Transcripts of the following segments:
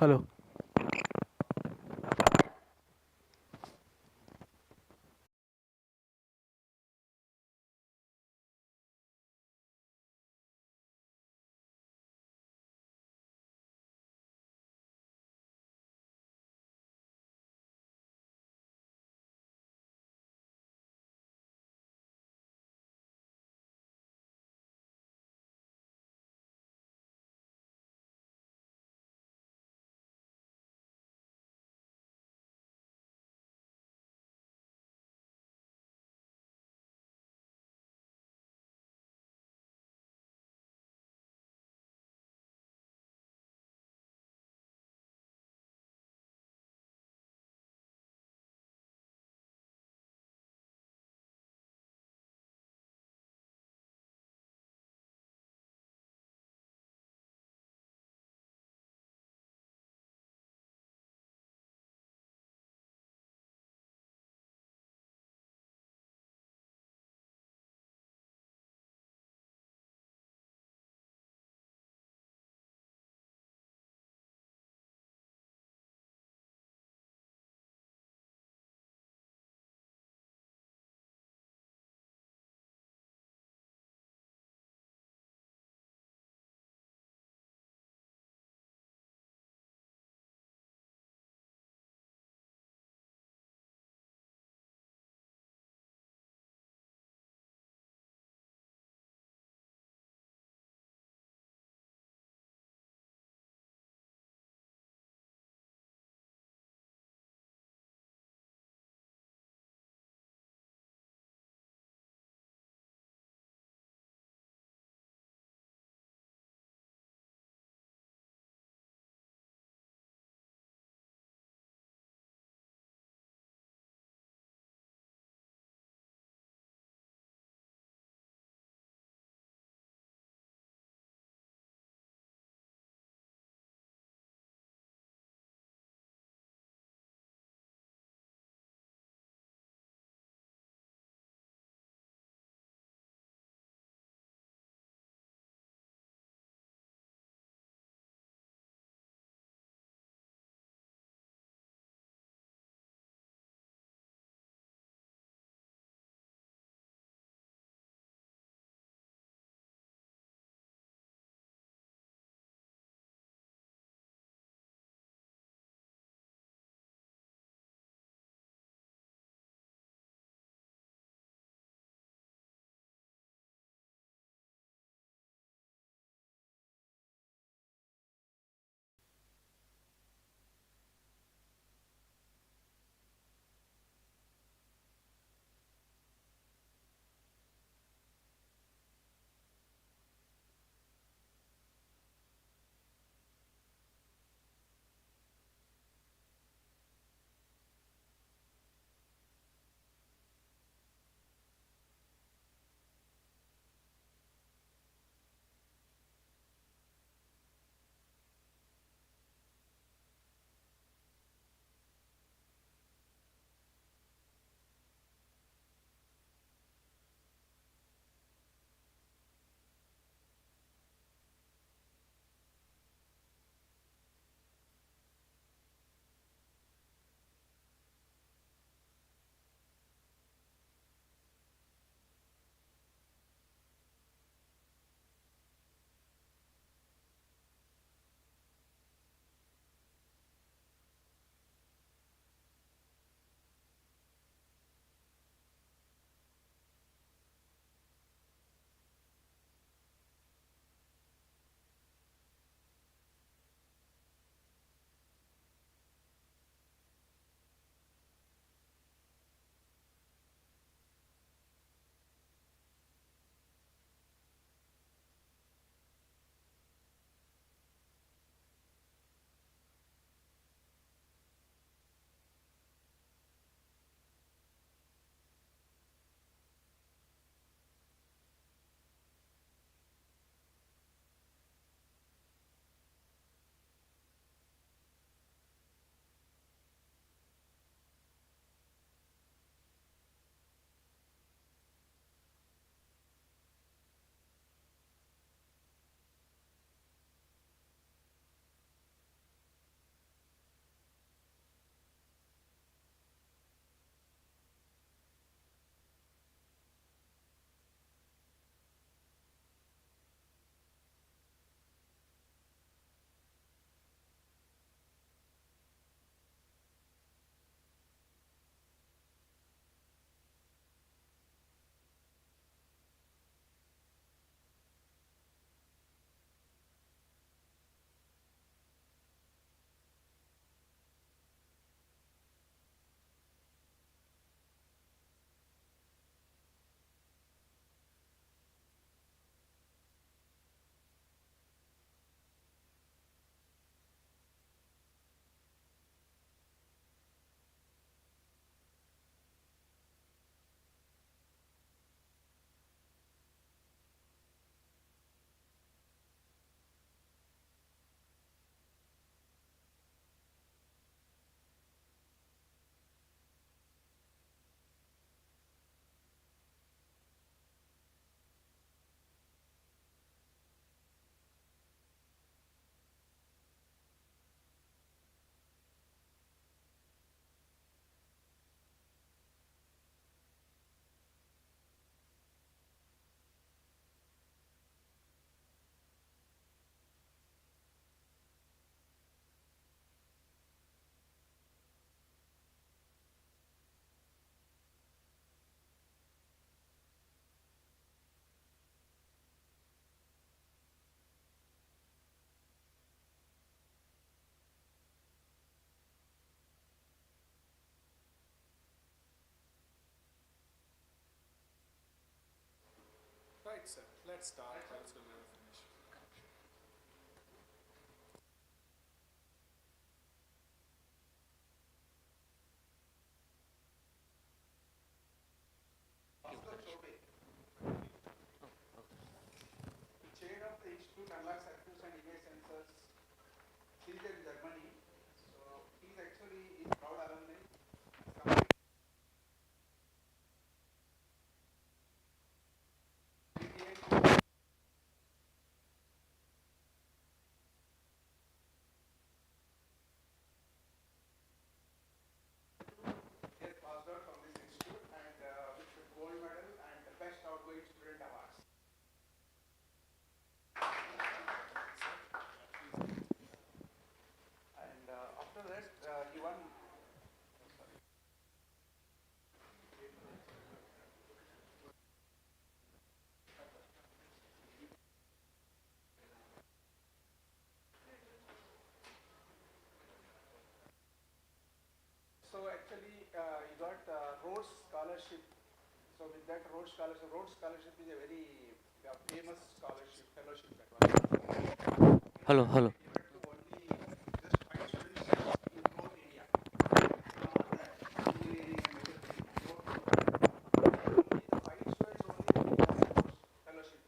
Hello. Right, sir. Let's start. Else we'll never finish. The chair of the Institute Analog Circuits and Image Sensors, he's in Germany. So he's actually is proud alumni. He has passed out from this institute and with the gold medal and the best outgoing student awards. And after that, he won. So actually, he got Rhodes Scholarship. So with that Rhodes Scholarship is a very famous scholarship, fellowship that was. Hello, hello. Given to only just 5 students in whole India. Engineering and everything. Only the 5 students only got Rhodes Fellowship.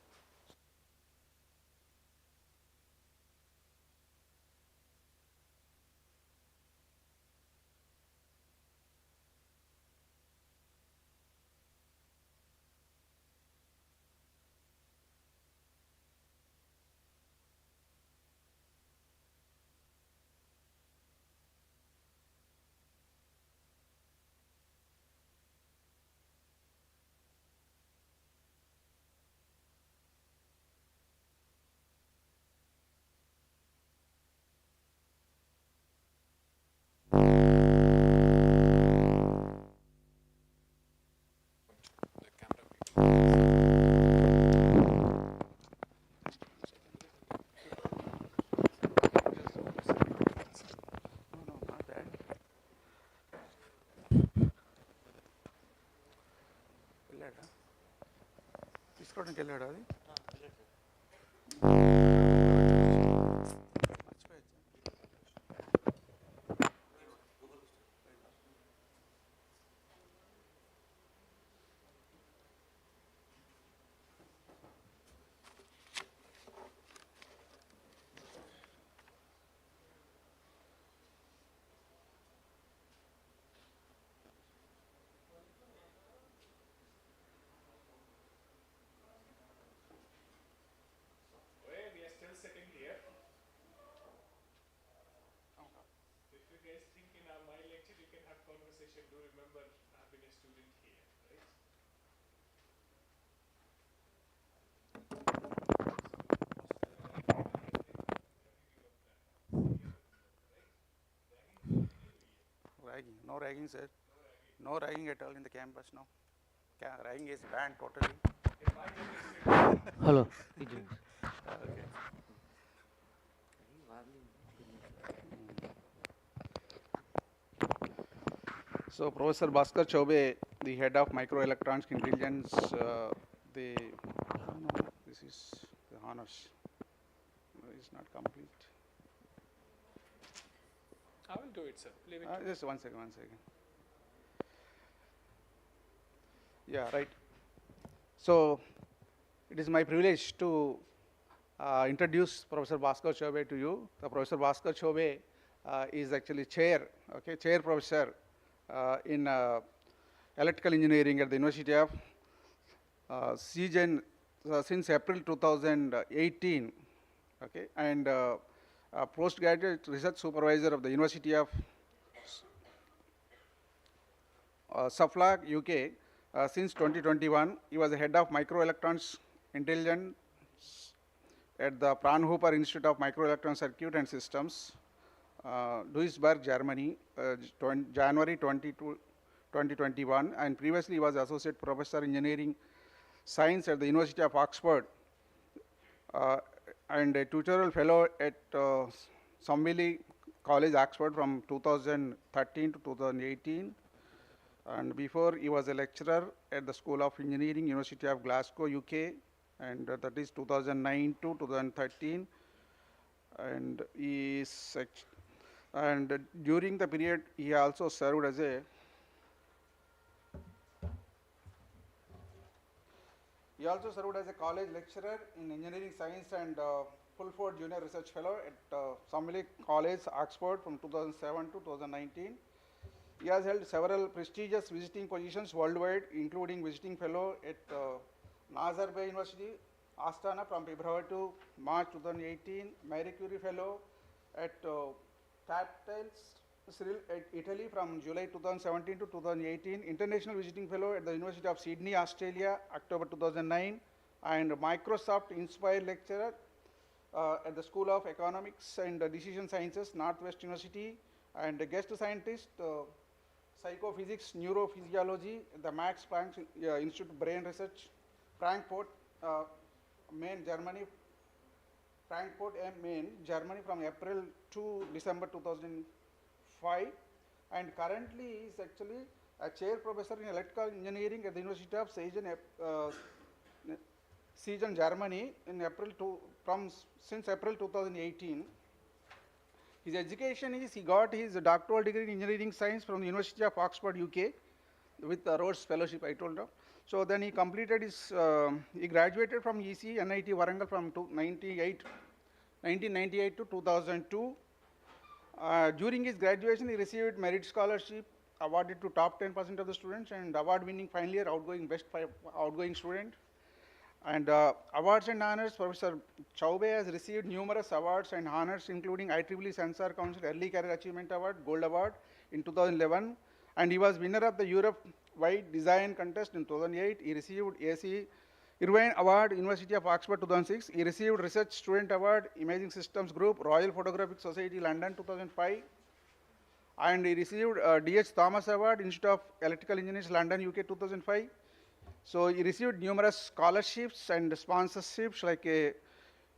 The camera people. No, not that. వెళ్ళాడా తీసుకోవడానికి వెళ్ళాడా అది మర్చిపోయచ్చా Well, we are still sitting here. If you guys think in my lecture you can have conversation, do remember I've been a student here, right? ragging no ragging sir no ragging at all in the campus now ragging is banned totally Hello. okay. So Professor Bhaskar Chaube, the head of microelectronics intelligence, the this is the honors. It's not complete. I will do it, sir. Leave it. Just one second. Yeah, right. So it is my privilege to introduce Professor Bhaskar Chaube to you. The Professor Bhaskar Chaube is actually chair professor in electrical engineering at the University of Gian since April 2018. Okay, and postgraduate research supervisor of the University of Suffolk, UK, since 2021. He was the head of microelectronics intelligence at the Fraunhofer Institute of Microelectronic Circuit and Systems, Duisburg, Germany, January 2021, and previously he was associate professor engineering science at the University of Oxford, and a tutorial fellow at Somville College, Oxford from 2013 to 2018. And before he was a lecturer at the School of Engineering, University of Glasgow, UK, and that is 2009 to 2013. And during the period, he also served as a college lecturer in engineering science and Fulford Junior Research Fellow at Samville College, Oxford from 2007 to 2019. He has held several prestigious visiting positions worldwide, including visiting fellow at Nazarbayev University, Astana from February to March 2018, Marie Curie Fellow at Taptels, at Italy from July 2017 to 2018, International Visiting Fellow at the University of Sydney, Australia, October 2009, and Microsoft Inspired Lecturer at the School of Economics and Decision Sciences, Northwest University, and a guest scientist, psychophysics, neurophysiology, the Max Planck Institute of Brain Research, Frankfurt, Main, Germany. Frankfurt am Main, Germany from April to December 2005, and currently he is actually a chair professor in electrical engineering at the University of Siegen, Germany in since April 2018. His education is, he got his doctoral degree in engineering science from the University of Oxford, UK, with the Rhodes Fellowship, I told you. So then he completed his, he graduated from EC, NIT Warangal from 1998 to 2002. During his graduation, he received merit scholarship awarded to top 10% of the students, and award-winning final year outgoing student. And awards and honors, Professor Chaube has received numerous awards and honors, including IEEE Sensor Council Early Career Achievement Award, Gold Award in 2011, and he was winner of the Europe-wide Design Contest in 2008. He received AC Irvine Award, University of Oxford 2006. He received Research Student Award, Imaging Systems Group, Royal Photographic Society, London 2005. And he received D.H. Thomas Award, Institute of Electrical Engineers, London, UK 2005. So he received numerous scholarships and sponsorships like a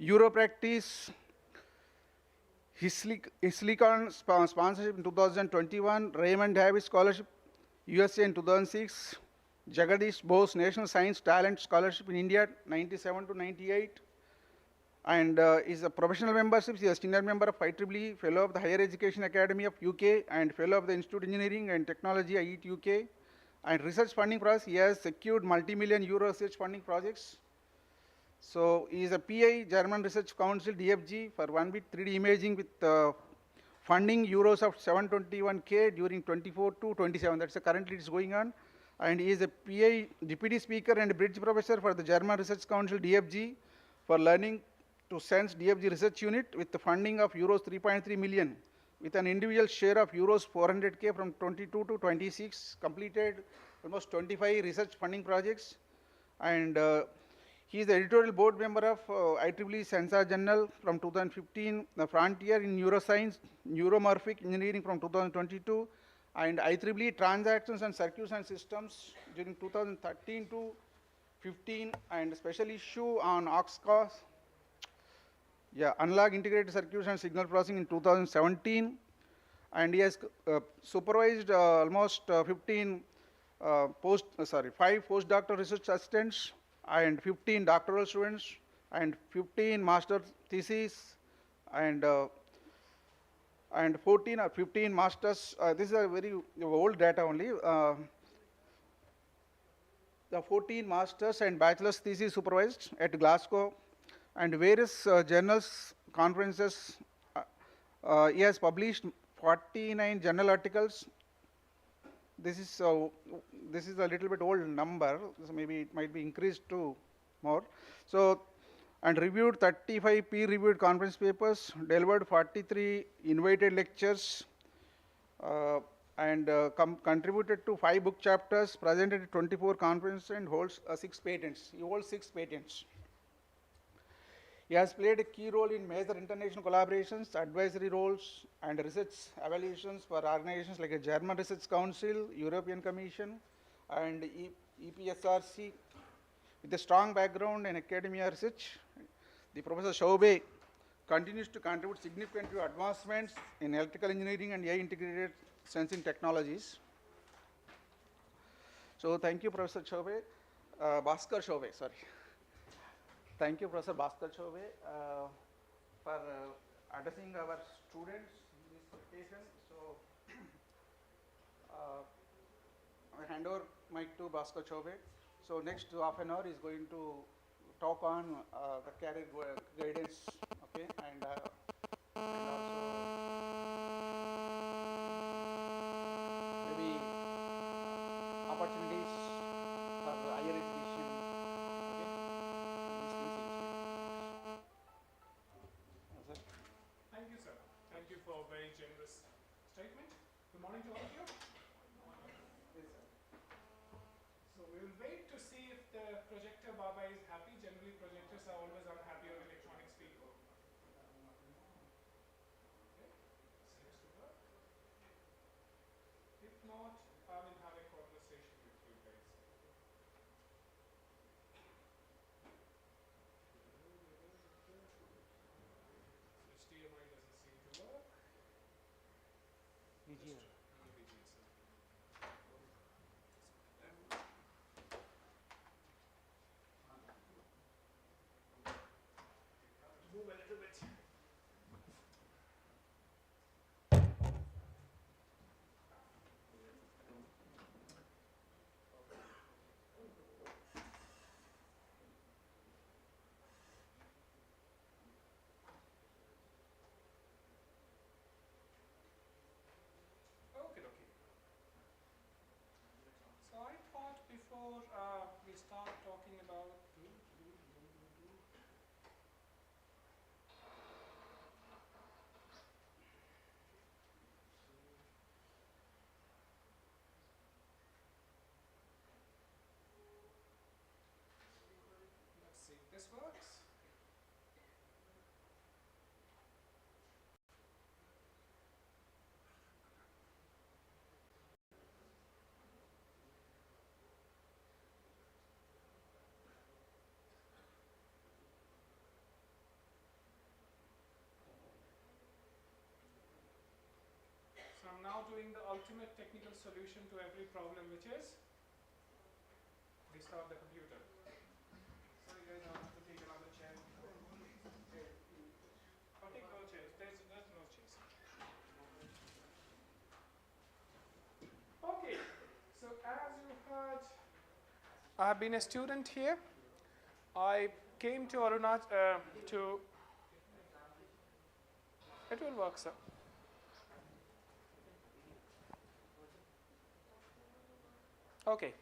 Europractice, Hislicon sponsorship in 2021, Raymond Davis Scholarship, USA in 2006, Jagadish Bose National Science Talent Scholarship in India, 97 to 98. And is a professional membership. He is a senior member of IEEE, Fellow of the Higher Education Academy of UK, and Fellow of the Institute of Engineering and Technology, IET UK. And research funding process, he has secured multi-million euro research funding projects. So he is a PI, German Research Council, DFG, for 1-bit 3D imaging with funding euros of 721K during 24 to 27. That's currently it's going on. And he is a PI, Deputy Speaker and Bridge Professor for the German Research Council, DFG, for learning to sense DFG research unit with the funding of euros 3.3 million. With an individual share of euros 400K from 22 to 26, completed almost 25 research funding projects. And he is the editorial board member of IEEE Sensor Journal from 2015, the Frontier in Neuroscience, Neuromorphic Engineering from 2022, and IEEE Transactions and Circuits and Systems during 2013 to 15, and special issue on OXCOS. Analog integrated circuits and signal processing in 2017, and he has supervised almost 5 postdoctoral research assistants and 15 doctoral students and 15 master theses and 14 or 15 masters. This is a very old data only. The 14 masters and bachelor's theses supervised at Glasgow, and various journals, conferences. He has published 49 journal articles. This is a little bit old number, so maybe it might be increased to more. So, and reviewed 35 peer-reviewed conference papers, delivered 43 invited lectures, and contributed to 5 book chapters, presented at 24 conferences, and holds 6 patents. He holds 6 patents. He has played a key role in major international collaborations, advisory roles, and research evaluations for organizations like a German Research Council, European Commission, and EPSRC. With a strong background in academia research, the Professor Chaube continues to contribute significant to advancements in electrical engineering and AI integrated sensing technologies. So thank you, Professor Chaube, Bhaskar Chaube, sorry. Thank you, Professor Bhaskar Chobe, for addressing our students in this occasion. So, I hand over mic to Bhaskar Chobe. So, next half an hour is going to talk on the career guidance, okay, and also maybe opportunities for higher education, okay, these things will be. Thank you, sir. Thank you for a very generous statement. Good morning to all of you. So we will wait to see if the projector Baba is happy. Generally, projectors are always unhappy on electronics people. Okay, seems to work. If not, I will have a conversation with you guys. HDMI doesn't seem to work. VGA. No VGA, sir. Move a little bit. Okay, okay. So I thought before we start talking about let's see if this works. So I'm now doing the ultimate technical solution to every problem, which is restart the computer. Sorry guys, I'll have to take another chair. I'll take no chairs. There's no chairs. Okay, so as you heard, I have been a student here. I came to Arunachal to. It will work, sir. Okay.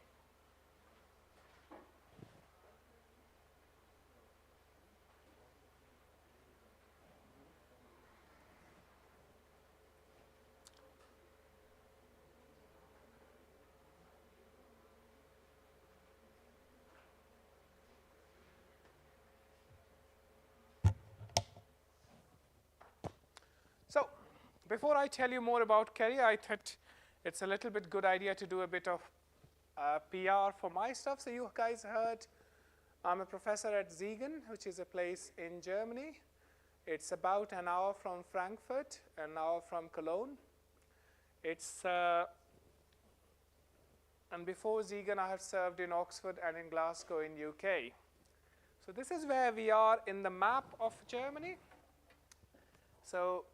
So, before I tell you more about career, I thought it's a little bit good idea to do a bit of PR for my stuff. So you guys heard I'm a professor at Siegen, which is a place in Germany. It's about an hour from Frankfurt, an hour from Cologne. It's and before Siegen, I have served in Oxford and in Glasgow in UK. So this is where we are in the map of Germany. So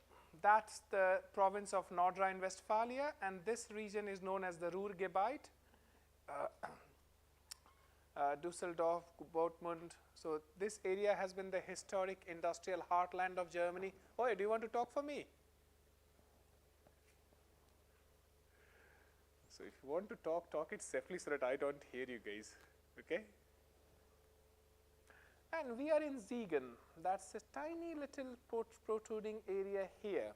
that's the province of Nordrhein-Westphalia, and this region is known as the Ruhrgebiet. Düsseldorf, Dortmund. So this area has been the historic industrial heartland of Germany. Oh, do you want to talk for me? So if you want to talk, talk it safely so that I don't hear you guys, okay? And we are in Siegen. That's a tiny little protruding area here.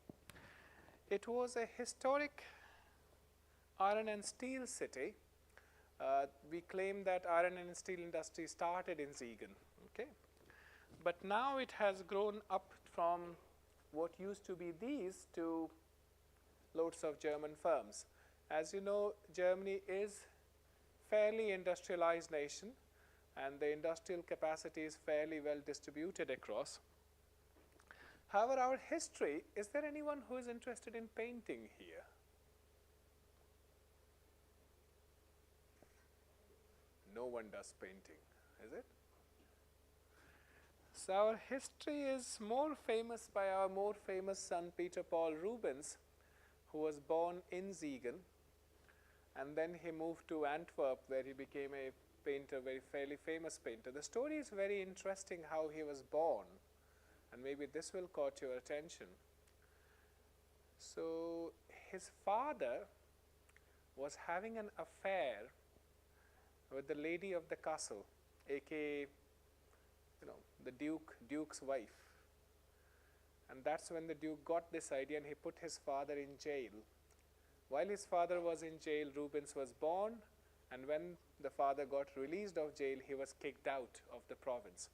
It was a historic iron and steel city. We claim that iron and steel industry started in Siegen, okay? But now it has grown up from what used to be these to loads of German firms. As you know, Germany is fairly industrialized nation, and the industrial capacity is fairly well distributed across. However, our history, is there anyone who is interested in painting here? No one does painting, is it? So our history is more famous by our more famous son Peter Paul Rubens, who was born in Siegen, and then he moved to Antwerp, where he became a painter, very fairly famous painter. The story is very interesting how he was born, and maybe this will caught your attention. So his father was having an affair with the lady of the castle, aka the duke's wife, and that's when the duke got this idea and he put his father in jail. While his father was in jail, Rubens was born, and when the father got released of jail, he was kicked out of the province.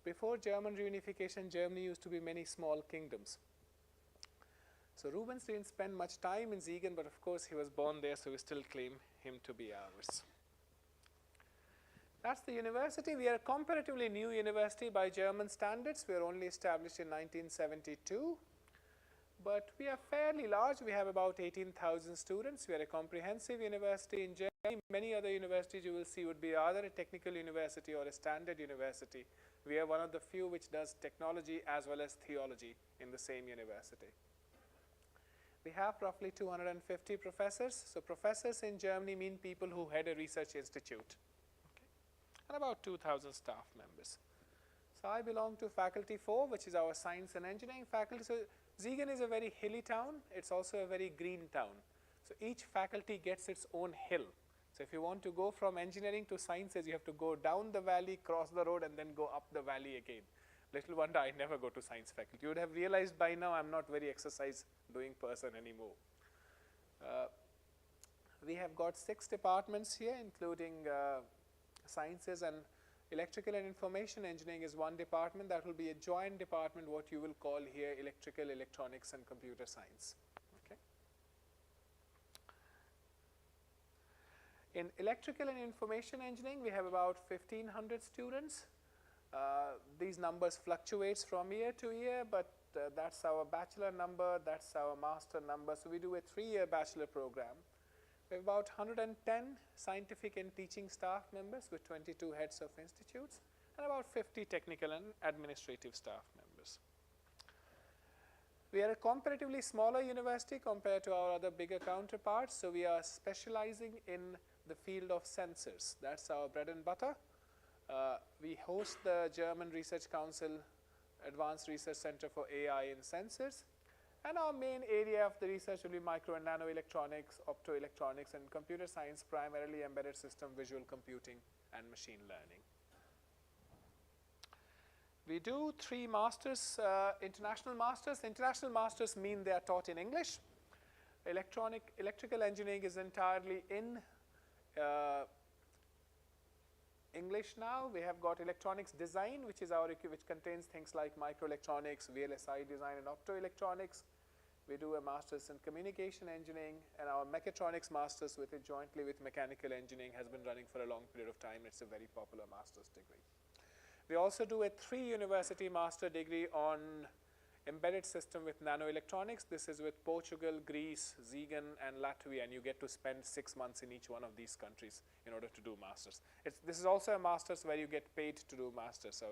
Before German reunification, Germany used to be many small kingdoms. So Rubens didn't spend much time in Siegen, but of course he was born there, so we still claim him to be ours. That's the university. We are a comparatively new university by German standards. We were only established in 1972, but we are fairly large. We have about 18,000 students. We are a comprehensive university in Germany. Many other universities you will see would be either a technical university or a standard university. We are one of the few which does technology as well as theology in the same university. We have roughly 250 professors. So professors in Germany mean people who head a research institute. And about 2,000 staff members. So I belong to faculty 4, which is our science and engineering faculty. So Siegen is a very hilly town. It's also a very green town. So each faculty gets its own hill. So if you want to go from engineering to sciences, you have to go down the valley, cross the road, and then go up the valley again. Little wonder I never go to science faculty. You would have realized by now I'm not very exercise doing person anymore. We have got 6 departments here, including sciences, and electrical and information engineering is one department. That will be a joint department, what you will call here electrical, electronics, and computer science. Okay. In electrical and information engineering, we have about 1,500 students. These numbers fluctuates from year to year, but that's our bachelor number, that's our master number. So we do a 3-year bachelor program. We have about 110 scientific and teaching staff members with 22 heads of institutes, and about 50 technical and administrative staff members. We are a comparatively smaller university compared to our other bigger counterparts, so we are specializing in the field of sensors. That's our bread and butter. We host the German Research Council Advanced Research Center for AI and Sensors. And our main area of the research will be micro and nano electronics, optoelectronics, and computer science, primarily embedded system, visual computing, and machine learning. We do 3 masters, international masters. International masters mean they are taught in English. Electrical engineering is entirely in English now. We have got electronics design, which is which contains things like microelectronics, VLSI design, and optoelectronics. We do a master's in communication engineering, and our mechatronics master's with it jointly with mechanical engineering has been running for a long period of time. It's a very popular master's degree. We also do a 3-university master degree on embedded system with nanoelectronics. This is with Portugal, Greece, Siegen, and Latvia, and you get to spend 6 months in each one of these countries in order to do masters. This is also a master's where you get paid to do masters, so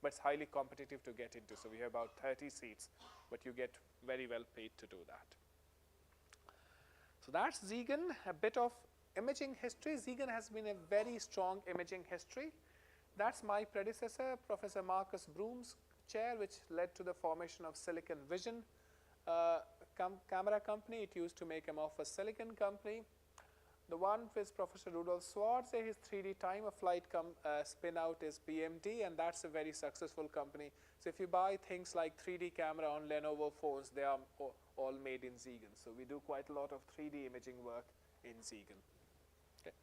but it's highly competitive to get into. So we have about 30 seats, but you get very well paid to do that. So that's Siegen. A bit of imaging history. Siegen has been a very strong imaging history. That's my predecessor, Professor Marcus Broom's chair, which led to the formation of Silicon Vision camera company. It used to make amorphous silicon company. The one with Professor Rudolf Schwarze, his 3D time of flight spin out is BMD, and that's a very successful company. So if you buy things like 3D camera on Lenovo phones, they are all made in Siegen. So we do quite a lot of 3D imaging work in Siegen. Okay.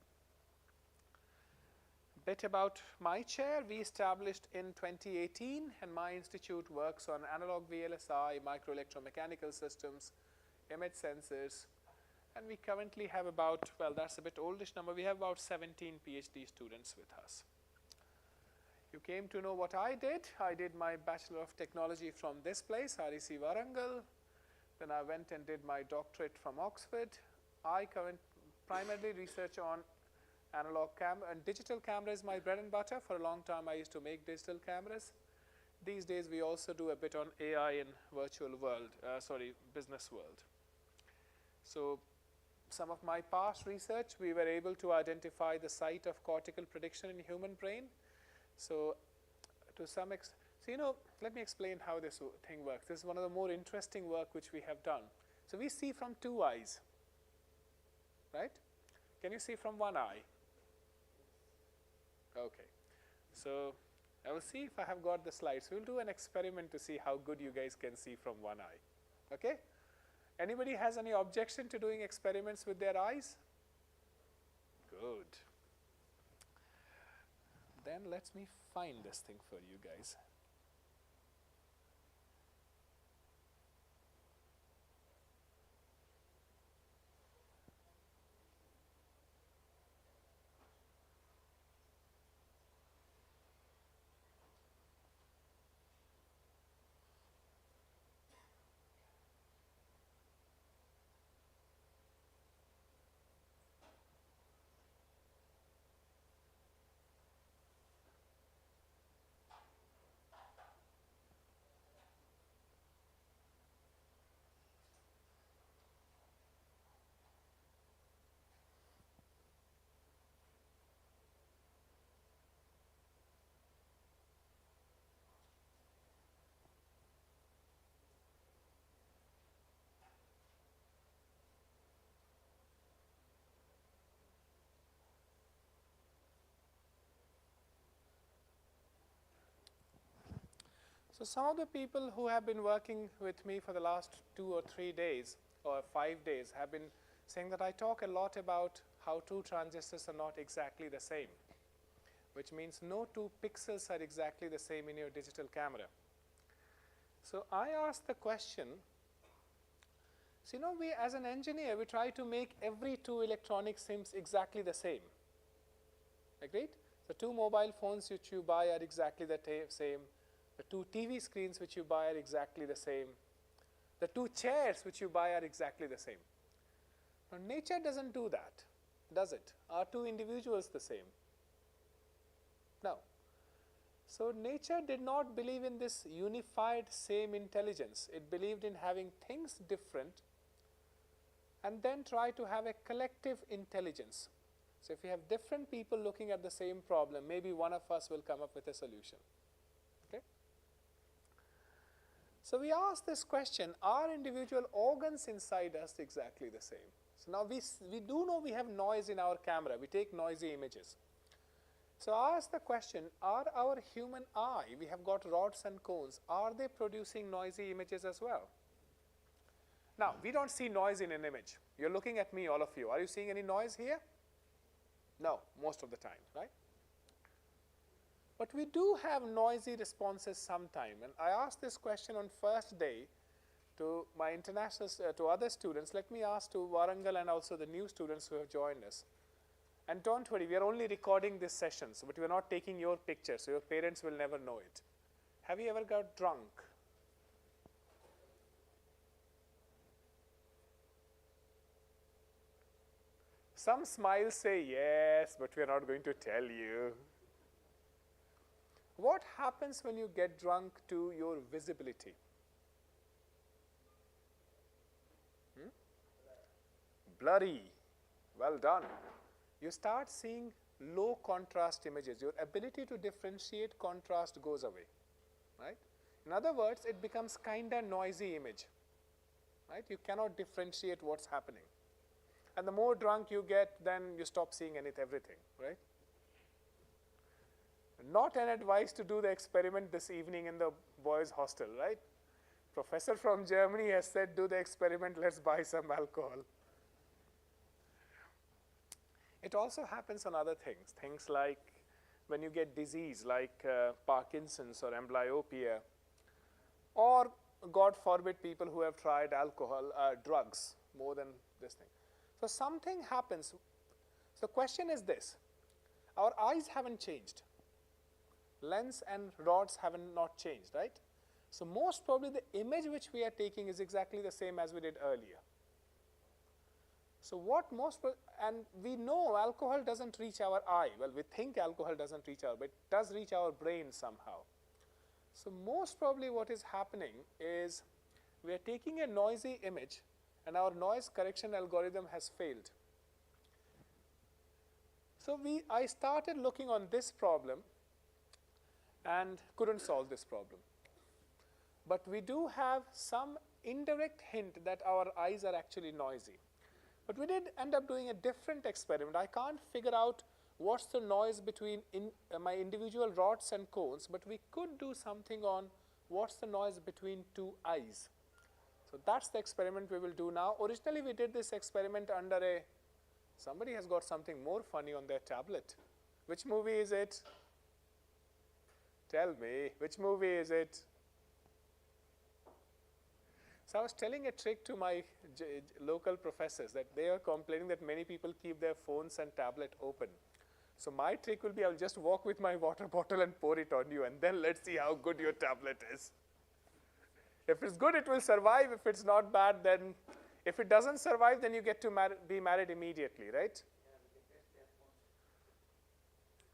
Bit about my chair. We established in 2018, and my institute works on analog VLSI, microelectromechanical systems, image sensors, and we currently have about, well, that's a bit oldish number, we have about 17 PhD students with us. You came to know what I did. I did my Bachelor of Technology from this place, REC Warangal. Then I went and did my doctorate from Oxford. I primarily research on Analog and digital camera is my bread and butter. For a long time I used to make digital cameras. These days we also do a bit on AI in virtual world, business world. So some of my past research, we were able to identify the site of cortical prediction in human brain. So to some extent, so let me explain how this thing works. This is one of the more interesting work which we have done. So we see from two eyes, right? Can you see from one eye? Okay. So I will see if I have got the slides. We'll do an experiment to see how good you guys can see from one eye. Okay? Anybody has any objection to doing experiments with their eyes? Good. Then let me find this thing for you guys. So some of the people who have been working with me for the last 2 or 3 days or 5 days have been saying that I talk a lot about how two transistors are not exactly the same, which means no two pixels are exactly the same in your digital camera. So I asked the question, so we as an engineer, we try to make every two electronic SIMs exactly the same. Agreed? The two mobile phones which you buy are exactly the same. The two TV screens which you buy are exactly the same. The two chairs which you buy are exactly the same. Now, nature doesn't do that, does it? Are two individuals the same? No. So nature did not believe in this unified same intelligence. It believed in having things different and then try to have a collective intelligence. So if you have different people looking at the same problem, maybe one of us will come up with a solution. Okay? So we ask this question, are individual organs inside us exactly the same? So now we do know we have noise in our camera. We take noisy images. So ask the question, are our human eye, we have got rods and cones, are they producing noisy images as well? Now, we don't see noise in an image. You're looking at me, all of you. Are you seeing any noise here? No, most of the time, right? But we do have noisy responses sometime. And I asked this question on first day to my international, to other students. Let me ask to Warangal and also the new students who have joined us. And don't worry, we are only recording this session, but we are not taking your picture, so your parents will never know it. Have you ever got drunk? Some smiles say yes, but we are not going to tell you. What happens when you get drunk to your visibility? Blurry. Well done. You start seeing low contrast images. Your ability to differentiate contrast goes away, right? In other words, it becomes kind of noisy image, right? You cannot differentiate what's happening. And the more drunk you get, then you stop seeing everything, right? Not an advice to do the experiment this evening in the boys' hostel, right? Professor from Germany has said, do the experiment, let's buy some alcohol. It also happens on other things, things like when you get disease like Parkinson's or amblyopia, or God forbid people who have tried alcohol, drugs more than this thing. So something happens. So the question is this, our eyes haven't changed. Lens and rods haven't not changed, right? So most probably the image which we are taking is exactly the same as we did earlier. So what most, and we know alcohol doesn't reach our eye. Well, we think alcohol doesn't reach our, but it does reach our brain somehow. So most probably what is happening is we are taking a noisy image and our noise correction algorithm has failed. So I started looking on this problem and couldn't solve this problem. But we do have some indirect hint that our eyes are actually noisy. But we did end up doing a different experiment. I can't figure out what's the noise between my individual rods and cones, but we could do something on what's the noise between two eyes. So that's the experiment we will do now. Originally we did this experiment under a, somebody has got something more funny on their tablet. Which movie is it? Tell me, which movie is it? So I was telling a trick to my local professors that they are complaining that many people keep their phones and tablet open. So my trick will be I'll just walk with my water bottle and pour it on you, and then let's see how good your tablet is. If it's good, it will survive. If it's not bad, then if it doesn't survive, then you get to be married immediately, right?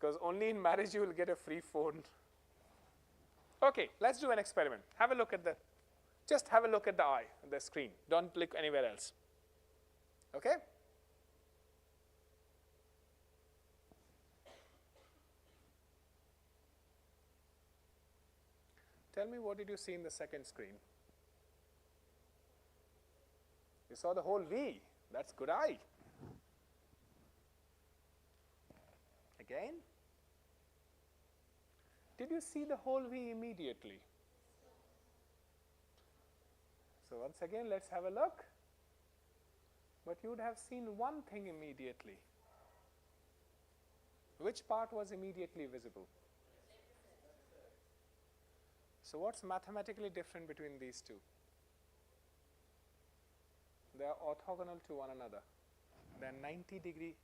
Because only in marriage you will get a free phone. Okay, let's do an experiment. Have a look at the, just have a look at the eye, the screen. Don't look anywhere else. Okay? Tell me, what did you see in the second screen? You saw the whole V. That's good eye. Again? Did you see the whole V immediately? So once again, let's have a look. But you would have seen one thing immediately. Which part was immediately visible? So what's mathematically different between these two? They are orthogonal to one another. They are 90-degree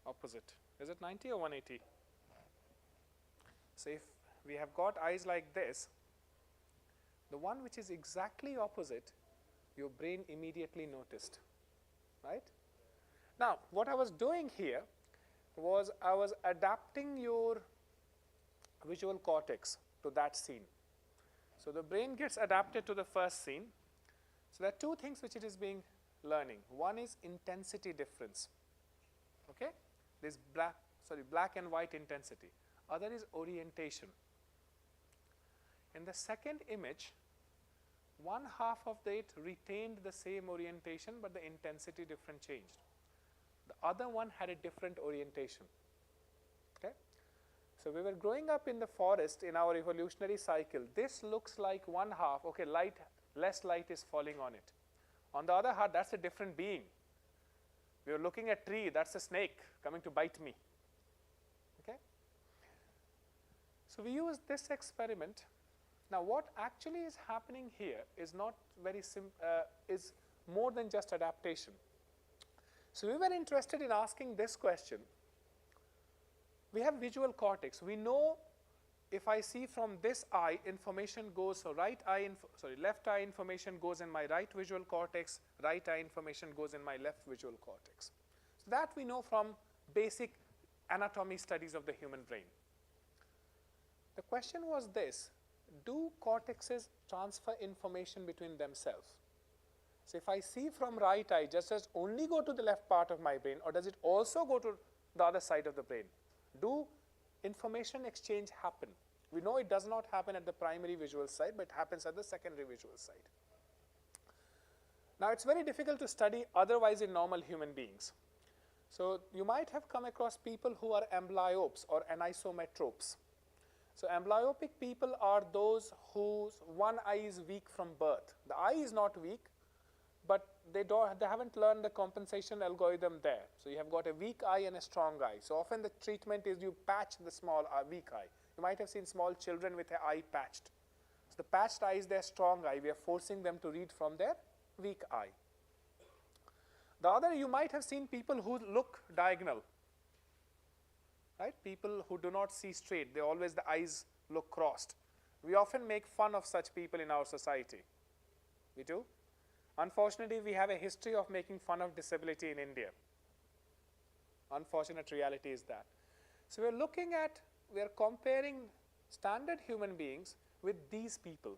opposite. Is it 90 or 180? So if we have got eyes like this, the one which is exactly opposite, your brain immediately noticed, right? Now, what I was doing here was I was adapting your visual cortex to that scene. So the brain gets adapted to the first scene. So there are two things which it is being learning. One is intensity difference. Okay? This black and white intensity. Other is orientation. In the second image, one half of it retained the same orientation, but the intensity difference changed. The other one had a different orientation. Okay? So we were growing up in the forest in our evolutionary cycle. This looks like one half. Okay, less light is falling on it. On the other hand, that's a different being. We are looking at a tree. That's a snake coming to bite me. Okay? So we use this experiment. Now, what actually is happening here is not very is more than just adaptation. So we were interested in asking this question. We have visual cortex. We know if I see from this eye, information goes, so left eye information goes in my right visual cortex, right eye information goes in my left visual cortex. So that we know from basic anatomy studies of the human brain. The question was this: do cortexes transfer information between themselves? So if I see from right eye, does it only go to the left part of my brain, or does it also go to the other side of the brain? Do information exchange happen? We know it does not happen at the primary visual side, but it happens at the secondary visual side. Now, it's very difficult to study otherwise in normal human beings. So you might have come across people who are amblyopes or anisometropes. So amblyopic people are those whose one eye is weak from birth. The eye is not weak, but they haven't learned the compensation algorithm there. So you have got a weak eye and a strong eye. So often the treatment is you patch the small weak eye. You might have seen small children with an eye patched. So the patched eye is their strong eye. We are forcing them to read from their weak eye. The other, you might have seen people who look diagonal. Right? People who do not see straight. They always, the eyes look crossed. We often make fun of such people in our society. We do. Unfortunately, we have a history of making fun of disability in India. Unfortunate reality is that. So we are comparing standard human beings with these people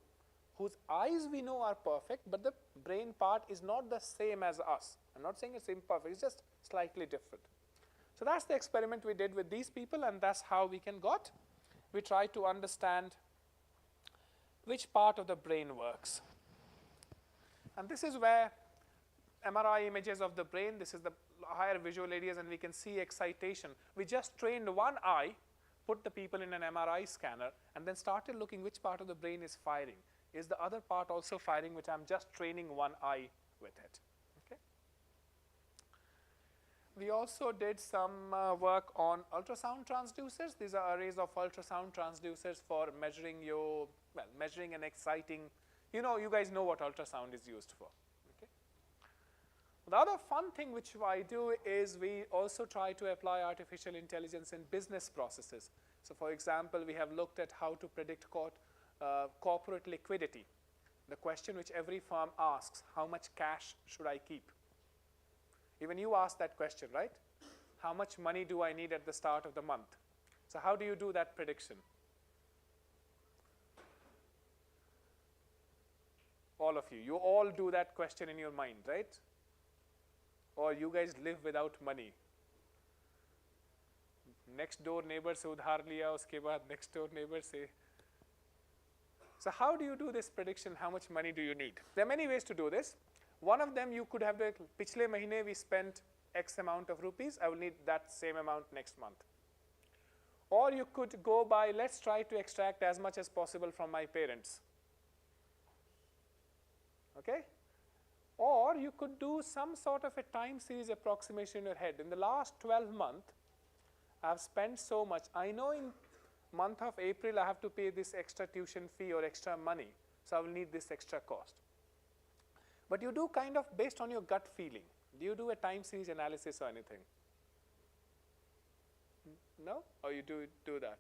whose eyes we know are perfect, but the brain part is not the same as us. I'm not saying it's imperfect, it's just slightly different. So that's the experiment we did with these people, and that's how we got. We tried to understand which part of the brain works. And this is where MRI images of the brain, this is the higher visual areas, and we can see excitation. We just trained one eye, put the people in an MRI scanner, and then started looking which part of the brain is firing. Is the other part also firing, which I'm just training one eye with it? Okay. We also did some work on ultrasound transducers. These are arrays of ultrasound transducers for measuring measuring and exciting. You guys know what ultrasound is used for. Okay. The other fun thing which I do is we also try to apply artificial intelligence in business processes. So for example, we have looked at how to predict corporate liquidity. The question which every firm asks, how much cash should I keep? Even you ask that question, right? How much money do I need at the start of the month? So how do you do that prediction? All of you. You all do that question in your mind, right? Or you guys live without money. Next door neighbor se udhar liya, uske baad next door neighbor se. So how do you do this prediction? How much money do you need? There are many ways to do this. One of them, you could have the pichle mahine we spent X amount of rupees, I will need that same amount next month. Or you could go by, let's try to extract as much as possible from my parents. Okay? Or you could do some sort of a time series approximation in your head. In the last 12 months, I've spent so much. I know in month of April, I have to pay this extra tuition fee or extra money. So I will need this extra cost. But you do kind of based on your gut feeling. Do you do a time series analysis or anything? No? Or you do that?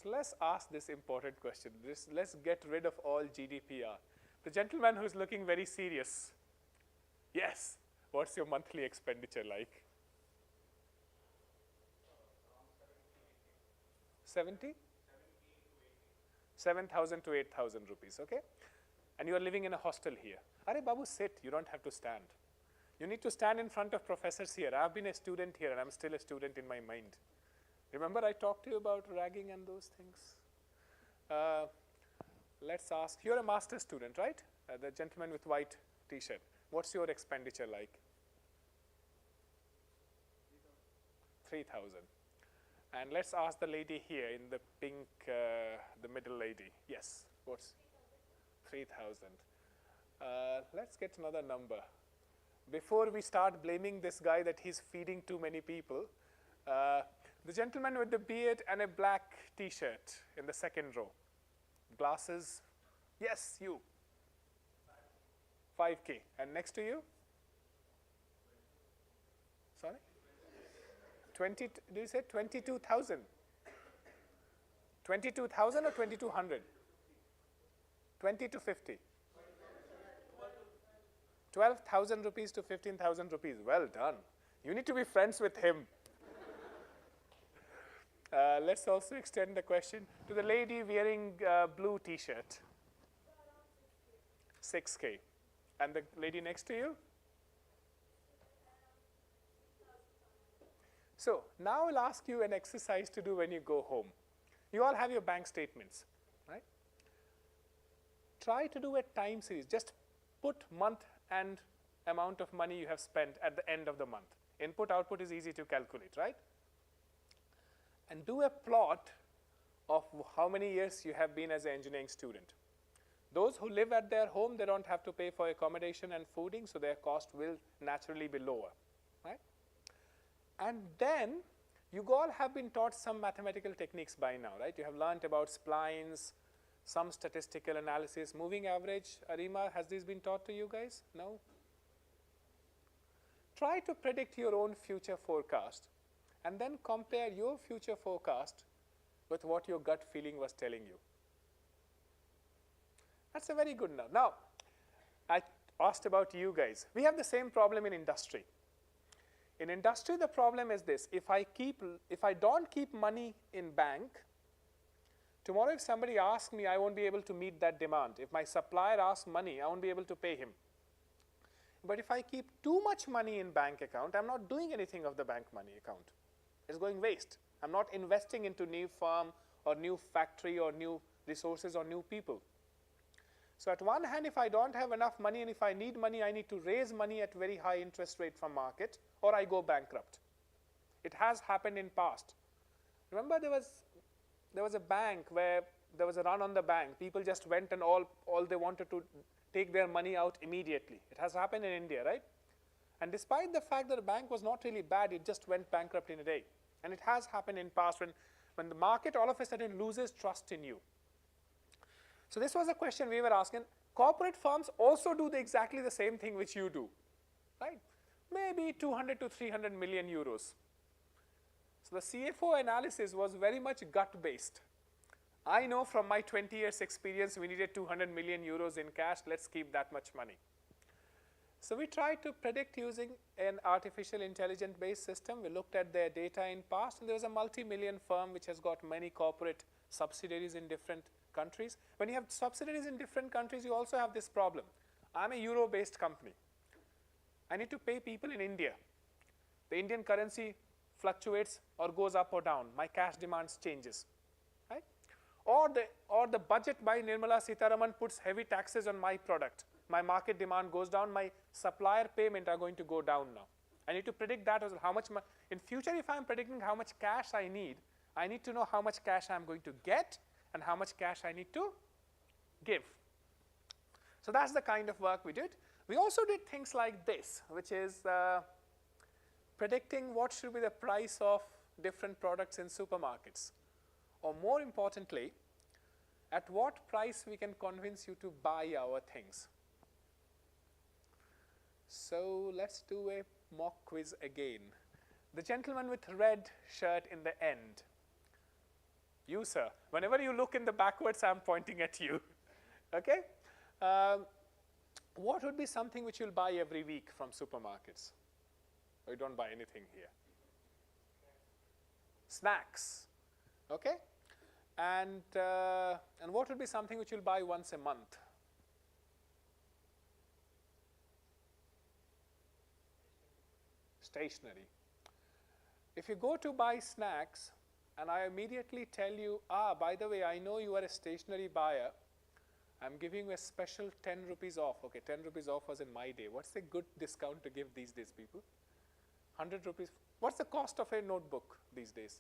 So let's ask this important question. Let's get rid of all GDPR. The gentleman who's looking very serious. Yes. What's your monthly expenditure like? 70? 7,000 to 8,000 rupees, okay? And you are living in a hostel here. Are Babu, sit. You don't have to stand. You need to stand in front of professors here. I've been a student here, and I'm still a student in my mind. Remember I talked to you about ragging and those things? Let's ask. You're a master's student, right? The gentleman with white T-shirt. What's your expenditure like? 3,000. And let's ask the lady here in the pink, the middle lady. Yes. What's 3,000? Let's get another number. Before we start blaming this guy that he's feeding too many people, the gentleman with the beard and a black T-shirt in the second row. Glasses. Yes, you. 5K. And next to you? Sorry? 20, do you say 22,000? 22,000 or 2,200? 20 to 50. 12,000 rupees to 15,000 rupees. Well done. You need to be friends with him. Let's also extend the question to the lady wearing blue T-shirt. 6K. And the lady next to you? So now I'll ask you an exercise to do when you go home. You all have your bank statements, right? Try to do a time series. Just put month and amount of money you have spent at the end of the month. Input, output is easy to calculate, right? And do a plot of how many years you have been as an engineering student. Those who live at their home, they don't have to pay for accommodation and fooding, so their cost will naturally be lower, right? And then you all have been taught some mathematical techniques by now, right? You have learned about splines, some statistical analysis, moving average. Arima, has this been taught to you guys? No? Try to predict your own future forecast and then compare your future forecast with what your gut feeling was telling you. That's a very good now. Now, asked about you guys. We have the same problem in industry. In industry, the problem is this: if I don't keep money in bank, tomorrow if somebody asks me, I won't be able to meet that demand. If my supplier asks money, I won't be able to pay him. But if I keep too much money in bank account, I'm not doing anything of the bank money account. It's going waste. I'm not investing into new firm or new factory or new resources or new people. So at one hand, if I don't have enough money and if I need money, I need to raise money at very high interest rate from market, or I go bankrupt. It has happened in past. Remember there was a bank where there was a run on the bank. People just went and all they wanted to take their money out immediately. It has happened in India, right? And despite the fact that the bank was not really bad, it just went bankrupt in a day. And it has happened in past when the market all of a sudden loses trust in you. So this was a question we were asking. Corporate firms also do exactly the same thing which you do, right? Maybe 200 to 300 million euros. So the CFO analysis was very much gut-based. I know from my 20 years experience we needed 200 million euros in cash, let's keep that much money. So we tried to predict using an artificial intelligence based system. We looked at their data in past, and there was a multi-million firm which has got many corporate subsidiaries in different countries. When you have subsidiaries in different countries, you also have this problem. I'm a euro-based company. I need to pay people in India. The Indian currency fluctuates or goes up or down. My cash demands changes, right? Or the budget by Nirmala Sitharaman puts heavy taxes on my product. My market demand goes down. My supplier payment are going to go down now. I need to predict that as well. How much in future, if I'm predicting how much cash I need to know how much cash I'm going to get and how much cash I need to give. So that's the kind of work we did. We also did things like this, which is predicting what should be the price of different products in supermarkets. Or more importantly, at what price we can convince you to buy our things. So let's do a mock quiz again. The gentleman with red shirt in the end. You, sir. Whenever you look in the backwards, I'm pointing at you. Okay? What would be something which you'll buy every week from supermarkets? Or you don't buy anything here? Snacks. Okay? And what would be something which you'll buy once a month? Stationery. If you go to buy snacks, and I immediately tell you, by the way, I know you are a stationery buyer, I'm giving you a special 10 rupees off. Okay, 10 rupees off was in my day. What's a good discount to give these days, people? 100 rupees. What's the cost of a notebook these days?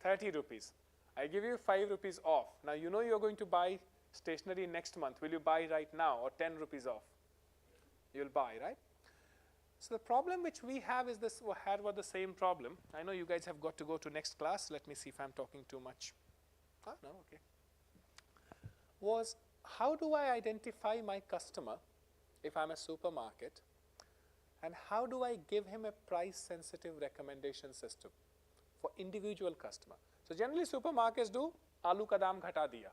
30 rupees. I give you 5 rupees off. Now, you know you're going to buy stationery next month. Will you buy right now or 10 rupees off? You'll buy, right? So the problem which we have is this, had the same problem. I know you guys have got to go to next class. Let me see if I'm talking too much. No, okay. Was how do I identify my customer if I'm a supermarket, and how do I give him a price sensitive recommendation system for individual customer? So generally supermarkets do aloo ka daam ghata diya,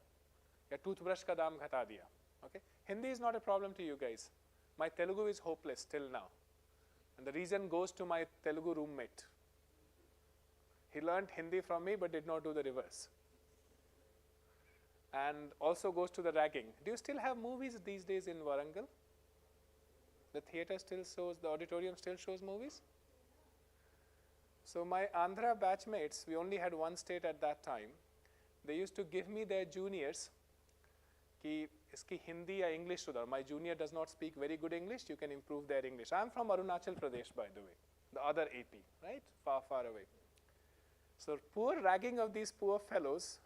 ya toothbrush ka daam ghata diya. Okay? Hindi is not a problem to you guys. My Telugu is hopeless till now. And the reason goes to my Telugu roommate. He learned Hindi from me but did not do the reverse. And also goes to the ragging. Do you still have movies these days in Warangal? The theater still shows, the auditorium still shows movies? So my Andhra batchmates, we only had one state at that time. They used to give me their juniors, ki iski Hindi or English sudhar. My junior does not speak very good English, you can improve their English. I'm from Arunachal Pradesh, by the way, the other AP, right? Far, far away. So poor ragging of these poor fellows,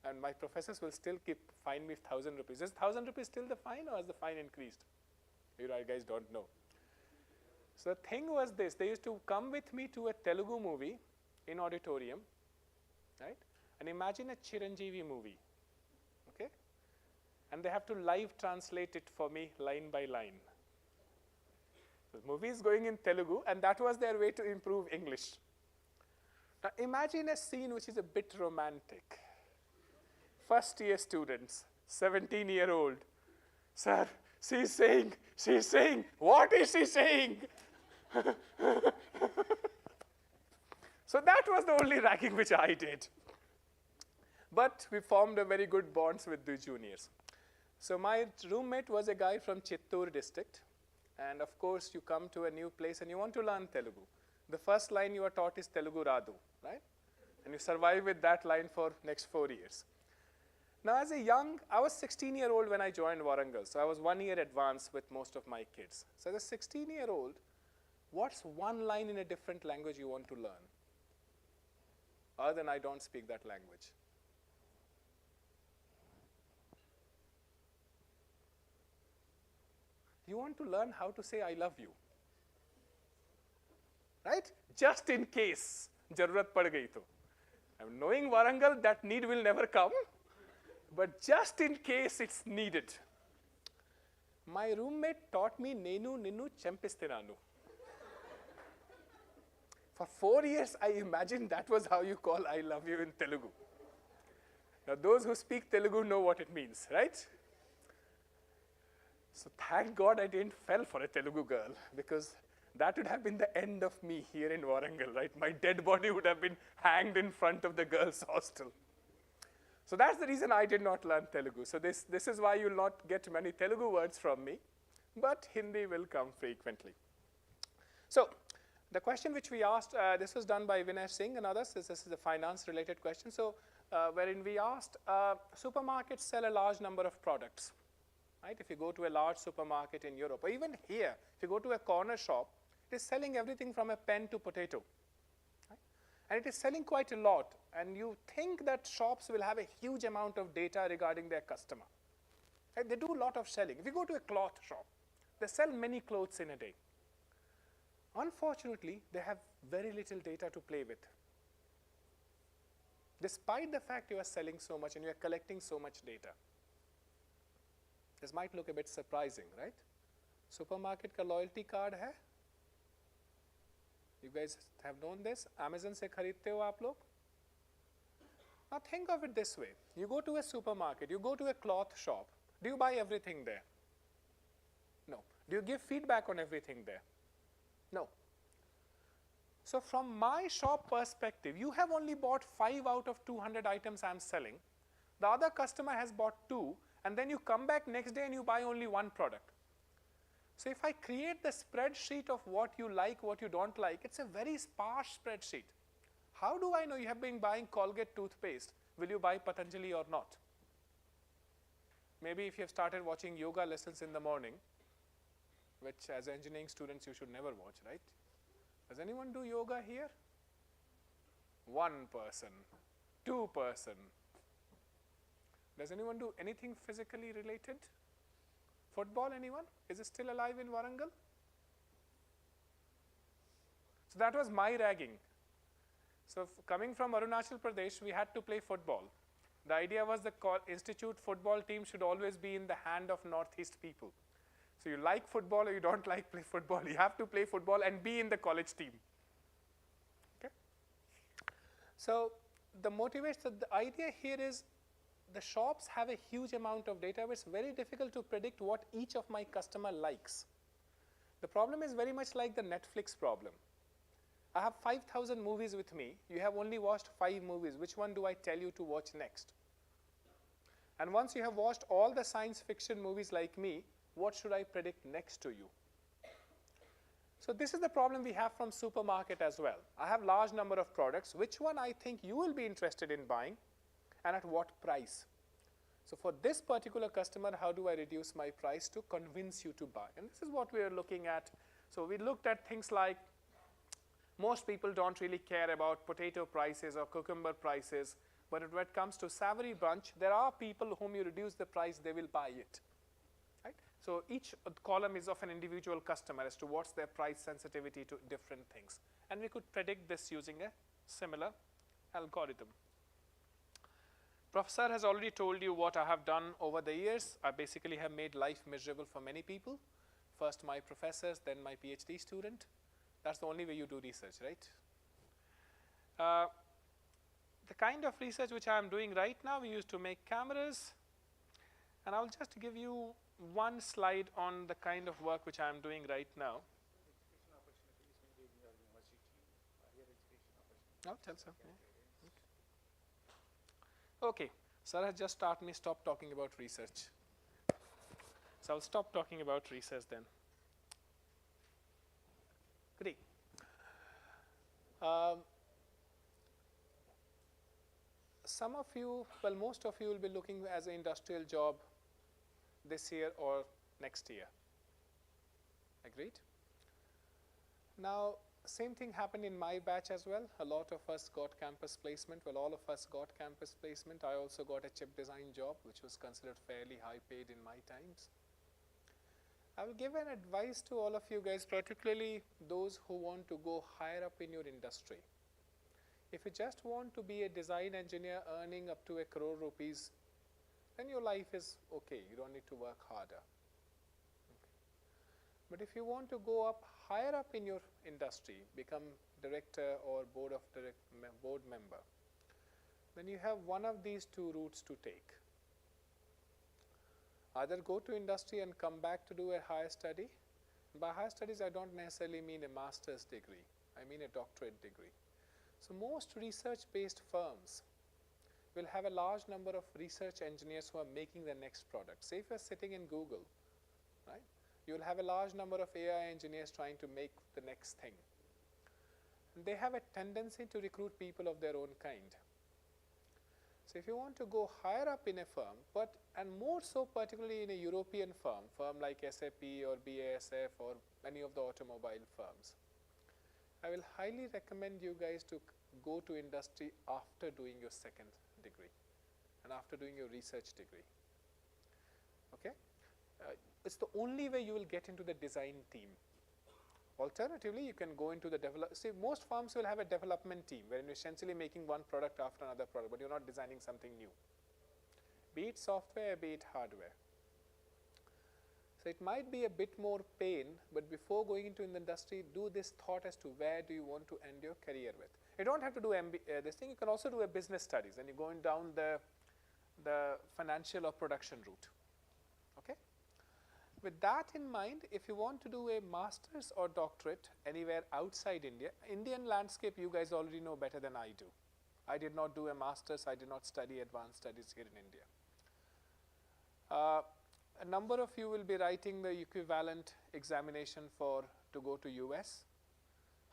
and my professors will still fine me 1,000 rupees. Is 1,000 rupees still the fine, or has the fine increased? You guys don't know. So the thing was this, they used to come with me to a Telugu movie in auditorium, right? And imagine a Chiranjeevi movie, okay? And they have to live translate it for me line by line. The movie is going in Telugu, and that was their way to improve English. Now imagine a scene which is a bit romantic. First year students, 17-year-old. Sir, she's saying, what is she saying? So that was the only ragging which I did. But we formed a very good bonds with the juniors. So my roommate was a guy from Chittoor district. And of course, you come to a new place and you want to learn Telugu. The first line you are taught is Telugu Radu, right? And you survive with that line for next 4 years. Now, as a young, I was 16-year-old when I joined Warangal. So I was 1 year advanced with most of my kids. So as a 16-year-old, what's one line in a different language you want to learn? Other than I don't speak that language. You want to learn how to say I love you. Right? Just in case jarurat pad gayi to. I'm knowing Warangal, that need will never come. But just in case it's needed. My roommate taught me Nenu Ninnu Chempistinanu. For 4 years, I imagined that was how you call I love you in Telugu. Now, those who speak Telugu know what it means, right? So thank God I didn't fell for a Telugu girl, because that would have been the end of me here in Warangal, right? My dead body would have been hanged in front of the girls' hostel. So that's the reason I did not learn Telugu. So this is why you'll not get many Telugu words from me, but Hindi will come frequently. So the question which we asked, this was done by Vinay Singh and others. This is a finance-related question. So wherein we asked, supermarkets sell a large number of products. Right? If you go to a large supermarket in Europe, or even here, if you go to a corner shop, it is selling everything from a pen to potato. Right? And it is selling quite a lot. And you think that shops will have a huge amount of data regarding their customer. Right? They do a lot of selling. If you go to a cloth shop, they sell many clothes in a day. Unfortunately, they have very little data to play with. Despite the fact you are selling so much and you are collecting so much data. This might look a bit surprising, right? Supermarket ka loyalty card hai? You guys have known this? Amazon se kharidte ho aap log? Now think of it this way. You go to a supermarket, you go to a cloth shop. Do you buy everything there? No. Do you give feedback on everything there? No. So from my shop perspective, you have only bought 5 out of 200 items I'm selling. The other customer has bought 2, and then you come back next day and you buy only 1 product. So if I create the spreadsheet of what you like, what you don't like, it's a very sparse spreadsheet. How do I know you have been buying Colgate toothpaste? Will you buy Patanjali or not? Maybe if you have started watching yoga lessons in the morning, which as engineering students you should never watch, right? Does anyone do yoga here? 1 person, 2 person. Does anyone do anything physically related? Football, anyone? Is it still alive in Warangal? So that was my ragging. So coming from Arunachal Pradesh, we had to play football. The idea was the institute football team should always be in the hand of Northeast people. So you like football or you don't like play football, you have to play football and be in the college team. Okay? So the motivation, the idea here is the shops have a huge amount of data, but it's very difficult to predict what each of my customer likes. The problem is very much like the Netflix problem. I have 5,000 movies with me. You have only watched 5 movies. Which one do I tell you to watch next? And once you have watched all the science fiction movies like me, what should I predict next to you? So this is the problem we have from supermarket as well. I have large number of products. Which one I think you will be interested in buying and at what price? So for this particular customer, how do I reduce my price to convince you to buy? And this is what we are looking at. So we looked at things like most people don't really care about potato prices or cucumber prices, but when it comes to savory bunch, there are people whom you reduce the price, they will buy it. Right? So each column is of an individual customer as to what's their price sensitivity to different things. And we could predict this using a similar algorithm. Professor has already told you what I have done over the years. I basically have made life miserable for many people. First my professors, then my PhD student. That's the only way you do research, right? The kind of research which I am doing right now, we used to make cameras. And I'll just give you one slide on the kind of work which I'm doing right now. I'll tell sir. Yeah. Okay, sir has just stopped talking about research. So I'll stop talking about research then. Great. Some of you, well, most of you will be looking as an industrial job this year or next year. Agreed? Now, same thing happened in my batch as well. A lot of us got campus placement. Well, all of us got campus placement. I also got a chip design job, which was considered fairly high paid in my times. I will give an advice to all of you guys, particularly those who want to go higher up in your industry. If you just want to be a design engineer earning up to ₹1 crore, then your life is okay. You don't need to work harder. Okay. But if you want to go up higher up in your industry, become director or board member, then you have one of these two routes to take. Either go to industry and come back to do a higher study. By higher studies, I don't necessarily mean a master's degree. I mean a doctorate degree. So most research-based firms will have a large number of research engineers who are making the next product. Say if you're sitting in Google, right, you'll have a large number of AI engineers trying to make the next thing. And they have a tendency to recruit people of their own kind. So if you want to go higher up in a firm, and more so particularly in a European firm like SAP or BASF or any of the automobile firms, I will highly recommend you guys to go to industry after doing your second degree and after doing your research degree. Okay? It's the only way you will get into the design team. Alternatively, you can go into the see, most firms will have a development team where you're essentially making one product after another product, but you're not designing something new, be it software, be it hardware. So it might be a bit more pain, but before going into the industry, do this thought as to where do you want to end your career with. You don't have to do this thing. You can also do a business studies, and you're going down the financial or production route. Okay. With that in mind, if you want to do a master's or doctorate anywhere outside India, Indian landscape you guys already know better than I do. I did not do a master's, I did not study advanced studies here in India. A number of you will be writing the equivalent examination to go to US.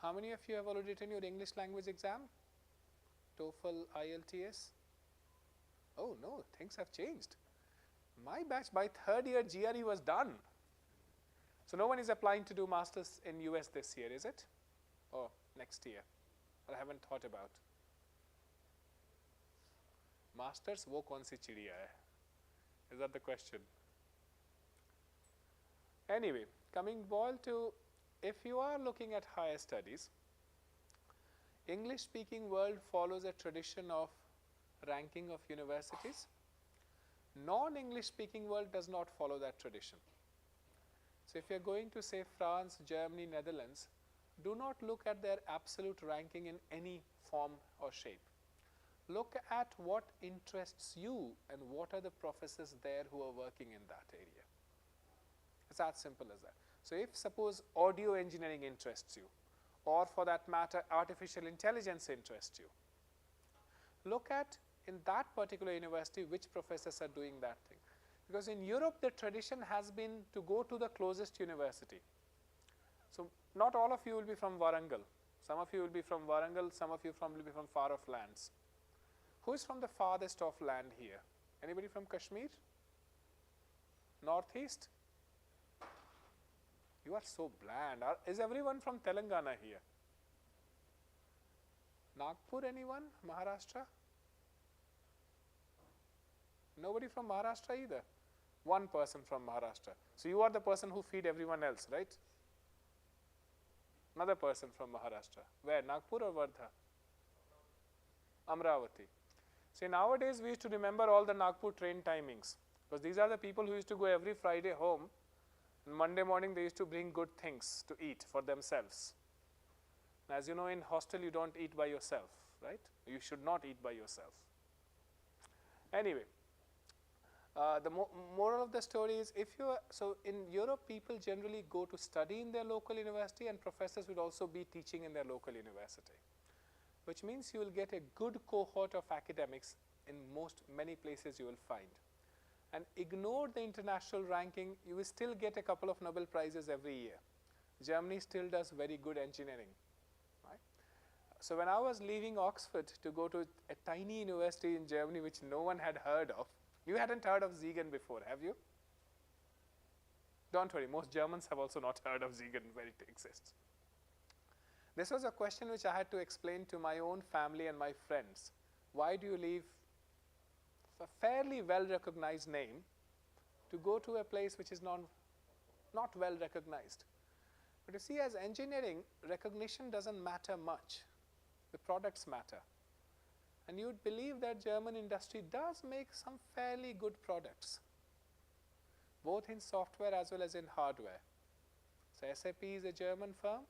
How many of you have already written your English language exam? TOEFL, IELTS? Oh no, things have changed. My batch by third year GRE was done. So no one is applying to do masters in US this year, is it? Or next year? Or I haven't thought about. Masters, wo kaun si chidiya hai? Is that the question? Anyway, coming back to, if you are looking at higher studies, English speaking world follows a tradition of ranking of universities. Non-English speaking world does not follow that tradition. So if you are going to say France, Germany, Netherlands, do not look at their absolute ranking in any form or shape. Look at what interests you and what are the professors there who are working in that area. It's as simple as that. So if suppose audio engineering interests you, or for that matter artificial intelligence interests you, look at in that particular university which professors are doing that thing. Because in Europe the tradition has been to go to the closest university. So not all of you will be from Warangal. Some of you will be from Warangal, some of you will be from far off lands. Who is from the farthest off land here? Anybody from Kashmir? Northeast? You are so bland. Is everyone from Telangana here? Nagpur, anyone? Maharashtra? Nobody from Maharashtra either. One person from Maharashtra. So you are the person who feed everyone else, right? Another person from Maharashtra. Where? Nagpur or Wardha? Amravati. See, nowadays we used to remember all the Nagpur train timings, because these are the people who used to go every Friday home, and Monday morning they used to bring good things to eat for themselves. As you know, in hostel you don't eat by yourself, right? You should not eat by yourself. Anyway, The moral of the story is, if you are, so in Europe, people generally go to study in their local university, and professors will also be teaching in their local university, which means you will get a good cohort of academics in many places you will find. And ignore the international ranking, you will still get a couple of Nobel Prizes every year. Germany still does very good engineering, right? So when I was leaving Oxford to go to a tiny university in Germany which no one had heard of, you hadn't heard of Siegen before, have you? Don't worry, most Germans have also not heard of Siegen where it exists. This was a question which I had to explain to my own family and my friends. Why do you leave a fairly well recognized name to go to a place which is not well recognized? But you see, as engineering, recognition doesn't matter much. The products matter. And you'd believe that German industry does make some fairly good products, both in software as well as in hardware. So SAP is a German firm.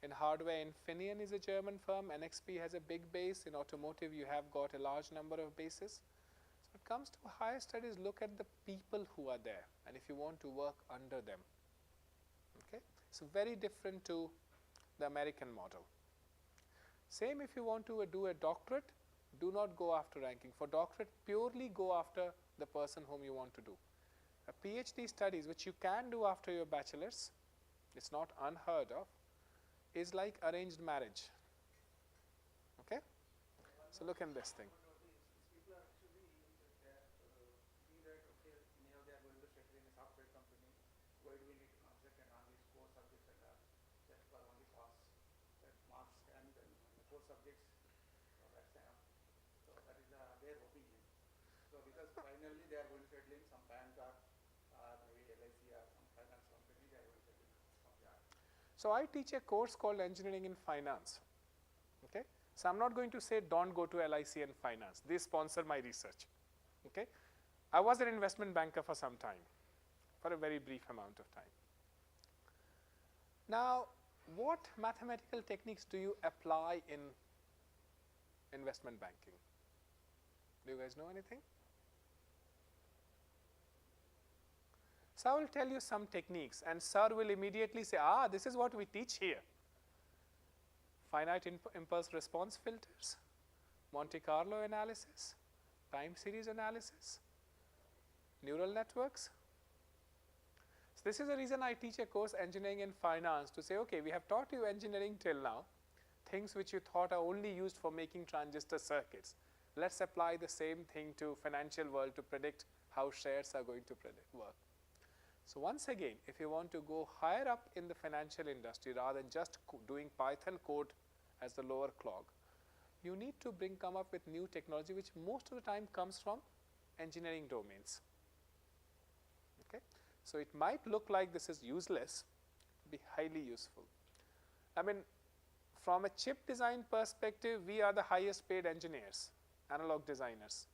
In hardware, Infineon is a German firm. NXP has a big base. In automotive, you have got a large number of bases. So when it comes to higher studies, look at the people who are there, and if you want to work under them. Okay? It's very different to the American model. Same if you want to do a doctorate, do not go after ranking. For doctorate, purely go after the person whom you want to do. A PhD studies, which you can do after your bachelor's, it's not unheard of, is like arranged marriage. Okay? So look at this thing. People are actually see that, okay, now they are going to settle in a software company. Why do we need to concentrate on these core subjects and just for only pass that marks and then core subjects? So that's so that is their opinion. So because finally they are going to settle in some bank or maybe LIC or some finance company, they are going to settle in some job. So I teach a course called Engineering in Finance. Okay? So I'm not going to say don't go to LIC and finance. They sponsor my research. Okay? I was an investment banker for some time, for a very brief amount of time. Now, what mathematical techniques do you apply in investment banking? Do you guys know anything? So I will tell you some techniques, and sir will immediately say, this is what we teach here. Finite impulse response filters, Monte Carlo analysis, time series analysis, neural networks. So this is the reason I teach a course, Engineering in Finance, to say, okay, we have taught you engineering till now, things which you thought are only used for making transistor circuits. Let's apply the same thing to financial world to predict how shares are going to work. So once again, if you want to go higher up in the financial industry rather than just doing Python code as the lower clog, you need to come up with new technology, which most of the time comes from engineering domains. Okay? So it might look like this is useless, be highly useful. I mean, from a chip design perspective, we are the highest paid engineers, analog designers,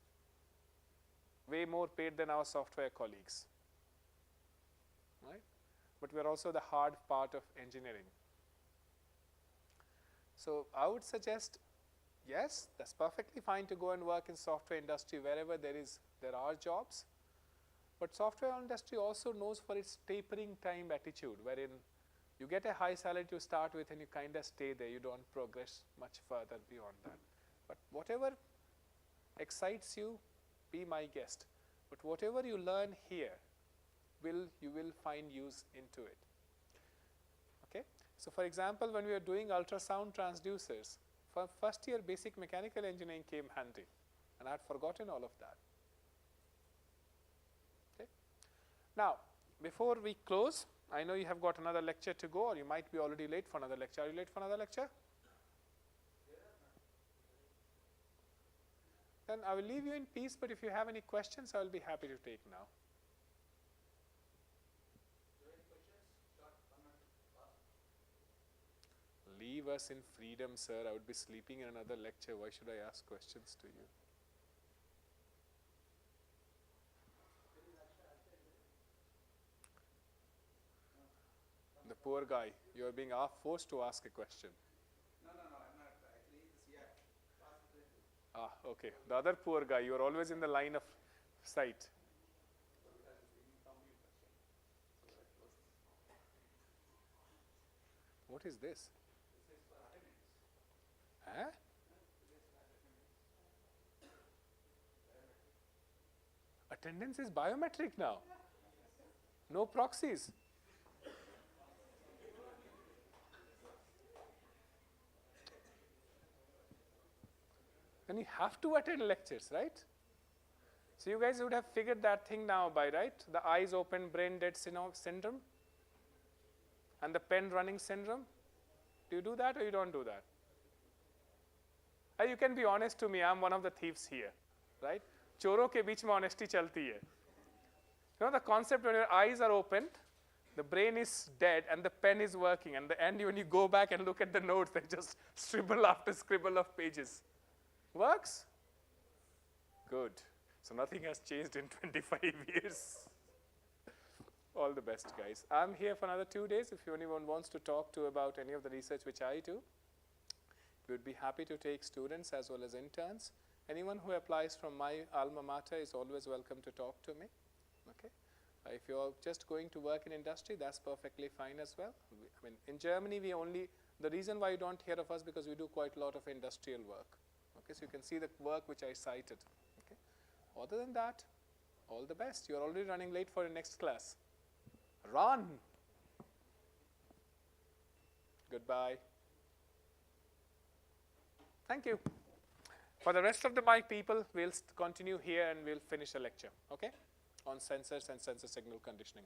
way more paid than our software colleagues. Right? But we are also the hard part of engineering. So I would suggest, yes, that's perfectly fine to go and work in software industry wherever there are jobs. But software industry also knows for its tapering time attitude, wherein you get a high salary to start with and you kind of stay there. You don't progress much further beyond that. But whatever excites you, be my guest. But whatever you learn here, you will find use into it. Okay? So for example, when we were doing ultrasound transducers, for first year basic mechanical engineering came handy, and I had forgotten all of that. Okay? Now, before we close, I know you have got another lecture to go, or you might be already late for another lecture. Are you late for another lecture? Then I will leave you in peace, but if you have any questions, I will be happy to take now. Leave us in freedom, sir. I would be sleeping in another lecture. Why should I ask questions to you? The poor guy. You are being forced to ask a question. No, I'm not. Actually, this year. Okay. The other poor guy. You are always in the line of site? What is this? Huh? Attendance is biometric now. No proxies. And you have to attend lectures, right? So you guys would have figured that thing now by, right? The eyes open, brain dead syndrome and the pen running syndrome. Do you do that or you don't do that? You can be honest to me, I'm one of the thieves here, right? Choro ke beech mein honesty chalti hai. You know the concept when your eyes are opened, the brain is dead and the pen is working, and the end when you go back and look at the notes, they just scribble after scribble of pages. Works? Good. So nothing has changed in 25 years. All the best, guys. I'm here for another 2 days. If anyone wants to talk to about any of the research which I do, we would be happy to take students as well as interns. Anyone who applies from my alma mater is always welcome to talk to me. Okay. If you're just going to work in industry, that's perfectly fine as well. I mean, in Germany, the reason why you don't hear of us because we do quite a lot of industrial work. Okay, so you can see the work which I cited. Okay. Other than that, all the best. You're already running late for your next class. Run. Goodbye. Thank you. For the rest of the mic people, we'll continue here and we'll finish the lecture, okay? On sensors and sensor signal conditioning.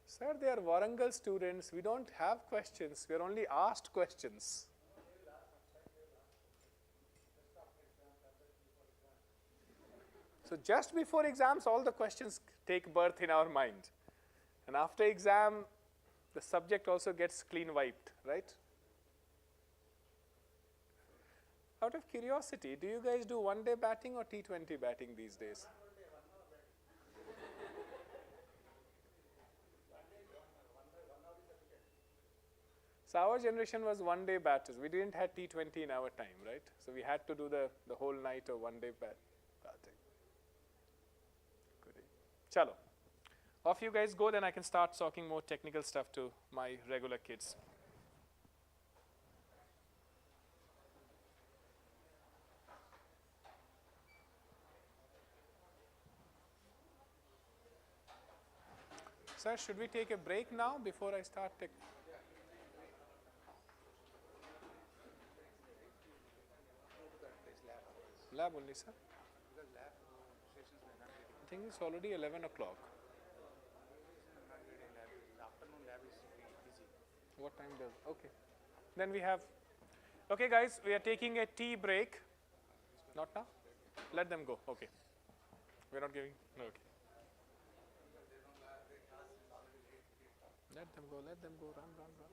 Sir, they are Warangal students. We don't have questions. We are only asked questions. So just before exams, all the questions take birth in our mind. And after exam, the subject also gets clean wiped, right? Out of curiosity, do you guys do one-day batting or T20 batting these days? So our generation was one-day batters. We didn't have T20 in our time, right? So we had to do the whole night of one-day batting. Goodie. Chalo. Off you guys go, then I can start talking more technical stuff to my regular kids. Sir, should we take a break now before I start? Lab only, sir? I think it's already 11 o'clock. What time does? Okay. Then we have. Okay, guys, we are taking a tea break. Not now? Let them go. Okay. We're not giving. No, okay. Let them go. Let them go. Run, run, run.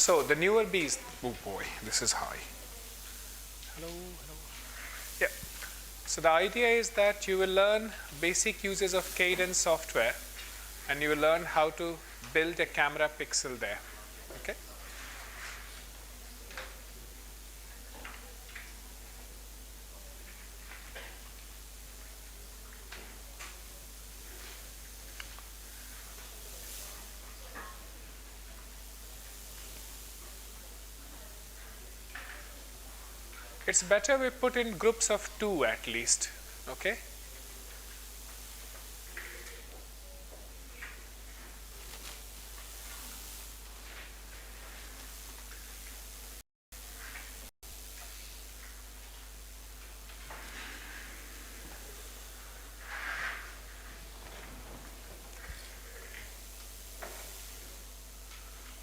So the newer bees, oh boy, this is high. Hello, hello. Yeah. So the idea is that you will learn basic uses of Cadence software, and you will learn how to build a camera pixel there. Okay. It's better we put in groups of 2 at least. Okay.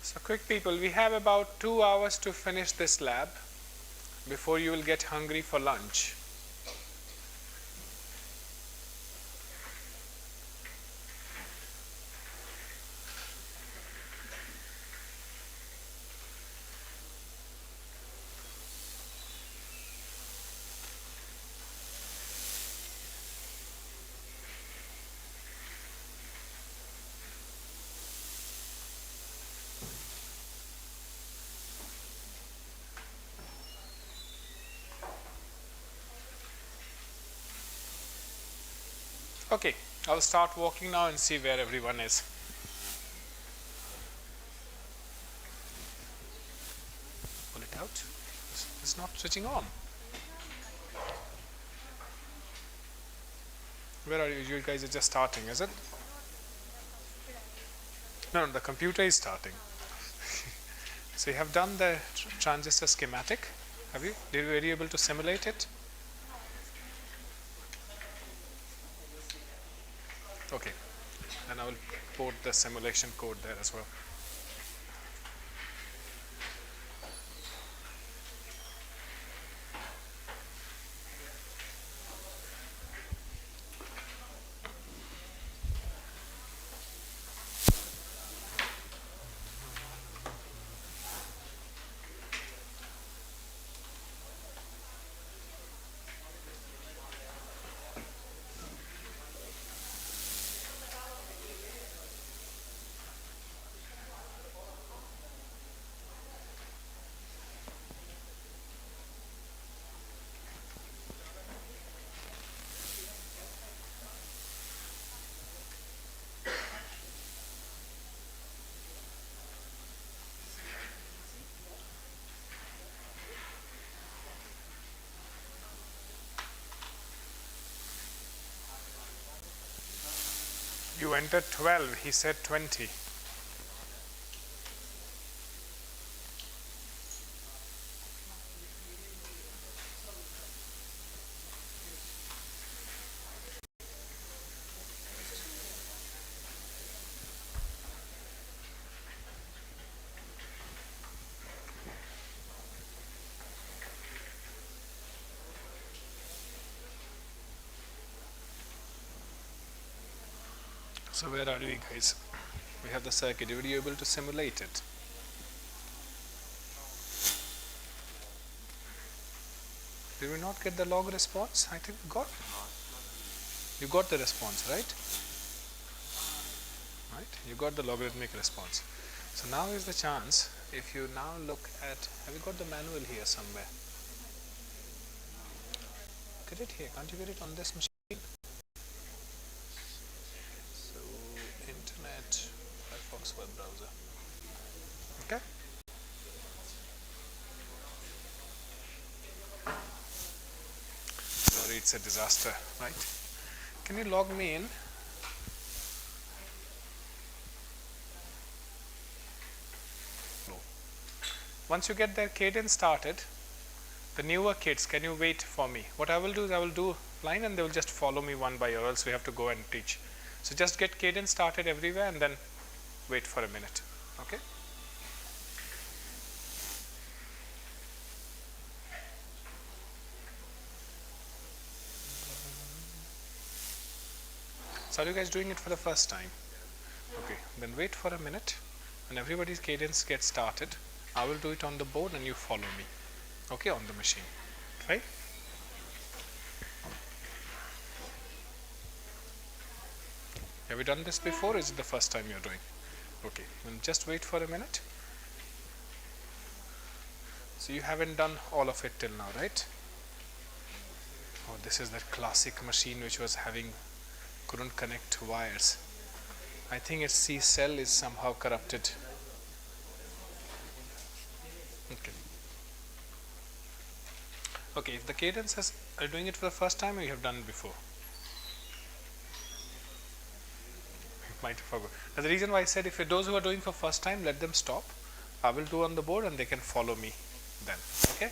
So quick people, we have about 2 hours to finish this lab before you will get hungry for lunch. Okay, I'll start walking now and see where everyone is. Pull it out. It's not switching on. Where are you? You guys are just starting, is it? No, the computer is starting. So you have done the transistor schematic. Have you? Were you able to simulate it? Okay. And I will port the simulation code there as well. You entered 12, he said 20. So where are we, guys? We have the circuit. Were you able to simulate it? Did we not get the log response? I think we got. You got the response, right? Right? You got the logarithmic response. So now is the chance. If you now look at, have you got the manual here somewhere? Get it here. Can't you get it on this machine? Internet, Firefox web browser. Okay. Sorry, it's a disaster, right? Can you log me in? No. Once you get their cadence started, the newer kids, can you wait for me? What I will do is I will do line and they will just follow me one by, or else we have to go and teach. So just get cadence started everywhere and then wait for a minute. Okay. So are you guys doing it for the first time? Okay, then wait for a minute and everybody's cadence gets started I will do it on the board and you follow me, okay, on the machine, right? Have you done this before? Is it the first time you're doing? Okay, then just wait for a minute. So you haven't done all of it till now, right? Oh, this is that classic machine which was couldn't connect wires. I think its C cell is somehow corrupted. Okay. Okay, if the cadence are doing it for the first time or you have done it before? You might have forgot. Now the reason why I said if for those who are doing for first time, let them stop. I will do on the board and they can follow me then, okay?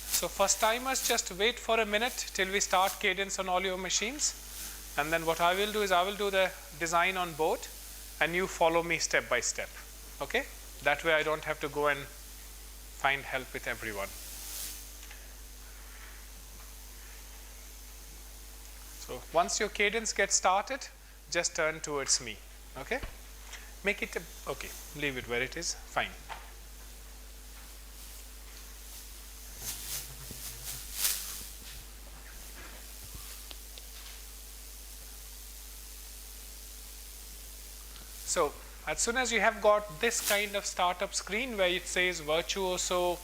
So first timers, just wait for a minute till we start cadence on all your machines, and then what I will do is I will do the design on board and you follow me step by step, okay? That way I don't have to go and find help with everyone. So once your cadence gets started, just turn towards me, okay? Make it, okay, leave it where it is, fine. So as soon as you have got this kind of startup screen where it says Virtuoso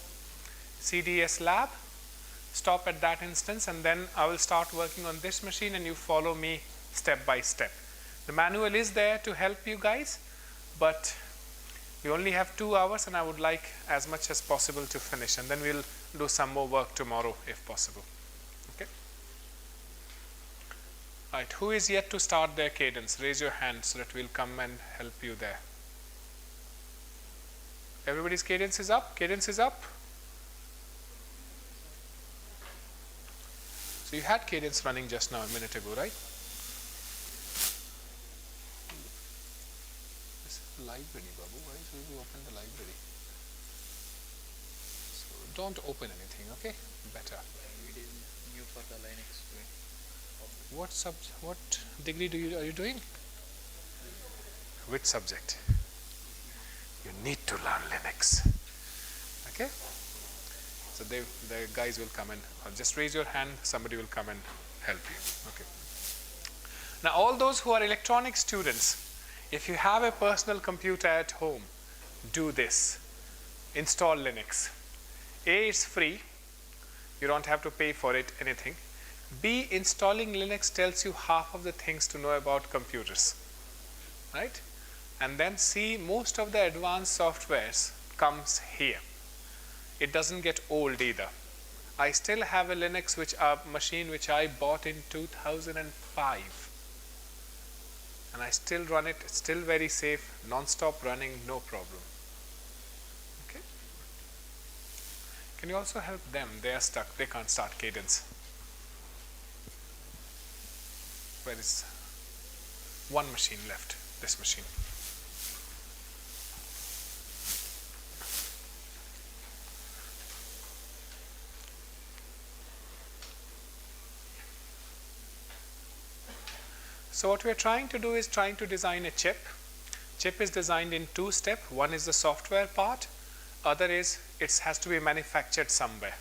CDS Lab, stop at that instance and then I will start working on this machine and you follow me step by step. The manual is there to help you guys, but we only have 2 hours and I would like as much as possible to finish, and then we'll do some more work tomorrow if possible. Okay. Right, who is yet to start their cadence? Raise your hand so that we'll come and help you there. Everybody's cadence is up? Cadence is up? So you had cadence running just now a minute ago, right? This is the library, Babu. Why should we open the library? So don't open anything, okay? Better. It is new for the Linux. What degree are you doing? Which subject? You need to learn Linux. Okay? So the guys will come and just raise your hand, somebody will come and help you. Okay. Now all those who are electronic students, if you have a personal computer at home, do this. Install Linux. A, it's free. You don't have to pay for it, anything. B, installing Linux tells you half of the things to know about computers, right? And then C, most of the advanced softwares comes here. It doesn't get old either. I still have a Linux machine which I bought in 2005, and I still run it. It's still very safe, non-stop running, no problem. Okay. Can you also help them? They are stuck. They can't start cadence. Where is one machine left? This machine. So what we are trying to do is trying to design a chip. Chip is designed in 2 steps. One is the software part. Other is it has to be manufactured somewhere.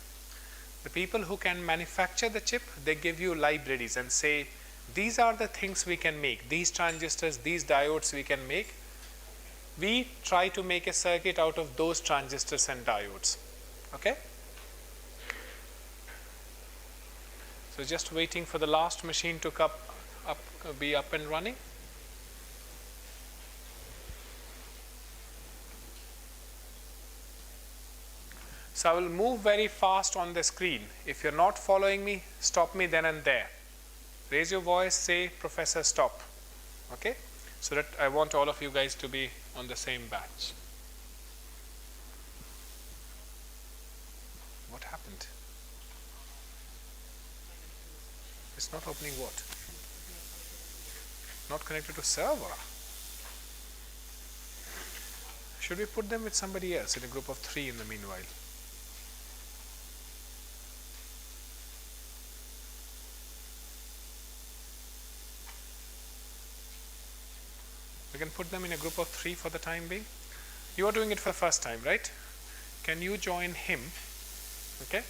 The people who can manufacture the chip, they give you libraries and say, these are the things we can make. These transistors, these diodes we can make. We try to make a circuit out of those transistors and diodes. Okay? So just waiting for the last machine to be up and running. So I will move very fast on the screen. If you're not following me, stop me then and there. Raise your voice, say, Professor, stop. Okay? So that I want all of you guys to be on the same batch. What happened? It's not opening what? Not connected to server. Should we put them with somebody else in a group of 3 in the meanwhile? We can put them in a group of 3 for the time being. You are doing it for the first time, right? Can you join him? Okay.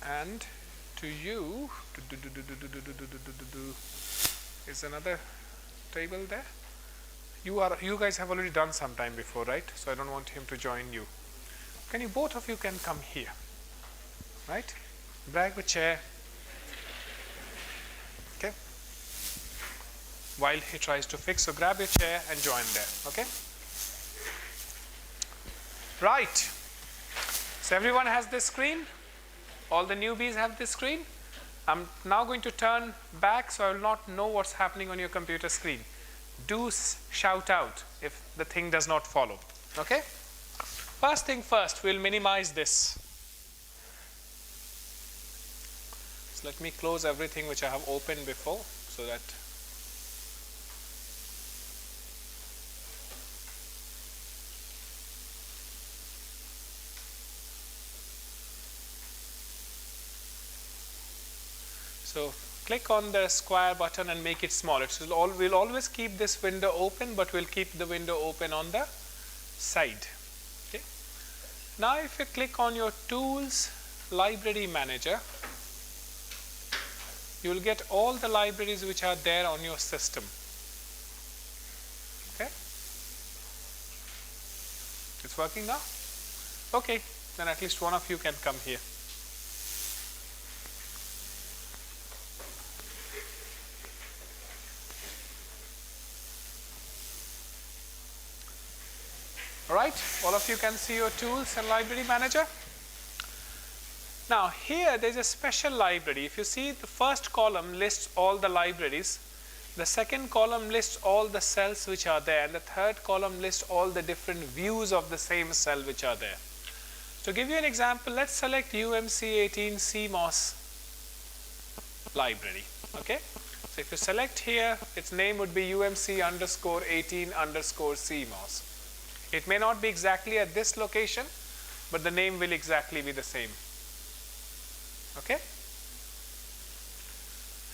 And to you, is another table there? You guys have already done some time before, right? So I don't want him to join you. Both of you can come here, right? Drag the chair. Okay. While he tries to fix, so grab your chair and join there. Okay. Right. So everyone has this screen. All the newbies have this screen. I'm now going to turn back, so I will not know what's happening on your computer screen. Do shout out if the thing does not follow. Okay? First thing first, we'll minimize this. So let me close everything which I have opened before, so that so click on the square button and make it small. We'll always keep this window open, but we'll keep the window open on the side. Okay. Now if you click on your Tools Library Manager, you will get all the libraries which are there on your system. Okay. It's working now? Okay, then at least one of you can come here. Alright, all of you can see your Tools and Library Manager. Now here there is a special library. If you see, the first column lists all the libraries, the second column lists all the cells which are there, and the third column lists all the different views of the same cell which are there. To give you an example, let's select UMC18 CMOS library. Okay, so if you select here, its name would be UMC_18_CMOS. It may not be exactly at this location, but the name will exactly be the same. Okay?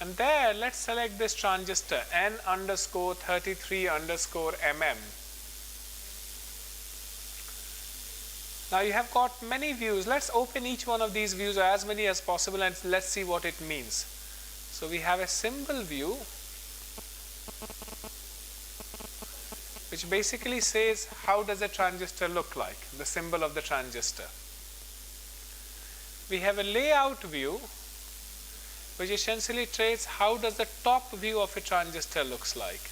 And there, let's select this transistor N_33_mm. Now you have got many views. Let's open each one of these views, or as many as possible, and let's see what it means. So we have a symbol view, which basically says how does a transistor look like, the symbol of the transistor. We have a layout view, which essentially traces how does the top view of a transistor looks like.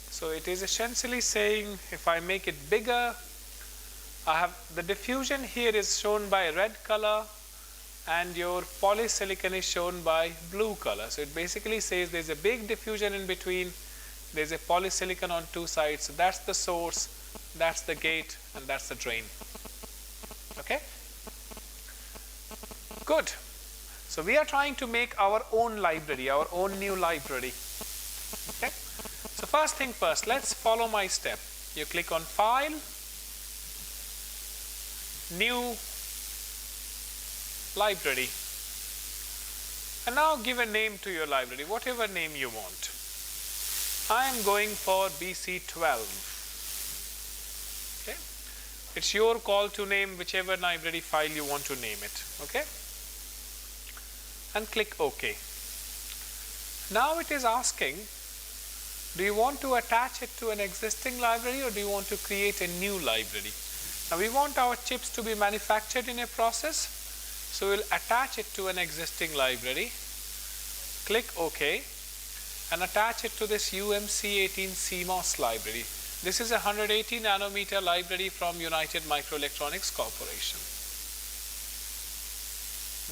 So it is essentially saying, if I make it bigger, I have the diffusion here is shown by red color, and your polysilicon is shown by blue color. So it basically says there's a big diffusion in between, there's a polysilicon on two sides. So that's the source, that's the gate, and that's the drain. Okay? Good. So we are trying to make our own library, our own new library. Okay? So first thing first, let's follow my step. You click on File, New Library, and now give a name to your library, whatever name you want. I am going for BC12. Okay, it's your call to name whichever library file you want to name it. Okay, and click OK. Now it is asking, do you want to attach it to an existing library, or do you want to create a new library? Now we want our chips to be manufactured in a process, so we'll attach it to an existing library. Click OK and attach it to this UMC18 CMOS library. This is a 180 nanometer library from United Microelectronics Corporation.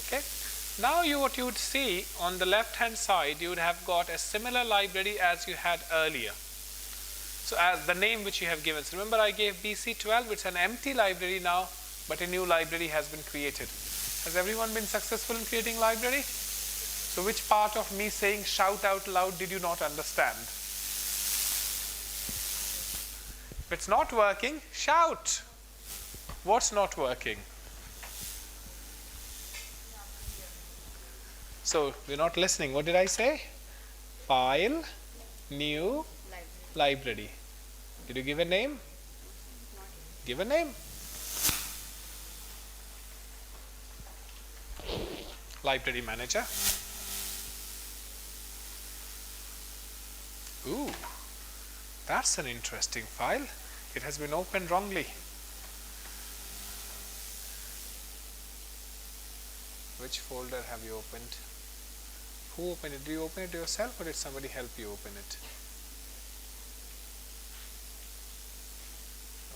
Okay. Now what you would see on the left hand side, you would have got a similar library as you had earlier. So as the name which you have given. So remember I gave BC12, it's an empty library now, but a new library has been created. Has everyone been successful in creating library? So which part of me saying shout out loud did you not understand? If it's not working, shout. What's not working? So you're not listening. What did I say? File, new, library. Did you give a name? Give a name. Library manager. Ooh, that's an interesting file. It has been opened wrongly. Which folder have you opened? Who opened it? Did you open it yourself or did somebody help you open it?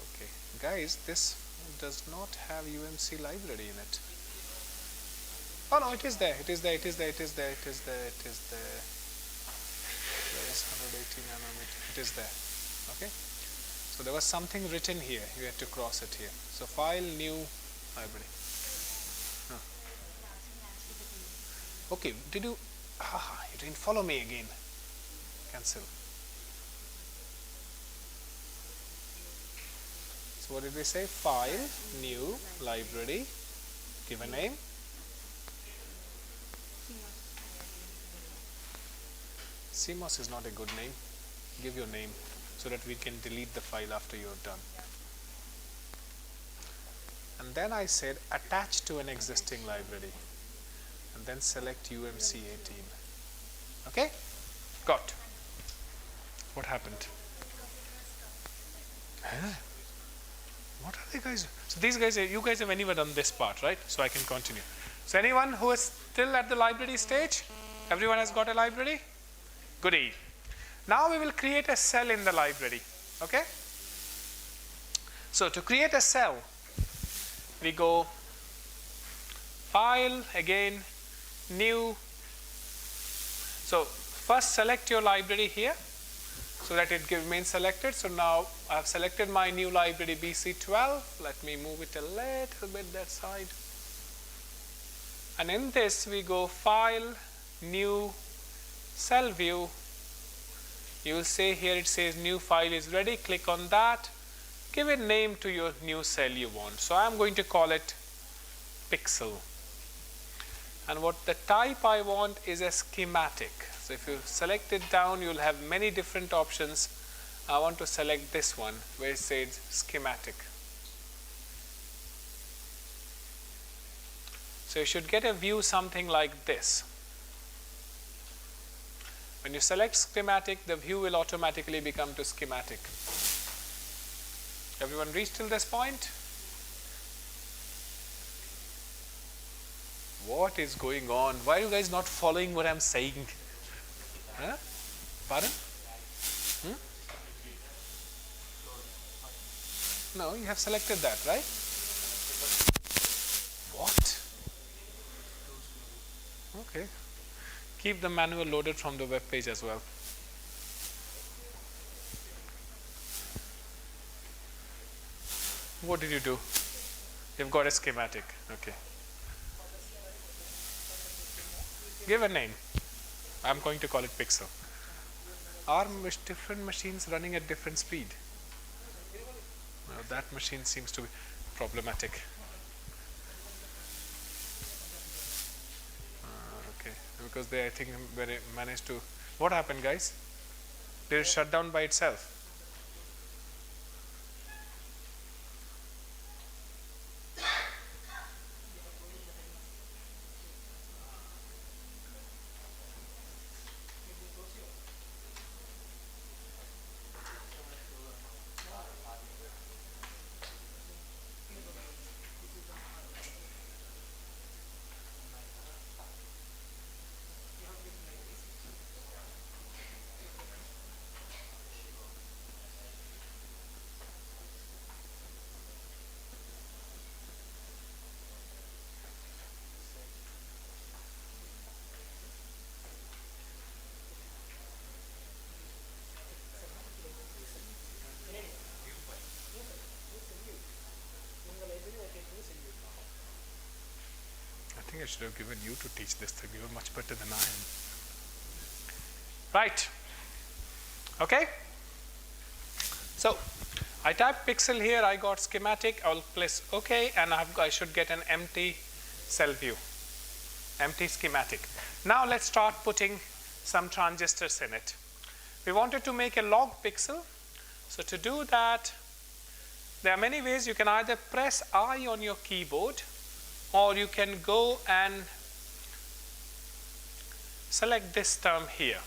Okay, guys, this does not have UMC library in it. Oh no, it is there. It is there. It is there. It is there. It is there. It is there. There is 180 nanometer. It is there. Okay. So there was something written here. You had to cross it here. So file, new, library. Okay. Did you? You didn't follow me again. Cancel. So what did we say? File, new, library. Give a name. CMOS is not a good name. Give your name so that we can delete the file after you're done. And then I said attach to an existing library and then select UMC 18. Okay? Got. What happened? Huh? What are they guys? So these guys, you guys have anyway done this part, right? So I can continue. So anyone who is still at the library stage? Everyone has got a library? Goody. Now we will create a cell in the library. Okay? So to create a cell, we go File, again, New. So first select your library here so that it remains selected. So now I have selected my new library BC12. Let me move it a little bit that side. And in this we go File, New, Cell View. You will say here it says new file is ready. Click on that. Give a name to your new cell you want. So I am going to call it Pixel. And what the type I want is a schematic. So if you select it down, you will have many different options. I want to select this one where it says schematic. So you should get a view something like this. When you select schematic, the view will automatically become to schematic. Everyone reached till this point? What is going on? Why are you guys not following what I'm saying? Huh? Pardon? No, you have selected that, right? What? Okay. Keep the manual loaded from the web page as well. What did you do? You've got a schematic. Okay. Give a name. I'm going to call it Pixel. Are different machines running at different speed? No, that machine seems to be problematic. Okay, because they, I think, managed to. What happened, guys? Did it shut down by itself? I think I should have given you to teach this thing. You are much better than I am. Right. Okay. So I type Pixel here. I got schematic. I'll press OK, and I should get an empty cell view. empty schematic. Now let's start putting some transistors in it. We wanted to make a log pixel. So to do that, there are many ways. You can either press I on your keyboard, or you can go and select this term here.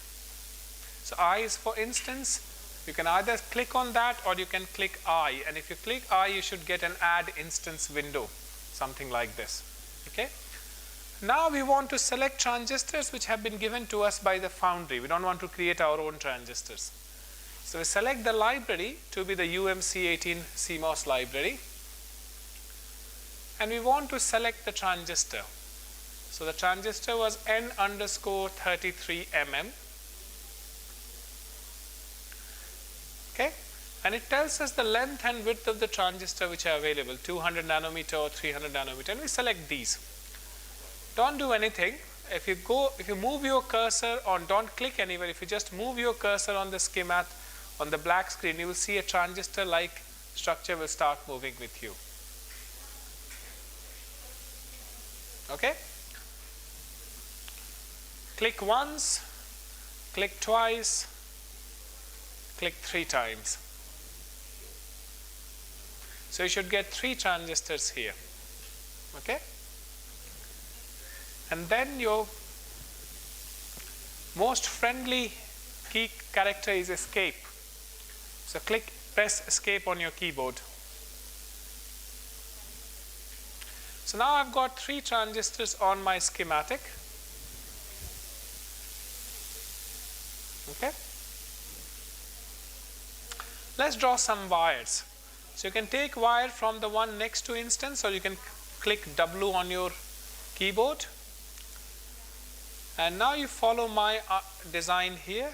So I is for instance. You can either click on that or you can click I, and if you click I, you should get an add instance window, something like this. Okay. Now we want to select transistors which have been given to us by the foundry. We don't want to create our own transistors. So we select the library to be the UMC18 CMOS library, and we want to select the transistor. So the transistor was N_33mm. Okay, and it tells us the length and width of the transistor which are available, 200 nanometer or 300 nanometer, and we select these. Don't do anything. If you move your cursor on, don't click anywhere. If you just move your cursor on the schematic, on the black screen, you will see a transistor-like structure will start moving with you. Okay. Click once, click twice, click 3 times. So you should get 3 transistors here. Okay. And then your most friendly key character is escape. So press escape on your keyboard. So now I've got 3 transistors on my schematic. Okay. Let's draw some wires. So you can take wire from the one next to instance, or you can click W on your keyboard. And now you follow my design here.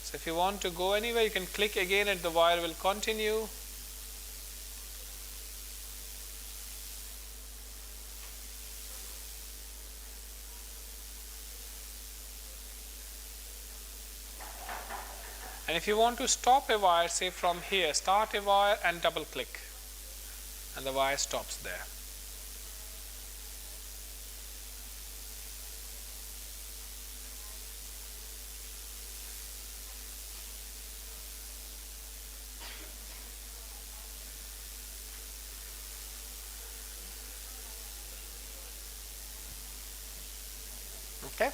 So if you want to go anywhere, you can click again and the wire will continue. And if you want to stop a wire, say from here, start a wire and double click, and the wire stops there. Okay.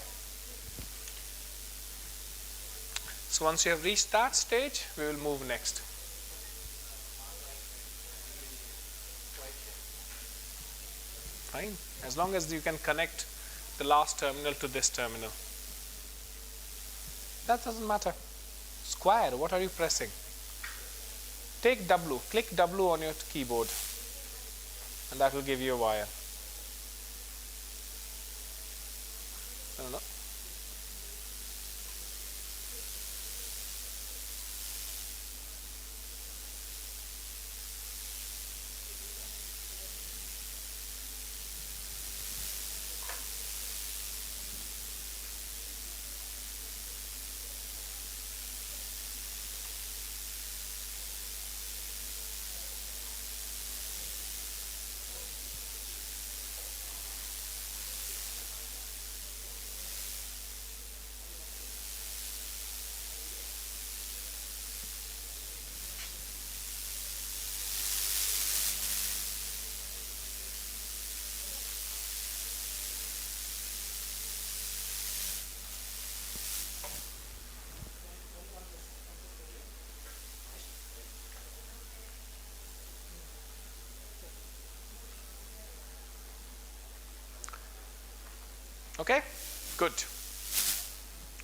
So once you have reached that stage, we will move next. Fine, as long as you can connect the last terminal to this terminal. That doesn't matter. Square, what are you pressing? Take W, click W on your keyboard, and that will give you a wire. No. Okay, good.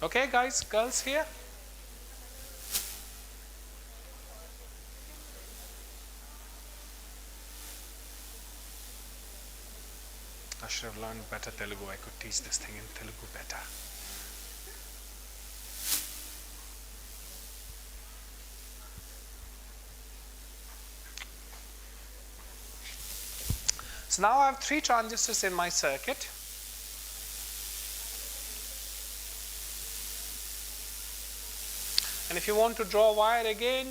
Okay, guys, girls here. I should have learned better Telugu. I could teach this thing in Telugu better. So now I have 3 transistors in my circuit. And if you want to draw wire again,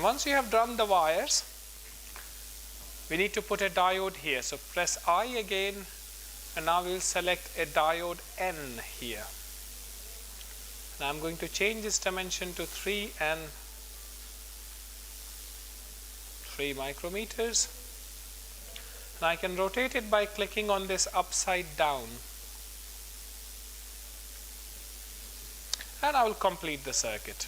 once you have run the wires, we need to put a diode here. So press I again, and now we will select a diode N here. Now I'm going to change this dimension to 3 and 3 micrometers. And I can rotate it by clicking on this upside down. And I will complete the circuit.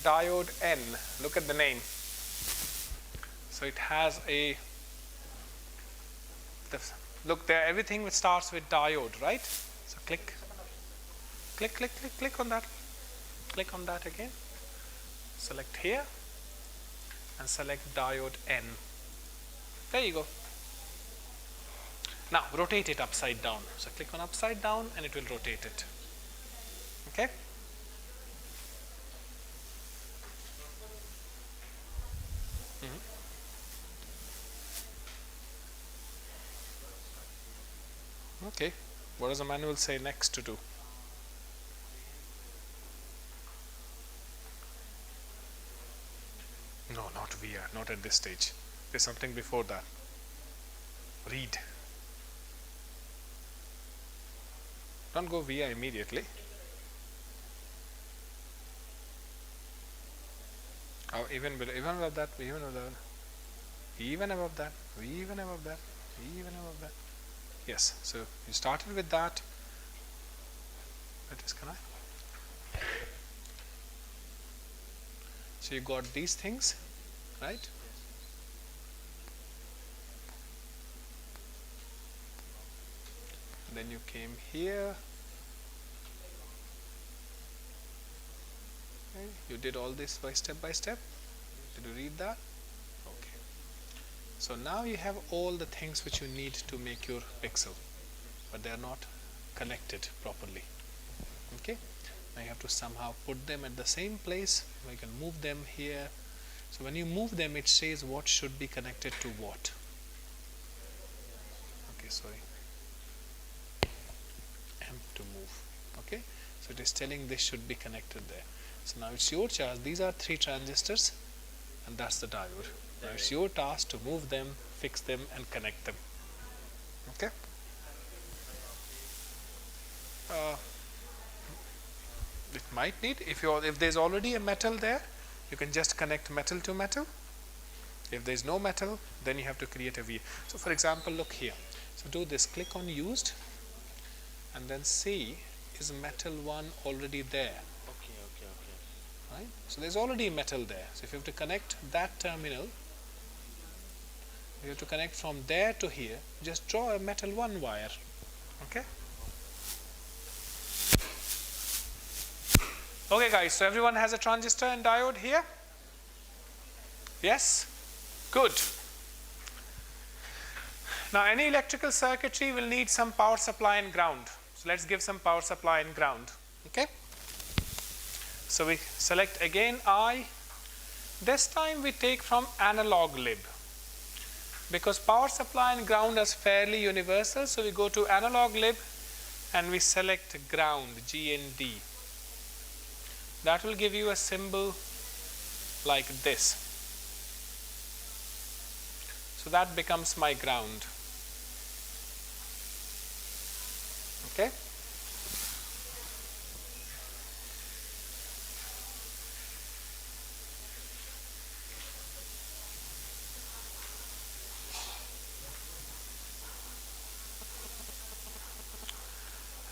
Diode N, look at the name. So it has a, look there, everything starts with diode, right? So click on that. Click on that again. Select here and select diode N. There you go. Now rotate it upside down. So click on upside down and it will rotate it. Okay? Okay, what does the manual say next to do? No, not VR, not at this stage. There's something before that. Read. Don't go VR immediately. Oh, even above that, even above that, even above that, even above that, even above that. Yes, so you started with that. Disconnect. So you got these things, right? Then you came here. Okay. You did all this by step. Did you read that? Okay. So now you have all the things which you need to make your pixel, but they are not connected properly. Okay. Now you have to somehow put them at the same place. You can move them here. So when you move them, it says what should be connected to what. Okay, sorry. M to move. Okay. So it is telling this should be connected there. So now it's your charge. These are 3 transistors, and that's the diode. Now it's your task to move them, fix them, and connect them. Okay. It might need, if there's already a metal there, you can just connect metal to metal. If there's no metal, then you have to create a V. So for example, look here. So do this, click on used, and then see, is metal 1 already there? Okay. Right? So there's already metal there. So if you have to connect that terminal, you have to connect from there to here, just draw a metal 1 wire. Okay? Okay guys, so everyone has a transistor and diode here? Yes? Good. Now any electrical circuitry will need some power supply and ground. So let's give some power supply and ground. Okay? So we select again I. This time we take from analog lib. Because power supply and ground is fairly universal, so we go to analog lib and we select ground, GND. That will give you a symbol like this. So that becomes my ground. Okay?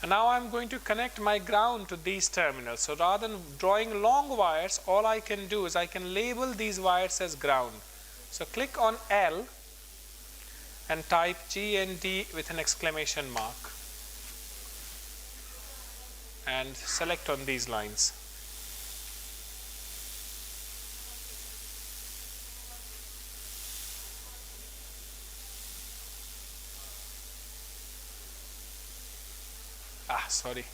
And now I'm going to connect my ground to these terminals. So rather than drawing long wires, all I can do is I can label these wires as ground. So click on L and type GND with an exclamation mark. And select on these lines. sorry.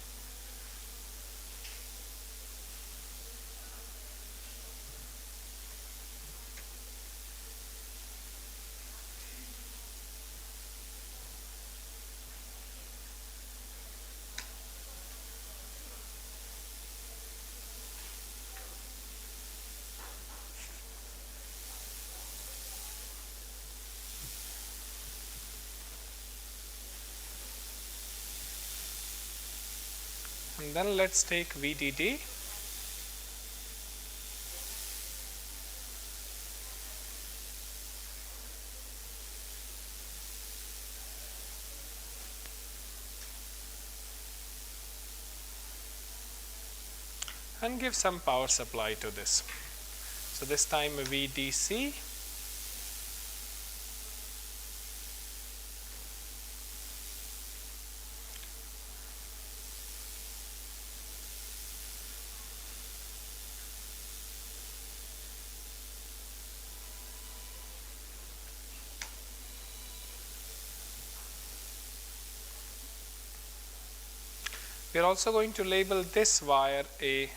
And then let's take VDD. And give some power supply to this. So this time a VDC. We are also going to label this wire a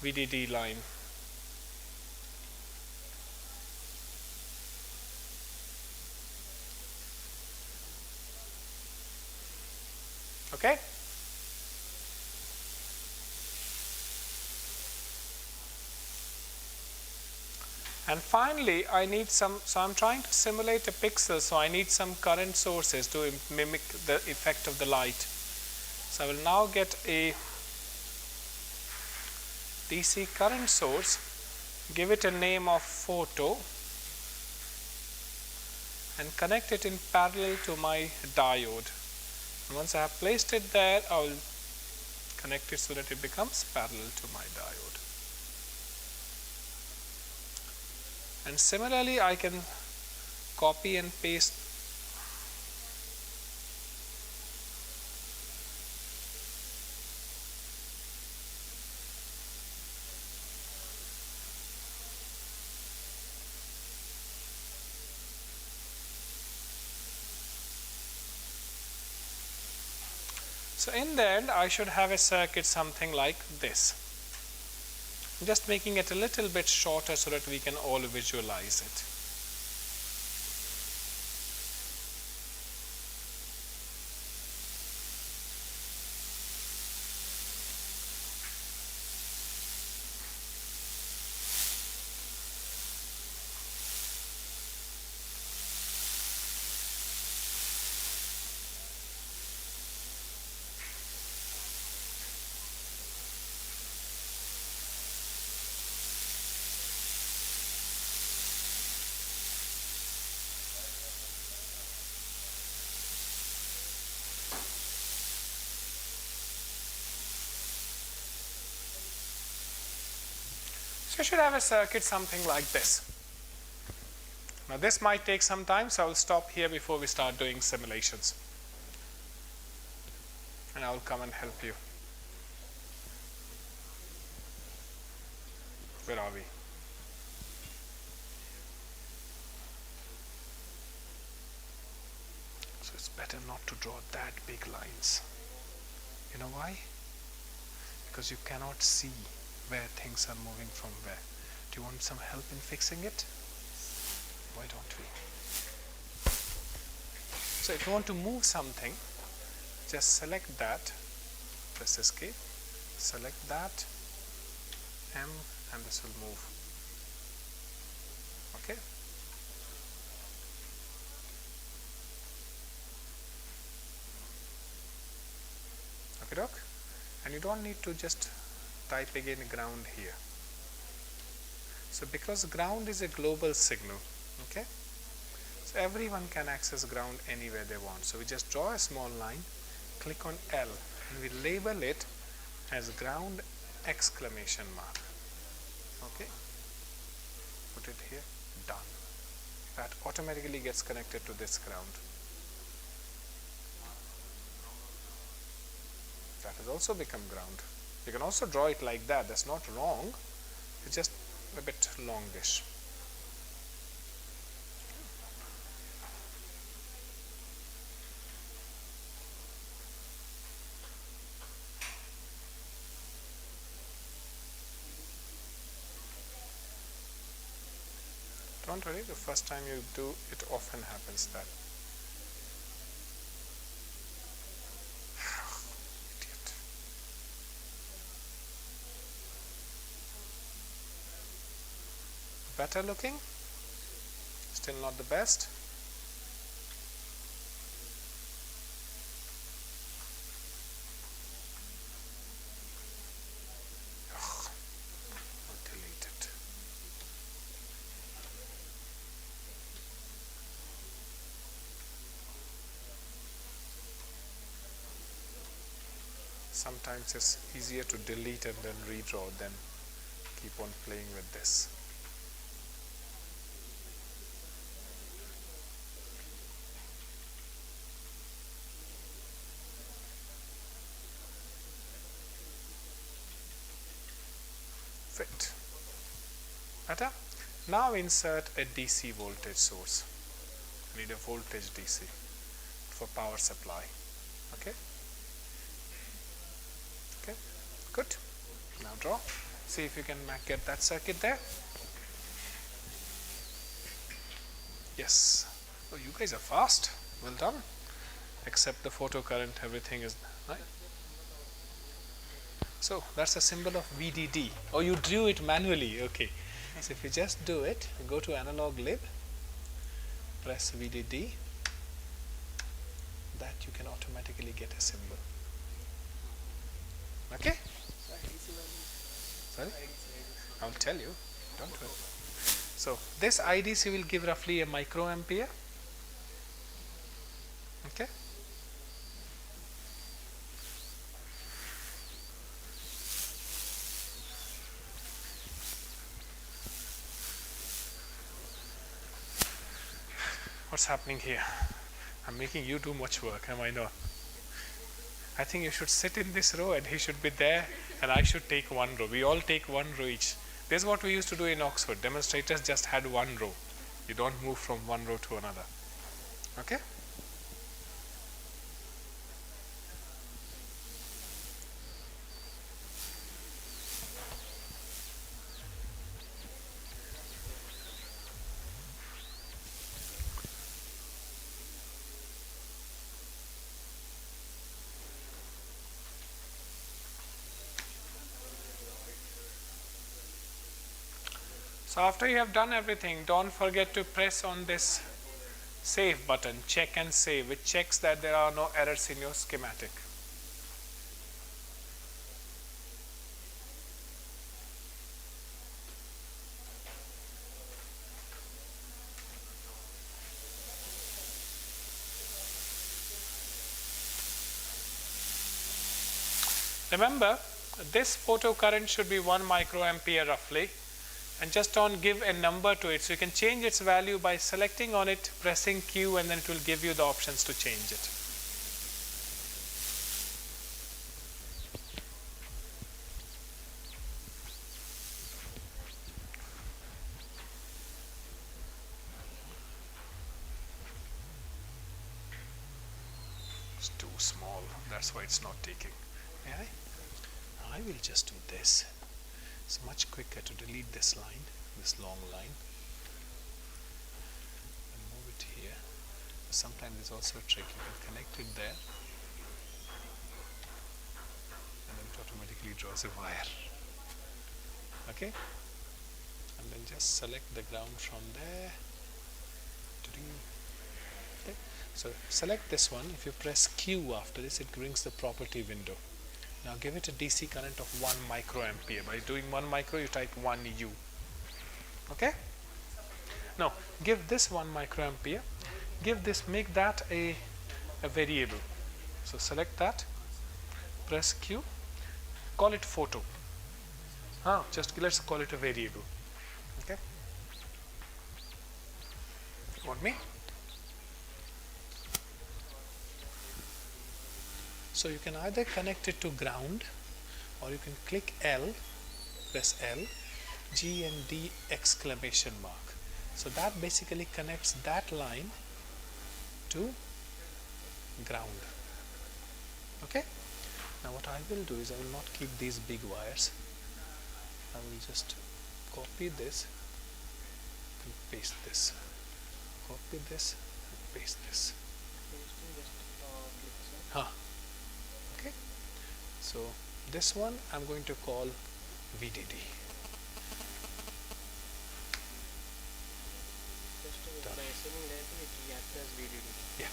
VDD line. Okay? And finally, I need some, so I'm trying to simulate a pixel, so I need some current sources to mimic the effect of the light. So I will now get a DC current source, give it a name of photo, and connect it in parallel to my diode. And once I have placed it there, I will connect it so that it becomes parallel to my diode. And similarly, I can copy and paste so in the end, I should have a circuit something like this. I'm just making it a little bit shorter so that we can all visualize it. So you should have a circuit something like this. Now this might take some time, so I will stop here before we start doing simulations. And I will come and help you. Where are we? So it's better not to draw that big lines. You know why? Because you cannot see where things are moving from where. Do you want some help in fixing it? Why don't we? So if you want to move something, just select that, press escape, select that, M, and this will move. Okay? Okay, doc? And you don't need to just type again ground here. So because ground is a global signal, okay? So everyone can access ground anywhere they want. So we just draw a small line, click on L, and we label it as ground exclamation mark. Okay? Put it here, done. That automatically gets connected to this ground. That has also become ground. You can also draw it like that. That's not wrong. It's just a bit longish. don't worry, the first time you do, it often happens that. Idiot. Better looking? Still not the best? I'll delete it. Sometimes it's easier to delete and then redraw than keep on playing with this. Fit. Better? Now insert a DC voltage source. I need a voltage DC for power supply. Okay? Okay, good. Now draw. See if you can get that circuit there. Yes. Oh, you guys are fast. Well done. Except the photocurrent, everything is right. So that's a symbol of VDD. Oh, you drew it manually. Okay. So if you just do it, go to analog lib, press VDD, that you can automatically get a symbol. Okay? Sorry? I'll tell you. Don't worry. So this IDC will give roughly a microampere. Okay? What's happening here? I'm making you do much work, am I not? I think you should sit in this row and he should be there and I should take one row. We all take one row each. This is what we used to do in Oxford. Demonstrators just had one row. You don't move from one row to another. Okay? So after you have done everything, don't forget to press on this save button, check and save, which checks that there are no errors in your schematic. Remember, this photocurrent should be 1 microampere roughly. And just don't give a number to it. So you can change its value by selecting on it, pressing Q, and then it will give you the options to change it. It's too small. That's why it's not taking. Yeah? I will just do this. It's much quicker to delete this line, this long line, and move it here. Sometimes there's also a trick. You can connect it there, and then it automatically draws a wire. Okay? And then just select the ground from there. Okay. So select this one. If you press Q after this, it brings the property window. Now give it a DC current of 1 microampere. By doing 1 micro, you type 1 U. Okay? Now give this 1 microampere. Give this, make that a variable. So select that, press Q, call it photo. Just let's call it a variable. Okay? Want me? So you can either connect it to ground, or you can click L, press L, G and D exclamation mark. So that basically connects that line to ground. Okay? Now what I will do is I will not keep these big wires. I will just copy this and paste this. Copy this and paste this. Huh. Okay. So this one I'm going to call VDD. Yeah.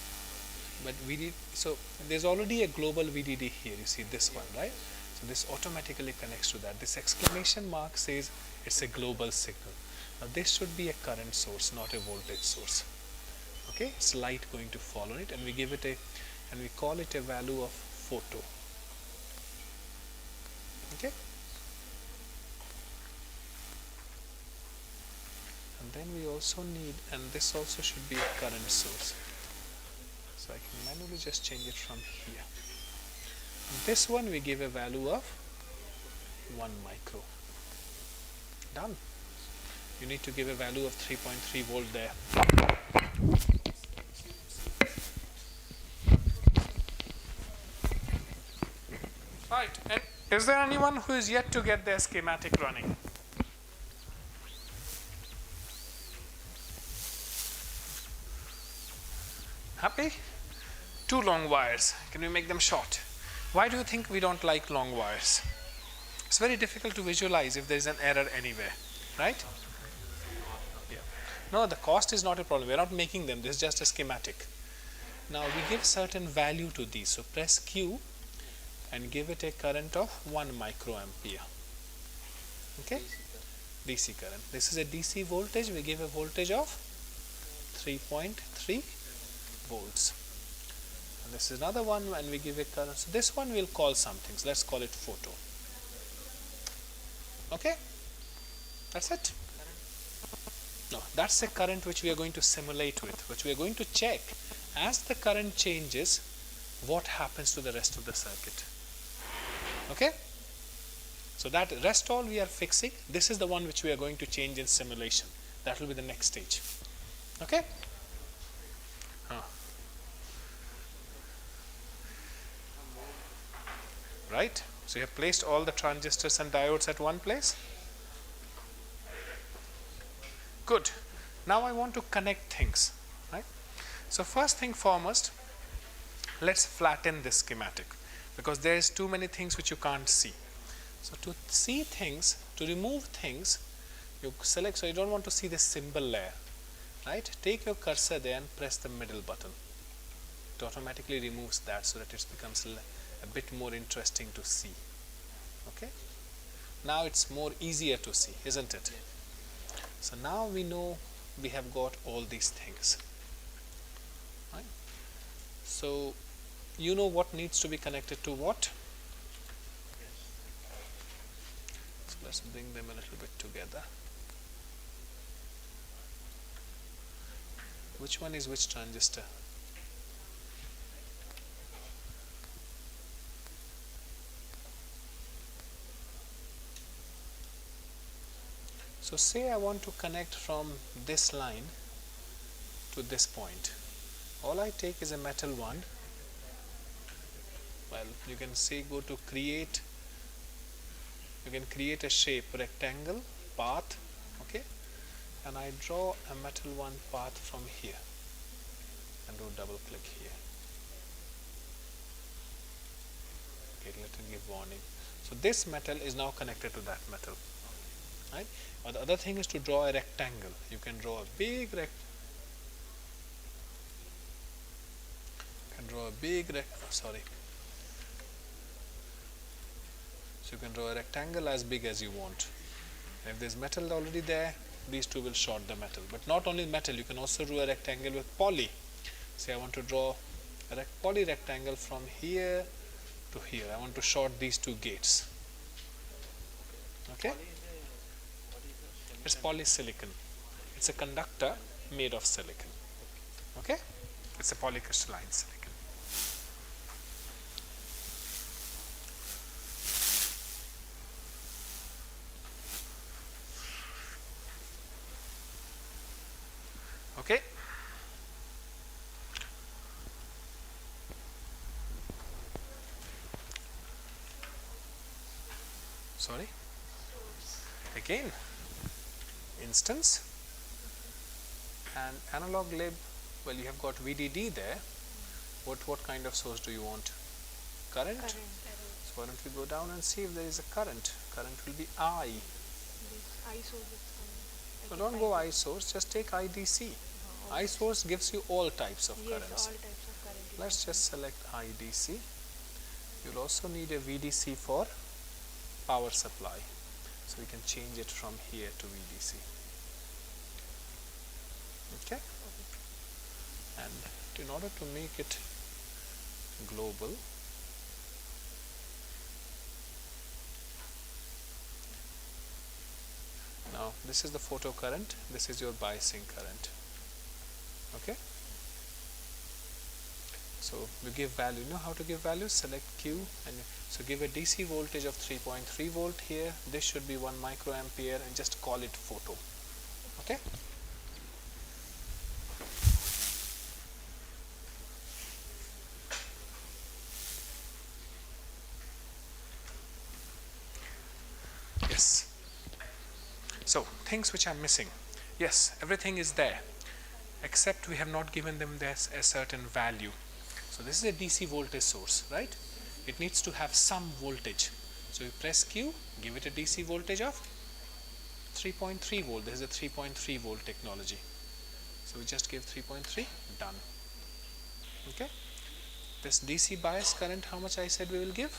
But VDD, so there's already a global VDD here. You see this one, right? So this automatically connects to that. This exclamation mark says it's a global signal. Now this should be a current source, not a voltage source. Okay, it's light going to fall on it, and we give it a, and we call it a value of photo. Okay. And then we also need, and this also should be a current source. So I can manually just change it from here. This one we give a value of 1 micro. Done. You need to give a value of 3.3 volt there. Right, and is there anyone who is yet to get their schematic running? Happy? 2 long wires. Can we make them short? Why do you think we don't like long wires? It's very difficult to visualize if there is an error anywhere, right? Yeah. No, the cost is not a problem. We're not making them. This is just a schematic. Now we give certain value to these. So press Q and give it a current of 1 microampere. Okay? DC current. This is a DC voltage. We give a voltage of 3.3 volts. And this is another one, and we give a current. So this one we'll call something. So let's call it photo. Okay? That's it. No, that's a current which we are going to simulate with, which we are going to check as the current changes, what happens to the rest of the circuit. Okay? So that rest all we are fixing. This is the one which we are going to change in simulation. That will be the next stage. Okay? Right? So you have placed all the transistors and diodes at one place. Good. Now I want to connect things. Right? So first thing foremost, let's flatten this schematic, because there is too many things which you can't see. So to see things, to remove things, you select, so you don't want to see the symbol layer. Right? Take your cursor there and press the middle button. It automatically removes that so that it becomes a bit more interesting to see. Okay? Now it's more easier to see, isn't it? So now we know we have got all these things. Right? So you know what needs to be connected to what? So let's bring them a little bit together. Which one is which transistor? So say I want to connect from this line to this point. All I take is a metal one. Well, you can say go to create. You can create a shape, rectangle, path. Okay? And I draw a metal one path from here and do double click here. Okay, let it give warning. So this metal is now connected to that metal. Right? Or the other thing is to draw a rectangle. You can draw a big sorry. So you can draw a rectangle as big as you want. If there's metal already there, these two will short the metal. But not only metal, you can also draw a rectangle with poly. Say I want to draw a poly rectangle from here to here. I want to short these two gates. Okay? It's polysilicon. It's a conductor made of silicon. Okay? It's a polycrystalline silicon. Okay? Sorry? Again. Instance. And analog lib, well, you have got VDD there. What kind of source do you want? Current? Current. So why don't we go down and see if there is a current. Current will be I. This I source is So don't go I source, just take IDC. I source gives you all types of yes, currents. all types of current. Let's just select IDC. You'll also need a VDC for power supply. So we can change it from here to VDC. Okay? And in order to make it global, now this is the photo current, this is your biasing current. Okay? So we give value. You know how to give value? Select Q and so give a DC voltage of 3.3 volt here. This should be 1 microampere and just call it photo. Okay? Yes. So things which are missing. Yes, everything is there, except we have not given them this a certain value. So this is a DC voltage source, right? It needs to have some voltage. So you press Q, give it a DC voltage of 3.3 volt. This is a 3.3 volt technology. So we just give 3.3, done. Okay? This DC bias current, how much I said we will give?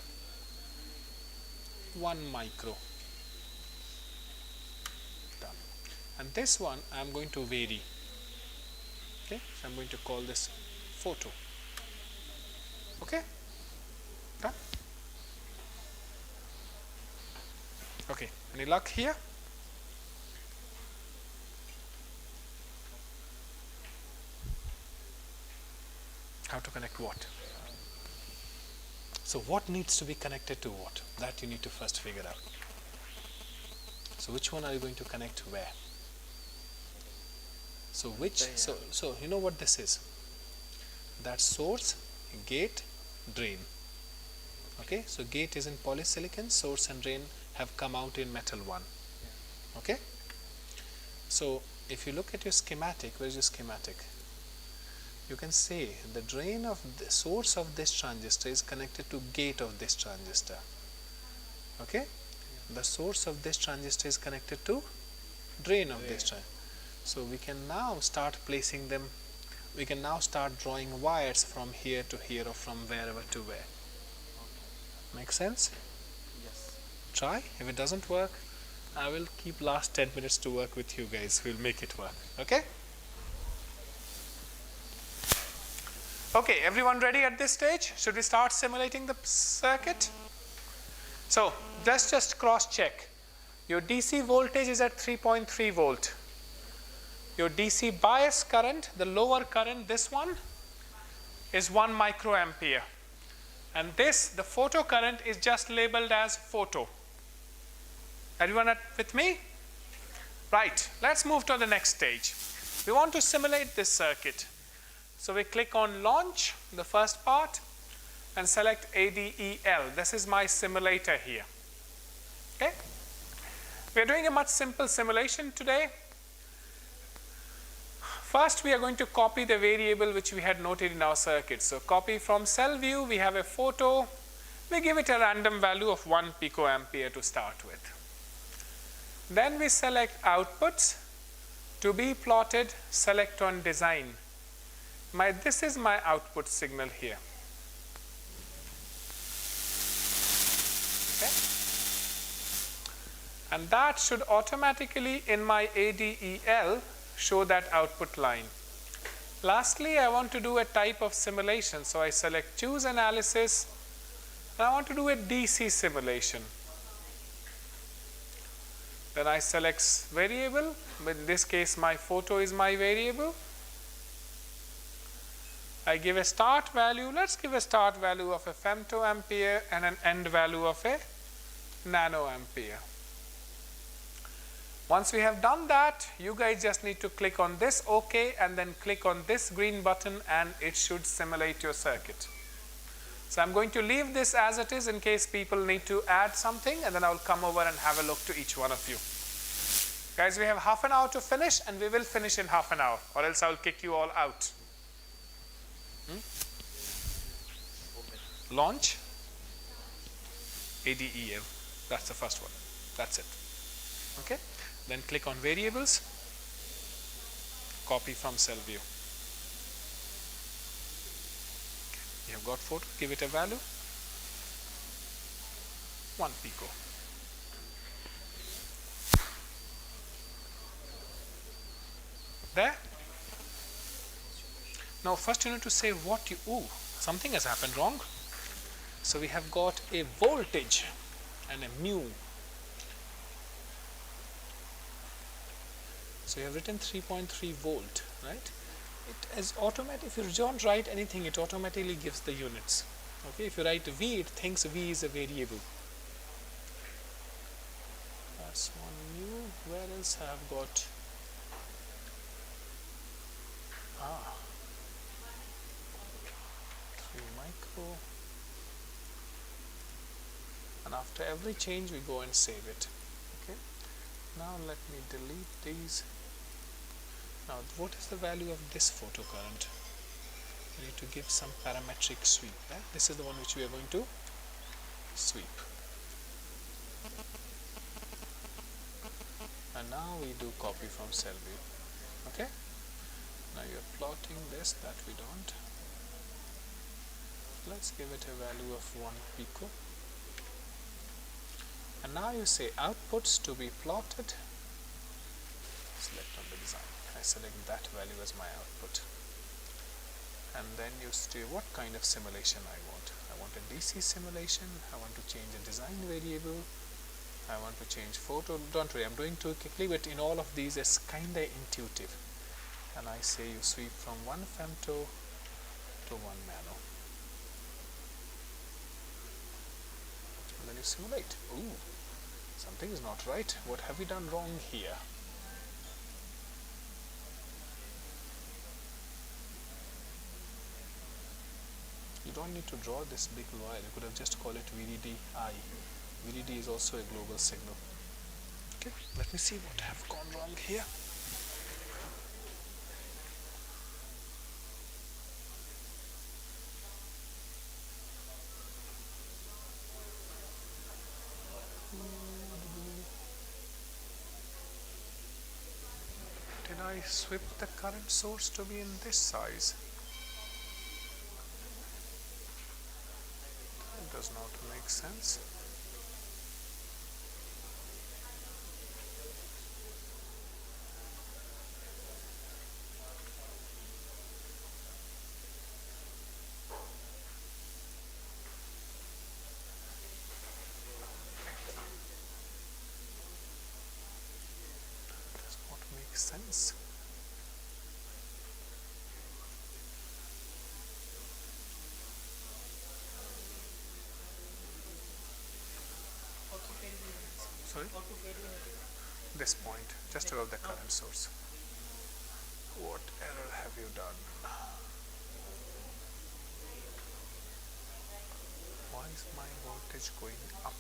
1 micro. Done. And this one I am going to vary. Okay? So I am going to call this photo. Okay? Done? Okay. Any luck here? How to connect what? So what needs to be connected to what? That you need to first figure out. So which one are you going to connect where? So which, so you know what this is? That's source, gate, drain. Okay, so gate is in polysilicon, source and drain have come out in metal one. Okay, so if you look at your schematic, where is your schematic? You can say the drain of the source of this transistor is connected to gate of this transistor. Okay, the source of this transistor is connected to drain of this transistor. So we can now start placing them. We can now start drawing wires from here to here or from wherever to where. Make sense? Yes. Try. If it doesn't work, I will keep last 10 minutes to work with you guys. We'll make it work. Okay? Okay, everyone ready at this stage? Should we start simulating the circuit? So let's just cross check. Your DC voltage is at 3.3 volt. Your DC bias current, the lower current, this one, is 1 microampere. And this, the photo current, is just labeled as photo. Everyone with me? Right, let's move to the next stage. We want to simulate this circuit. So we click on launch, the first part, and select ADEL. This is my simulator here. Okay? We are doing a much simple simulation today. First, we are going to copy the variable which we had noted in our circuit. So copy from cell view, we have a photo. We give it a random value of 1 picoampere to start with. Then we select outputs. To be plotted, select on design. This is my output signal here. Okay? And that should automatically, in my ADEL, show that output line. Lastly, I want to do a type of simulation. So I select choose analysis, and I want to do a DC simulation. Then I select variable, but in this case my photo is my variable. I give a start value. Let's give a start value of a femtoampere and an end value of a nanoampere. Once we have done that, you guys just need to click on this OK and then click on this green button and it should simulate your circuit. So I'm going to leave this as it is in case people need to add something, and then I'll come over and have a look to each one of you. Guys, we have half an hour to finish, and we will finish in half an hour, or else I'll kick you all out. Launch ADEL. That's the first one. That's it. Okay. Then click on variables. Copy from cell view. You have got photo. Give it a value. 1 pico. There. Now first you need to say what you, something has happened wrong. So we have got a voltage and a mu. So you have written 3.3 volt, right? It is automatic. If you don't write anything, it automatically gives the units. Okay, if you write V, it thinks V is a variable. That's 1 mu. Where else have got? 3 micro. And after every change we go and save it. Okay. Now let me delete these. Now what is the value of this photocurrent? We need to give some parametric sweep. Right? This is the one which we are going to sweep. And now we do copy from cell view. Okay. Now you are plotting this, that we don't. Let's give it a value of 1 pico. And now you say outputs to be plotted. Select on the design. I select that value as my output. And then you say what kind of simulation I want. I want a DC simulation. I want to change a design variable. I want to change photo. Don't worry, I'm doing too quickly, but in all of these it's kinda intuitive. And I say you sweep from 1 femto to 1 nano. And then you simulate. Ooh, something is not right. What have we done wrong here? You don't need to draw this big wire. You could have just called it VDD-I. VDD is also a global signal. Okay, let me see what I have gone wrong here. Did I swip the current source to be in this size? That does not make sense. Does not make sense. Sorry? This point, just above the current source. What error have you done? Why is my voltage going up?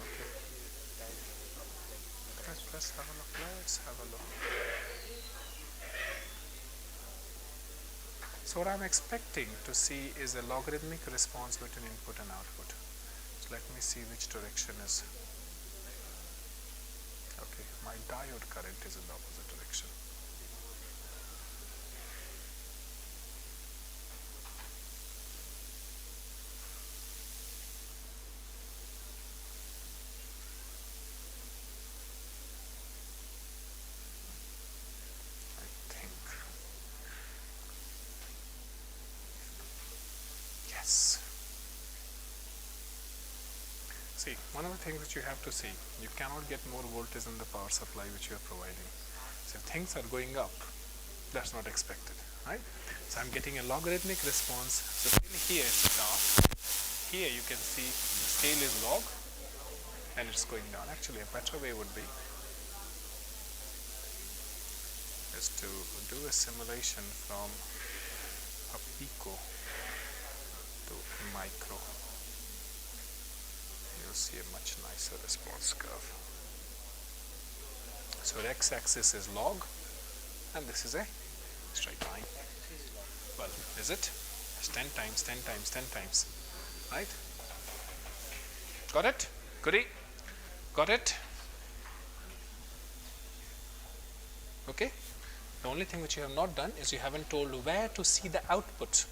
Okay. Let's have a look. Let's have a look. So what I'm expecting to see is a logarithmic response between input and output. So let me see which direction is. Okay, my diode current is in the opposite direction. I think. Yes. See, one of the things that you have to see, you cannot get more voltage than the power supply which you are providing. So if things are going up, that's not expected, right? So I'm getting a logarithmic response. So till here it's dark. Here you can see the scale is log and it's going down. Actually, a better way would be is to do a simulation from a pico to micro. You'll see a much nicer response curve. So x-axis is log, and this is a straight line. Well, is it? It's 10 times, 10 times, 10 times, right? Got it? Goody? Got it? Okay. The only thing which you have not done is you haven't told where to see the output.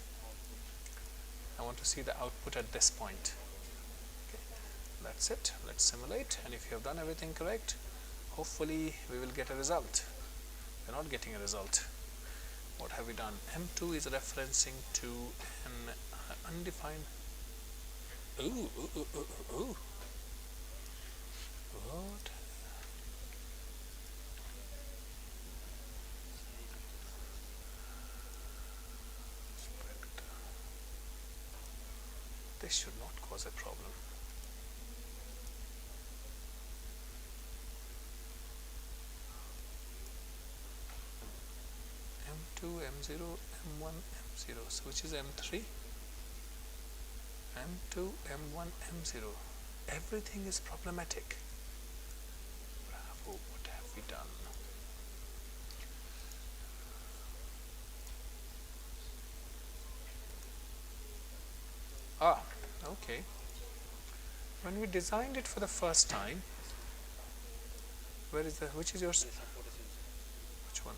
I want to see the output at this point. Okay. That's it. Let's simulate, and if you have done everything correct, hopefully we will get a result. We're not getting a result. What have we done? M2 is referencing to an undefined. Ooh. What? This should not cause a problem. M2, M0, M1, M0. So which is M3? M2, M1, M0. Everything is problematic. Bravo, what have we done? Ah, okay. When we designed it for the first time, which is yours? Which one?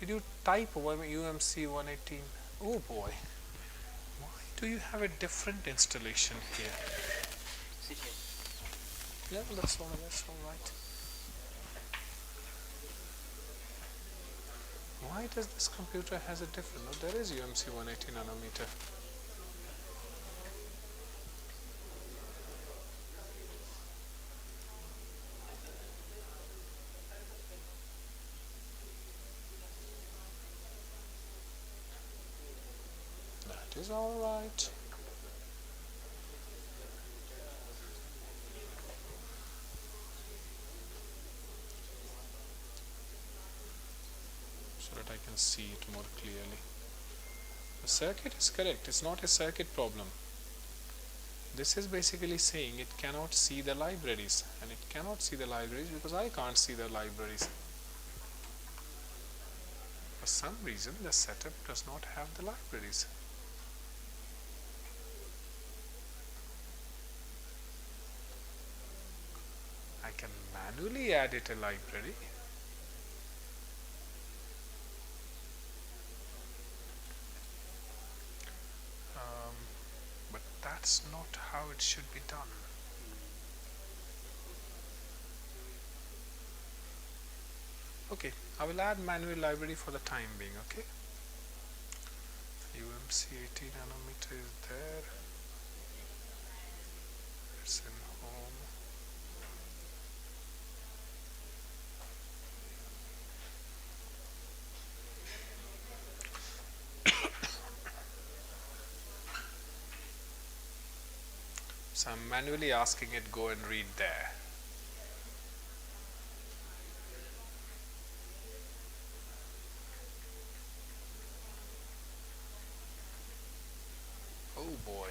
Did you type UMC 118? Oh boy. Why do you have a different installation here? Yeah, that's all right. Why does this computer has a different? No, there is UMC 180 nanometer. That is all right. So that I can see it more clearly. The circuit is correct. It's not a circuit problem. This is basically saying it cannot see the libraries, and it cannot see the libraries because I can't see the libraries. For some reason the setup does not have the libraries. I can manually add it a library. But that's not how it should be done. Okay, I will add manual library for the time being, okay? UMC 80 nanometer is there. It's in home. So I'm manually asking it go and read there. Oh boy,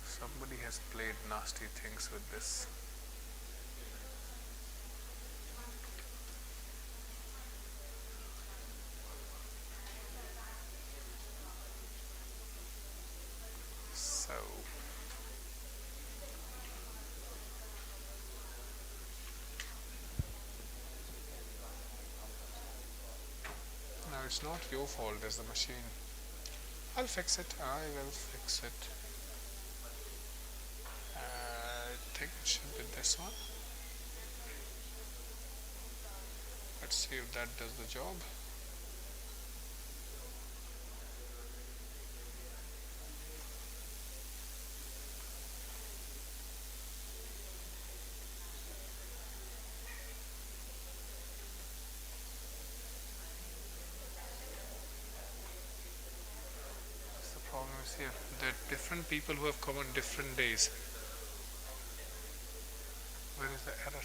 somebody has played nasty things with this. So no, it's not your fault, it's the machine. I'll fix it. I will fix it. I think it should be this one. Let's see if that does the job. Here, there are different people who have come on different days. Where is the error?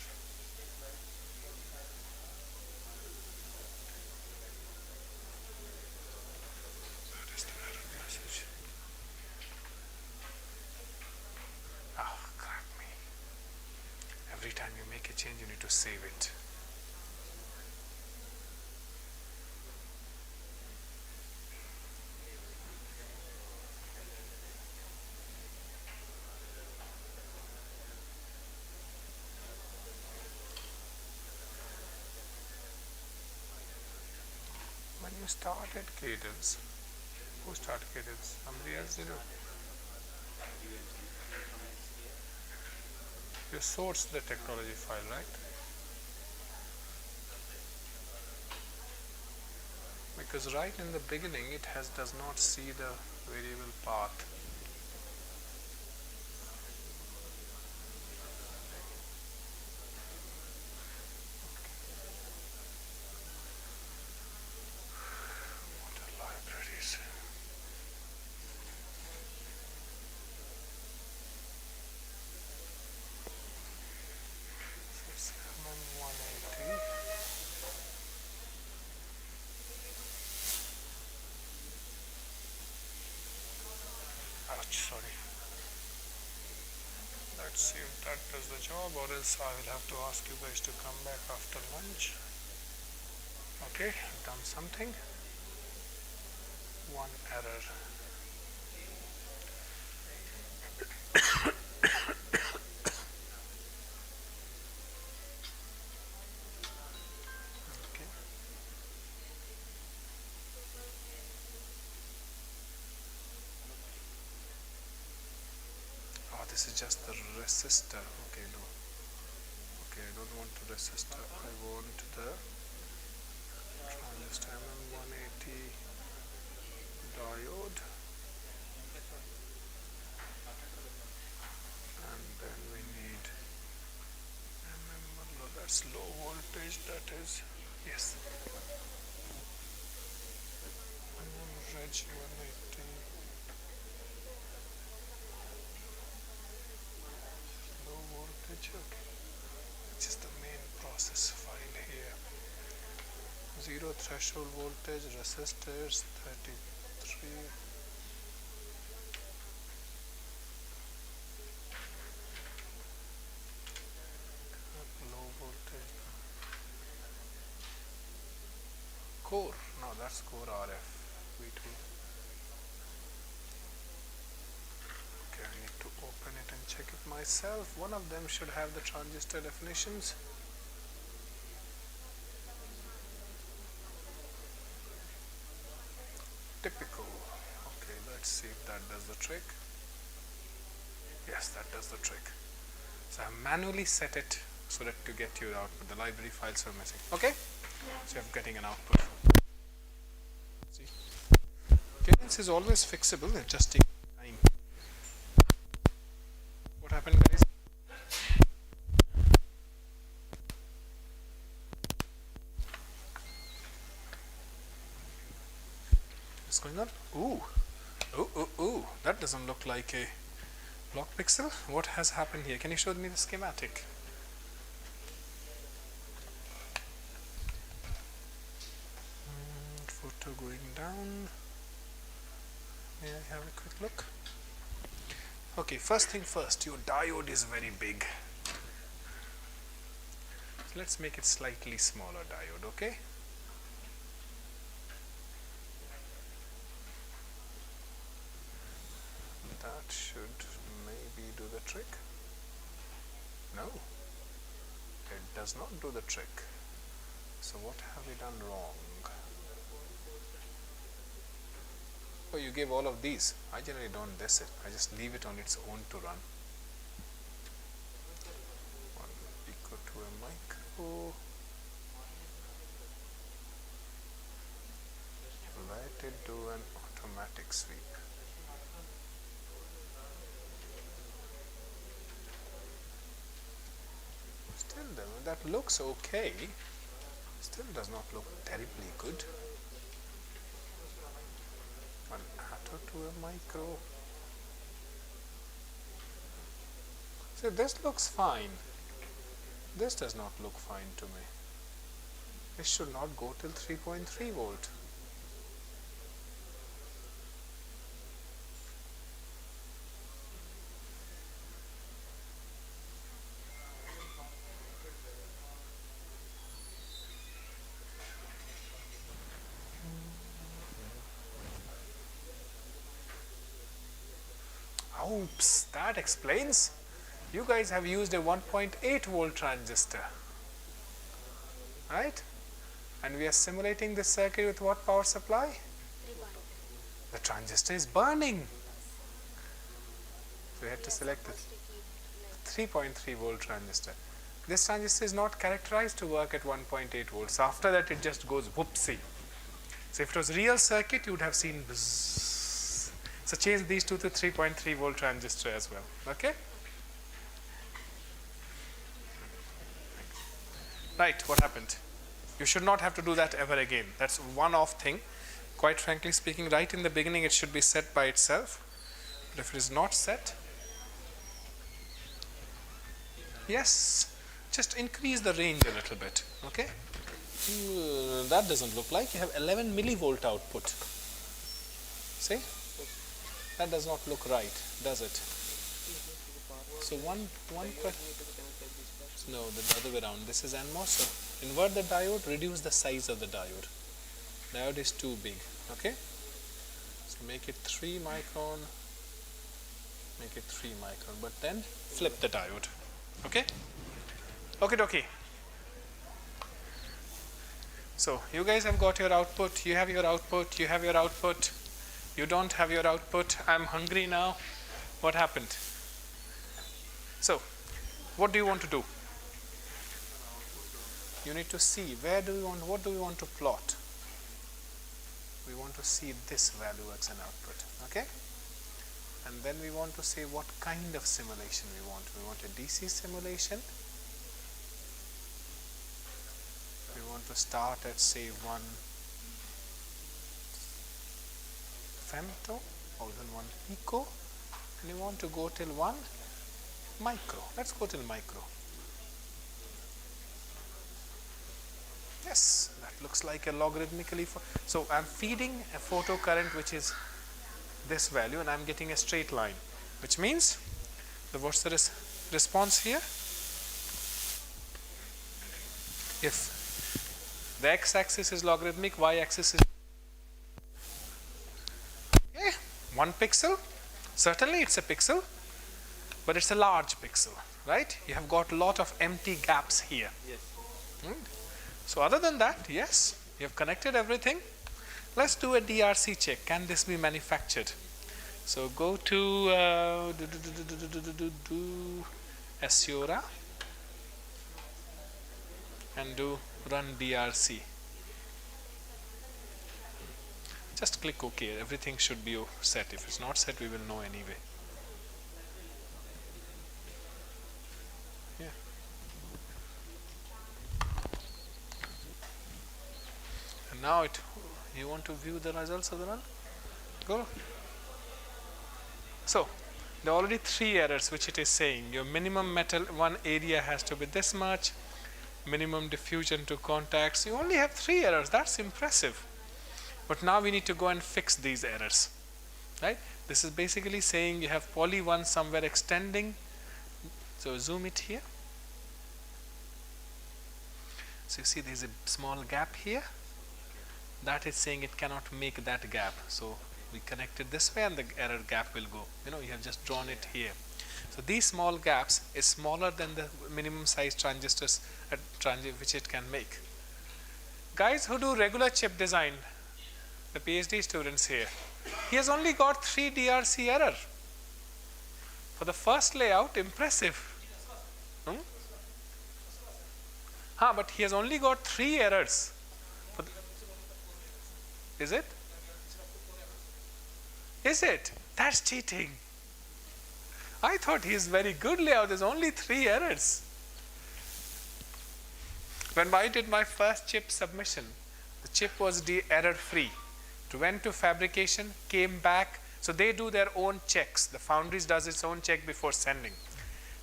That is the error message. You started cadence. Who started cadence? Somebody else did it. You sourced the technology file, right? Because right in the beginning it does not see the variable path. What are libraries? So it's MM180. Ouch, sorry. Let's see if that does the job, or else I will have to ask you guys to come back after lunch. Okay, I've done something. One error. Okay. Oh, this is just the resistor. Okay, no. Okay, I don't want the resistor. I want the transistor MM180 diode. And then we need no, that's low voltage, that is, yes. Reg 180. Low voltage, okay. Which is the main process file here. Zero threshold voltage, resistors 33. Low voltage. Core, no, that's core RF. V2. Okay, I need to open it and check it myself. One of them should have the transistor definitions. Typical. Okay, let's see if that does the trick. Yes, that does the trick. So I manually set it so that to get you output. The library files are missing. Okay? So you're getting an output. See? Cadence is always fixable, it just takes time. What happened, guys? What's going on? Ooh. Ooh. That doesn't look like a block pixel. What has happened here? Can you show me the schematic? Photo going down. May I have a quick look? Okay, first thing first, your diode is very big. So let's make it slightly smaller diode, okay? That should maybe do the trick. No, it does not do the trick. So what have we done wrong? Oh, you gave all of these. I generally don't this it. I just leave it on its own to run. One equal to a micro. Let it do an automatic sweep. Still, that looks okay. Still does not look terribly good. An atto to a micro. So this looks fine. This does not look fine to me. This should not go till 3.3 volt. Oops, that explains. You guys have used a 1.8 volt transistor, right? And we are simulating this circuit with what power supply? The transistor is burning. So we had to select the 3.3 volt transistor. This transistor is not characterized to work at 1.8 volts. After that it just goes whoopsie. So if it was real circuit, you would have seen bzzz. So change these two to 3.3 volt transistor as well. Okay? Right, what happened? You should not have to do that ever again. That's one-off thing. Quite frankly speaking, right in the beginning it should be set by itself. But if it is not set, yes, just increase the range a little bit. Okay? That doesn't look like. You have 11 millivolt output. See? That does not look right, does it? So one question. No, the other way around. This is NMOS. So invert the diode, reduce the size of the diode. Diode is too big. Okay? So make it 3 micron. Make it 3 micron. But then flip the diode. Okay? Okay, dokie. So you guys have got your output. You have your output. You have your output. You don't have your output. I'm hungry now. What happened? So, what do you want to do? You need to see where do we want, what do we want to plot? We want to see this value as an output, okay? And then we want to say what kind of simulation we want. We want a DC simulation. We want to start at say 1 femto or then 1 pico, and we want to go till 1 micro. Let's go till micro. Yes, that looks like a logarithmically. So I'm feeding a photo current which is this value, and I'm getting a straight line, which means what's the response here? If the x-axis is logarithmic, y-axis is 1 pixel. Certainly it's a pixel, but it's a large pixel, right? You have got a lot of empty gaps here. Yes. So other than that, yes, you have connected everything. Let's do a DRC check. Can this be manufactured? So go to Asiora and do run DRC. Just click OK. Everything should be set. If it's not set, we will know anyway. Yeah. And now you want to view the results of the run? Go. So there are already 3 errors which it is saying. Your minimum metal 1 area has to be this much. Minimum diffusion to contacts. You only have 3 errors. That's impressive. But now we need to go and fix these errors, right? This is basically saying you have poly 1 somewhere extending. So zoom it here. So you see there is a small gap here. That is saying it cannot make that gap. So we connect it this way and the error gap will go. You know, you have just drawn it here. So these small gaps is smaller than the minimum size transistors which it can make. Guys who do regular chip design, the PhD students here, he has only got 3 DRC error. For the first layout, impressive. But he has only got 3 errors. Is it? Is it? That's cheating. I thought he is very good layout. There's only 3 errors. When I did my first chip submission, the chip was error free. It went to fabrication, came back. So they do their own checks. The foundries does its own check before sending.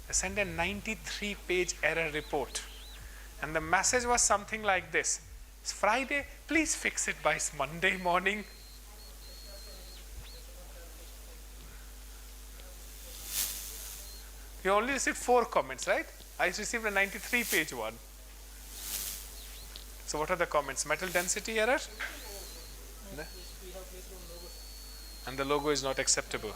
They send a 93-page error report. And the message was something like this. It's Friday, please fix it by Monday morning. You only received 4 comments, right? I received a 93-page one. So what are the comments? Metal density error? And the logo is not acceptable.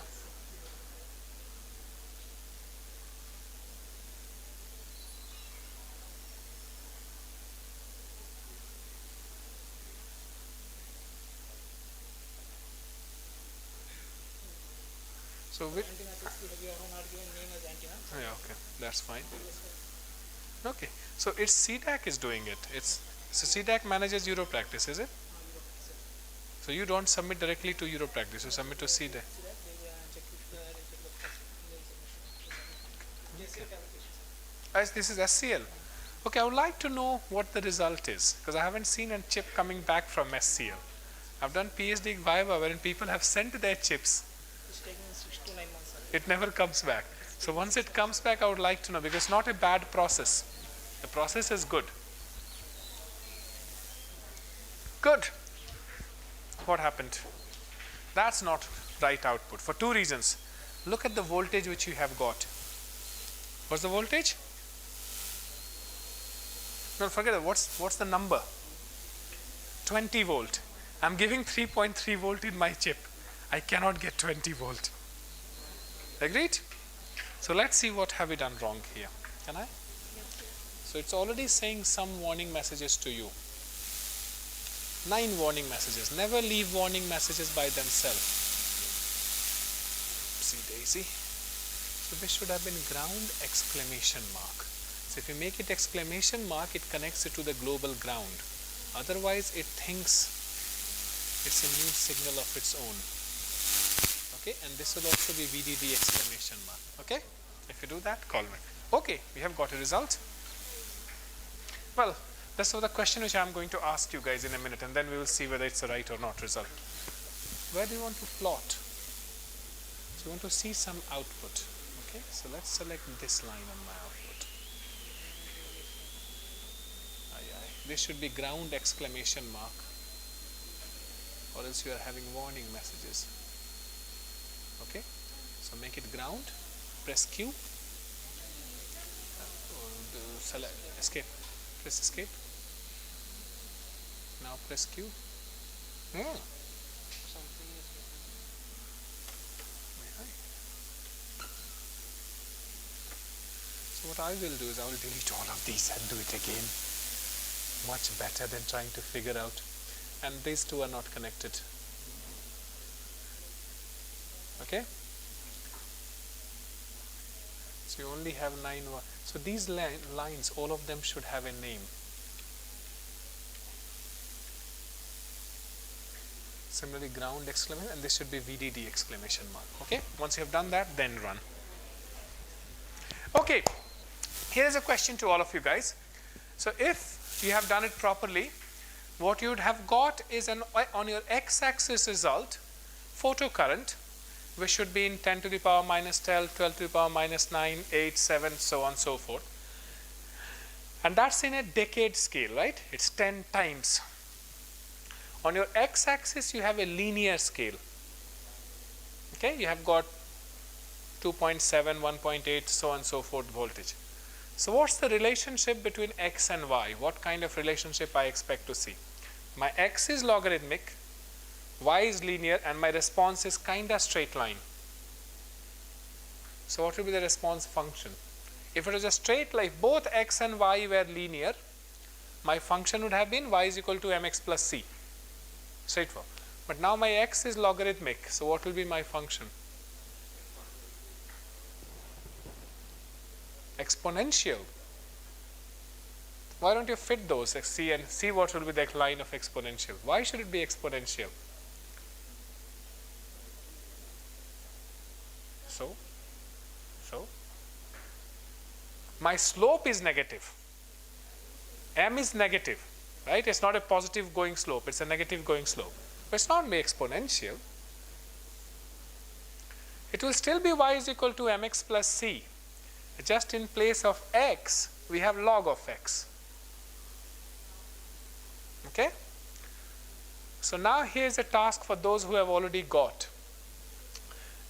So we are not given name as antenna. Yeah, okay, that's fine. Okay, so it's CDAC is doing it. So CDAC manages Euro practice, is it? So you don't submit directly to Euro practice, you submit to CDAC. As this is SCL. Okay, I would like to know what the result is, because I haven't seen a chip coming back from SCL. I've done PhD Viva wherein people have sent their chips. It's taking 6 to 9 months. It never comes back. So once it comes back, I would like to know, because it's not a bad process. The process is good. Good. What happened? That's not right output for two reasons. Look at the voltage which you have got. What's the voltage? No, forget it. What's the number? 20 volt. I'm giving 3.3 volt in my chip. I cannot get 20 volt. Agreed? So let's see what have we done wrong here. Can I? So it's already saying some warning messages to you. 9 warning messages. Never leave warning messages by themselves. See Daisy. So this should have been ground exclamation mark. So if you make it exclamation mark, it connects it to the global ground. Otherwise, it thinks it's a new signal of its own. Okay, and this will also be VDD exclamation mark. Okay, if you do that, call me. Okay, we have got a result. Well, this was the question which I am going to ask you guys in a minute, and then we will see whether it's a right or not result. Where do you want to plot? So you want to see some output. Okay, so let's select this line on my output. This should be ground exclamation mark, or else you are having warning messages. Okay, so make it ground, press Q, select escape, press escape. Now press Q. So what I will do is I will delete all of these and do it again. Much better than trying to figure out. And these two are not connected. Okay? So you only have 9. So these lines, all of them should have a name. Similarly, ground exclamation, and this should be VDD exclamation mark. Okay? Once you have done that, then run. Okay. Here is a question to all of you guys. So if you have done it properly, what you would have got is on your x-axis result, photocurrent, which should be in 10 to the power minus 12, 12 to the power minus 9, 8, 7, so on and so forth. And that's in a decade scale, right? It's 10 times. On your x-axis, you have a linear scale. Okay, you have got 2.7, 1.8, so on and so forth voltage. So what's the relationship between x and y? What kind of relationship I expect to see? My x is logarithmic, y is linear, and my response is kind of straight line. So what will be the response function? If it was a straight line, both x and y were linear, my function would have been y is equal to mx plus c. Straightforward. But now my x is logarithmic, so what will be my function? Exponential. Why don't you fit those, see, and see what will be the line of exponential? Why should it be exponential? So my slope is negative. M is negative, right? It's not a positive going slope, it's a negative going slope. But it's not be exponential. It will still be y is equal to mx plus c. Just in place of x, we have log of x. Okay? So now here's a task for those who have already got.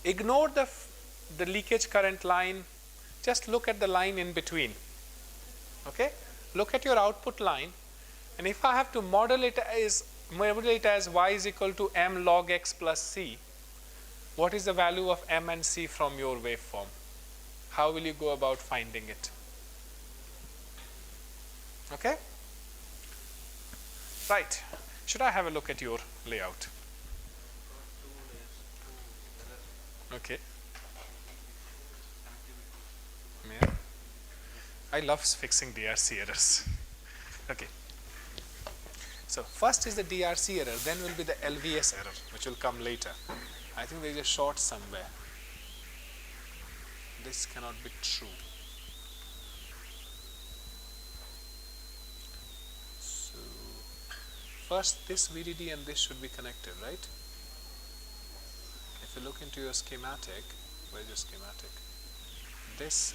Ignore the leakage current line. Just look at the line in between. Okay? Look at your output line. And if I have to model it as y is equal to m log x plus c, what is the value of m and c from your waveform? How will you go about finding it? Okay? Right. Should I have a look at your layout? Okay. I love fixing DRC errors. Okay. So first is the DRC error, then will be the LVS error, which will come later. I think there is a short somewhere. This cannot be true. So first this VDD and this should be connected, right? If you look into your schematic, where's your schematic? This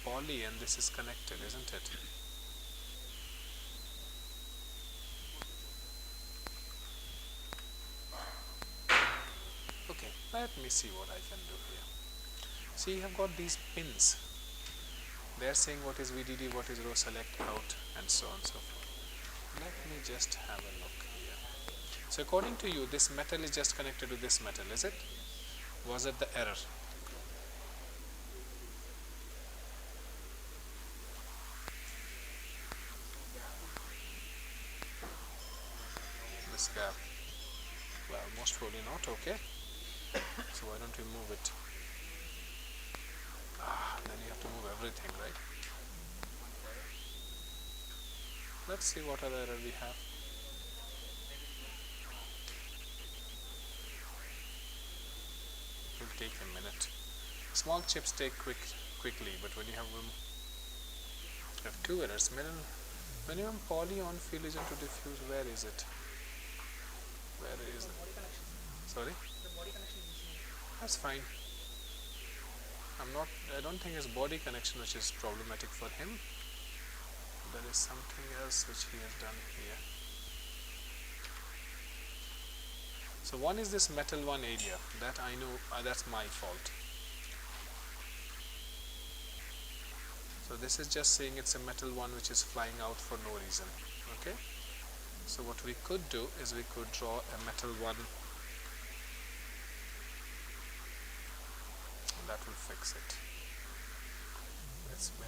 poly and this is connected, isn't it? Okay, let me see what I can do here. So you have got these pins. They are saying what is VDD, what is row select out, and so on and so forth. Let me just have a look here. So according to you, this metal is just connected to this metal, is it? Was it the error? This gap. Well, most probably not, okay. So why don't we move it? Then you have to move everything, right? Let's see what other error we have. It will take a minute. Small chips take quickly, but when you have two errors, minimum poly on field is into diffuse. Where is it? Where is it? Sorry? That's fine. I don't think it's body connection which is problematic for him. There is something else which he has done here. So one is this metal one area that I know that's my fault. So this is just saying it's a metal one which is flying out for no reason. Okay. So what we could do is we could draw a metal one. That will fix it.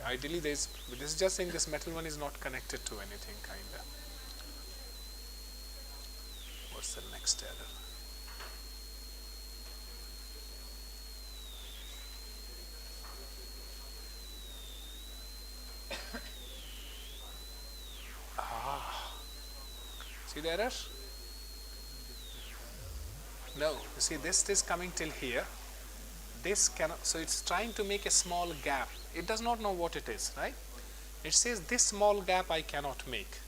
Ideally, this is just saying this metal one is not connected to anything, kinda. What's the next error? See the error? No, you see this is coming till here. This cannot, so it's trying to make a small gap. It does not know what it is, right? It says this small gap I cannot make.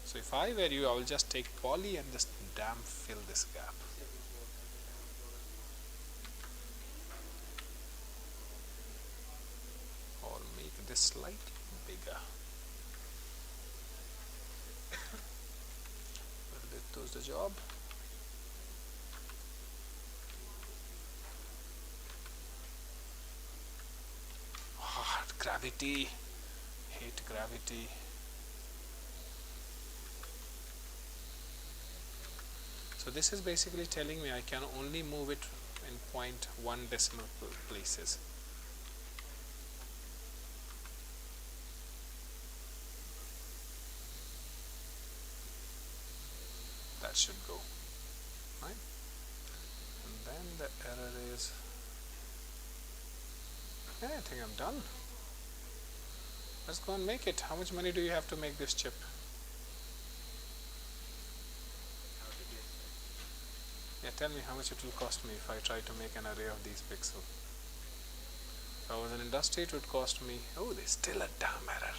So if I were you, I will just take poly and just damn fill this gap. Or make this slightly bigger. Will it do the job? Gravity, hate gravity. So this is basically telling me I can only move it in 0.1 decimal places. That should go, right? And then the error is, yeah, I think I'm done. Let's go and make it. How much money do you have to make this chip? Yeah, tell me how much it will cost me if I try to make an array of these pixels. If I was an industry, it would cost me, oh, there's still a damn error.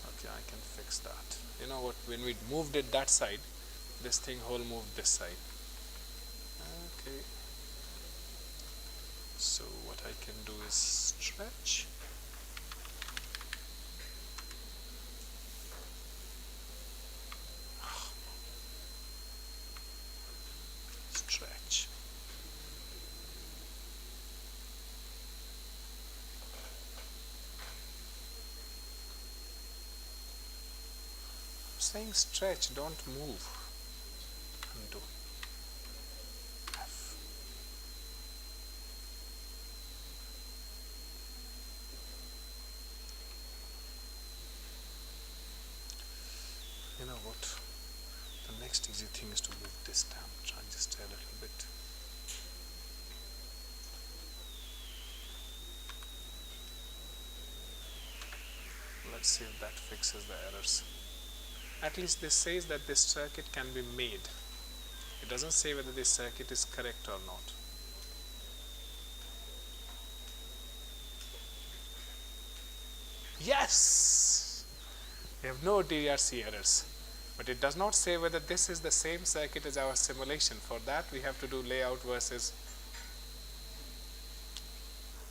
Okay, I can fix that. You know what, when we moved it that side, this thing whole moved this side. Okay, so what I can do is stretch. Stretch. I'm saying stretch, don't move. Undo. You know what? The next easy thing is to move this damn transistor a little bit. Let's see if that fixes the errors. At least this says that this circuit can be made. It doesn't say whether this circuit is correct or not. Yes! We have no DRC errors. But it does not say whether this is the same circuit as our simulation. For that we have to do layout versus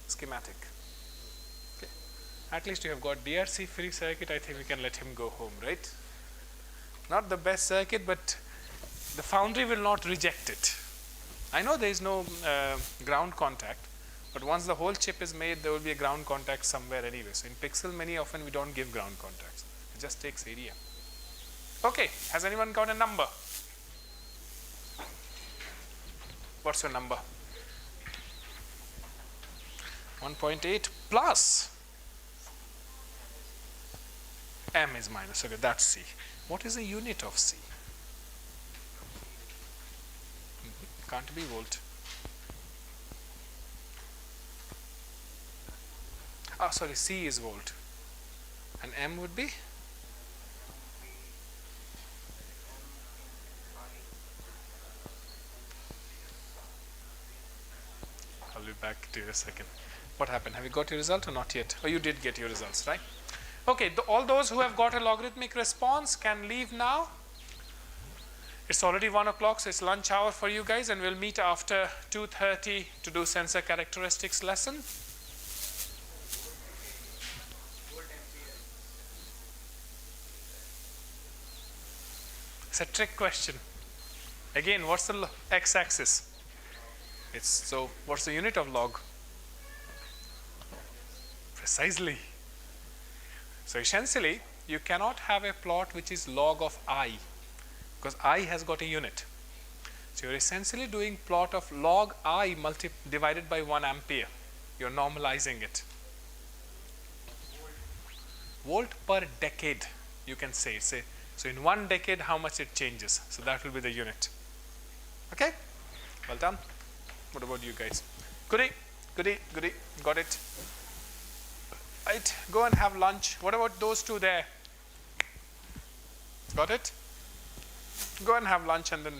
schematic. Okay. At least you have got DRC free circuit. I think we can let him go home, right? Not the best circuit, but the foundry will not reject it. I know there is no ground contact, but once the whole chip is made, there will be a ground contact somewhere anyway. So in Pixel, many often we don't give ground contacts. It just takes area. Okay, has anyone got a number? What's your number? 1.8 plus m is minus. Okay, that's C. What is the unit of C? Can't be volt. Ah, sorry, C is volt. And m would be? I'll be back to you in a second. What happened? Have you got your result or not yet? Oh, you did get your results, right? Okay, all those who have got a logarithmic response can leave now. It's already 1 o'clock, so it's lunch hour for you guys, and we'll meet after 2:30 to do sensor characteristics lesson. It's a trick question. Again, what's the x-axis? So what's the unit of log? Precisely. So essentially, you cannot have a plot which is log of I, because I has got a unit. So you're essentially doing plot of log I divided by 1 ampere. You're normalizing it. Volt per decade, you can say. So in 1 decade, how much it changes. So that will be the unit. Okay? Well done. What about you guys? Goody, goody, goody. Got it. Right, go and have lunch. What about those two there? Got it? Go and have lunch and then.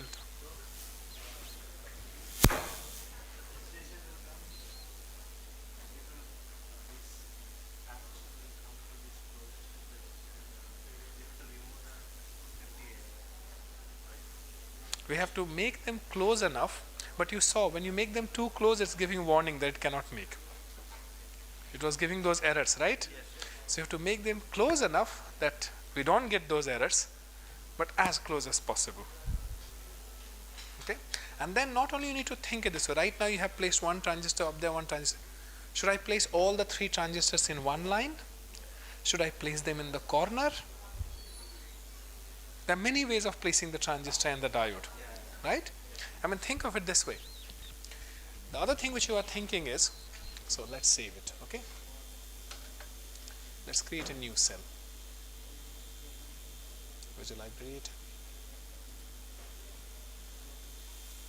We have to make them close enough, but you saw when you make them too close, it's giving warning that it cannot make. It was giving those errors, right? Yes. So you have to make them close enough that we don't get those errors, but as close as possible. Okay? And then not only you need to think it this way. Right now you have placed one transistor up there, one transistor. Should I place all the 3 transistors in one line? Should I place them in the corner? There are many ways of placing the transistor and the diode, right? I mean, think of it this way. The other thing which you are thinking is, so let's save it, okay? Let's create a new cell. Visual library.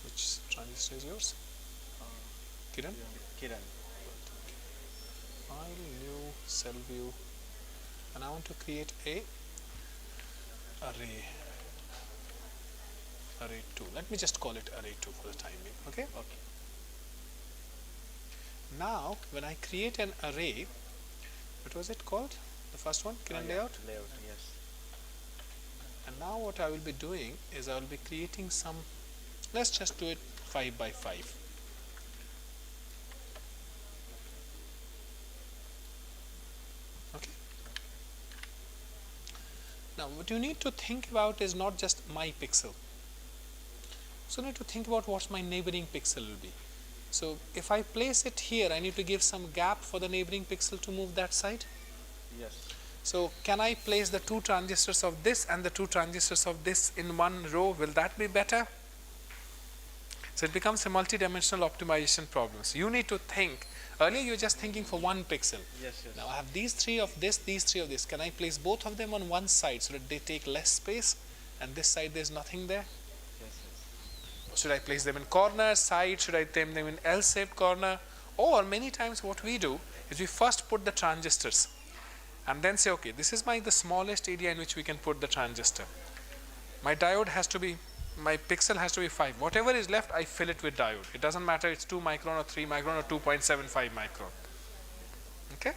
Which transistor is yours? Kiran? Kiran. File, new, cell view. And I want to create a array 2. Let me just call it array 2 for the time being, okay? Okay. Now, when I create an array, what was it called? The first one, Kiran layout? Layout, yes. And now what I will be doing is I will be creating some, let's just do it 5 by 5. Okay. Now what you need to think about is not just my pixel. So you need to think about what my neighboring pixel will be. So if I place it here, I need to give some gap for the neighboring pixel to move that side. Yes. So can I place the 2 transistors of this and the 2 transistors of this in one row? Will that be better? So it becomes a multi-dimensional optimization problem. So you need to think. Earlier you were just thinking for one pixel. Yes, yes. Now I have these 3 of this, these 3 of this. Can I place both of them on one side so that they take less space, and this side there's nothing there? Yes, yes. Should I place them in corner, side? Should I place them in L-shaped corner? Or many times what we do is we first put the transistors and then say, okay, this is the smallest area in which we can put the transistor. My diode has to be, my pixel has to be 5. Whatever is left, I fill it with diode. It doesn't matter it's 2 micron or 3 micron or 2.75 micron. Okay?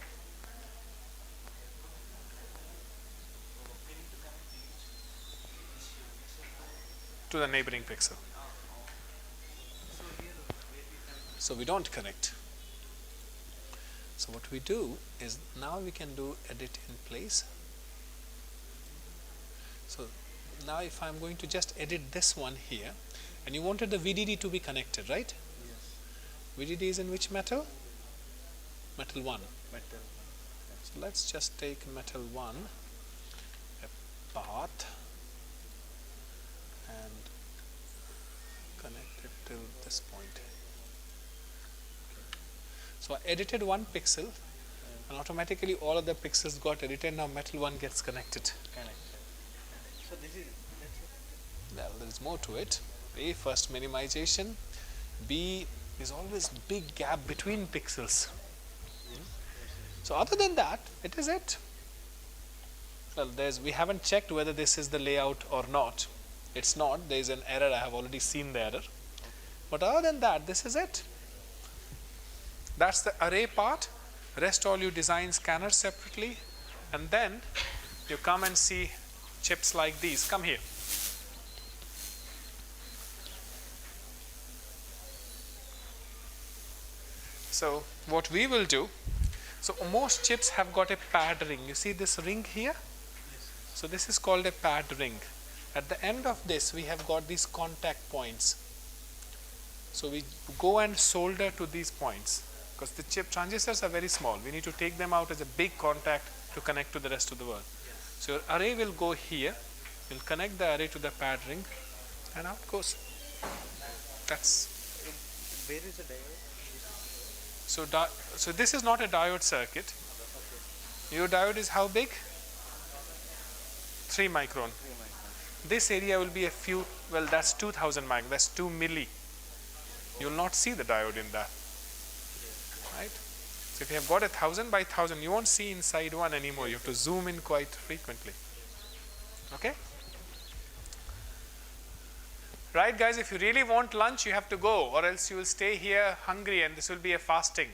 To the neighboring pixel. So we don't connect. So what we do is now we can do edit in place. So now if I'm going to just edit this one here, and you wanted the VDD to be connected, right? Yes. VDD is in which metal? Metal 1. Metal. So let's just take metal 1 apart and connect it till this point. So I edited 1 pixel and automatically all of the pixels got edited. Now metal 1 gets connected. So this is, that's it. Well, there is more to it. A, first minimization. B is always big gap between pixels. So other than that, it is it. Well, we haven't checked whether this is the layout or not. It's not. There is an error. I have already seen the error. But other than that, this is it. That's the array part. Rest all you design scanners separately, and then you come and see chips like these. Come here. So what we will do, so most chips have got a pad ring. You see this ring here? So this is called a pad ring. At the end of this, we have got these contact points. So we go and solder to these points, because the chip transistors are very small. We need to take them out as a big contact to connect to the rest of the world. So your array will go here. We'll connect the array to the pad ring, and out it goes. That's Where is the diode? so this is not a diode circuit. Your diode is how big? 3 micron. This area will be a few, well, that's 2000 micron, that's 2 milli. You will not see the diode in that. Right? So if you have got 1000 by 1000, you won't see inside one anymore. You have to zoom in quite frequently. Okay? Right, guys, if you really want lunch, you have to go, or else you will stay here hungry and this will be a fasting.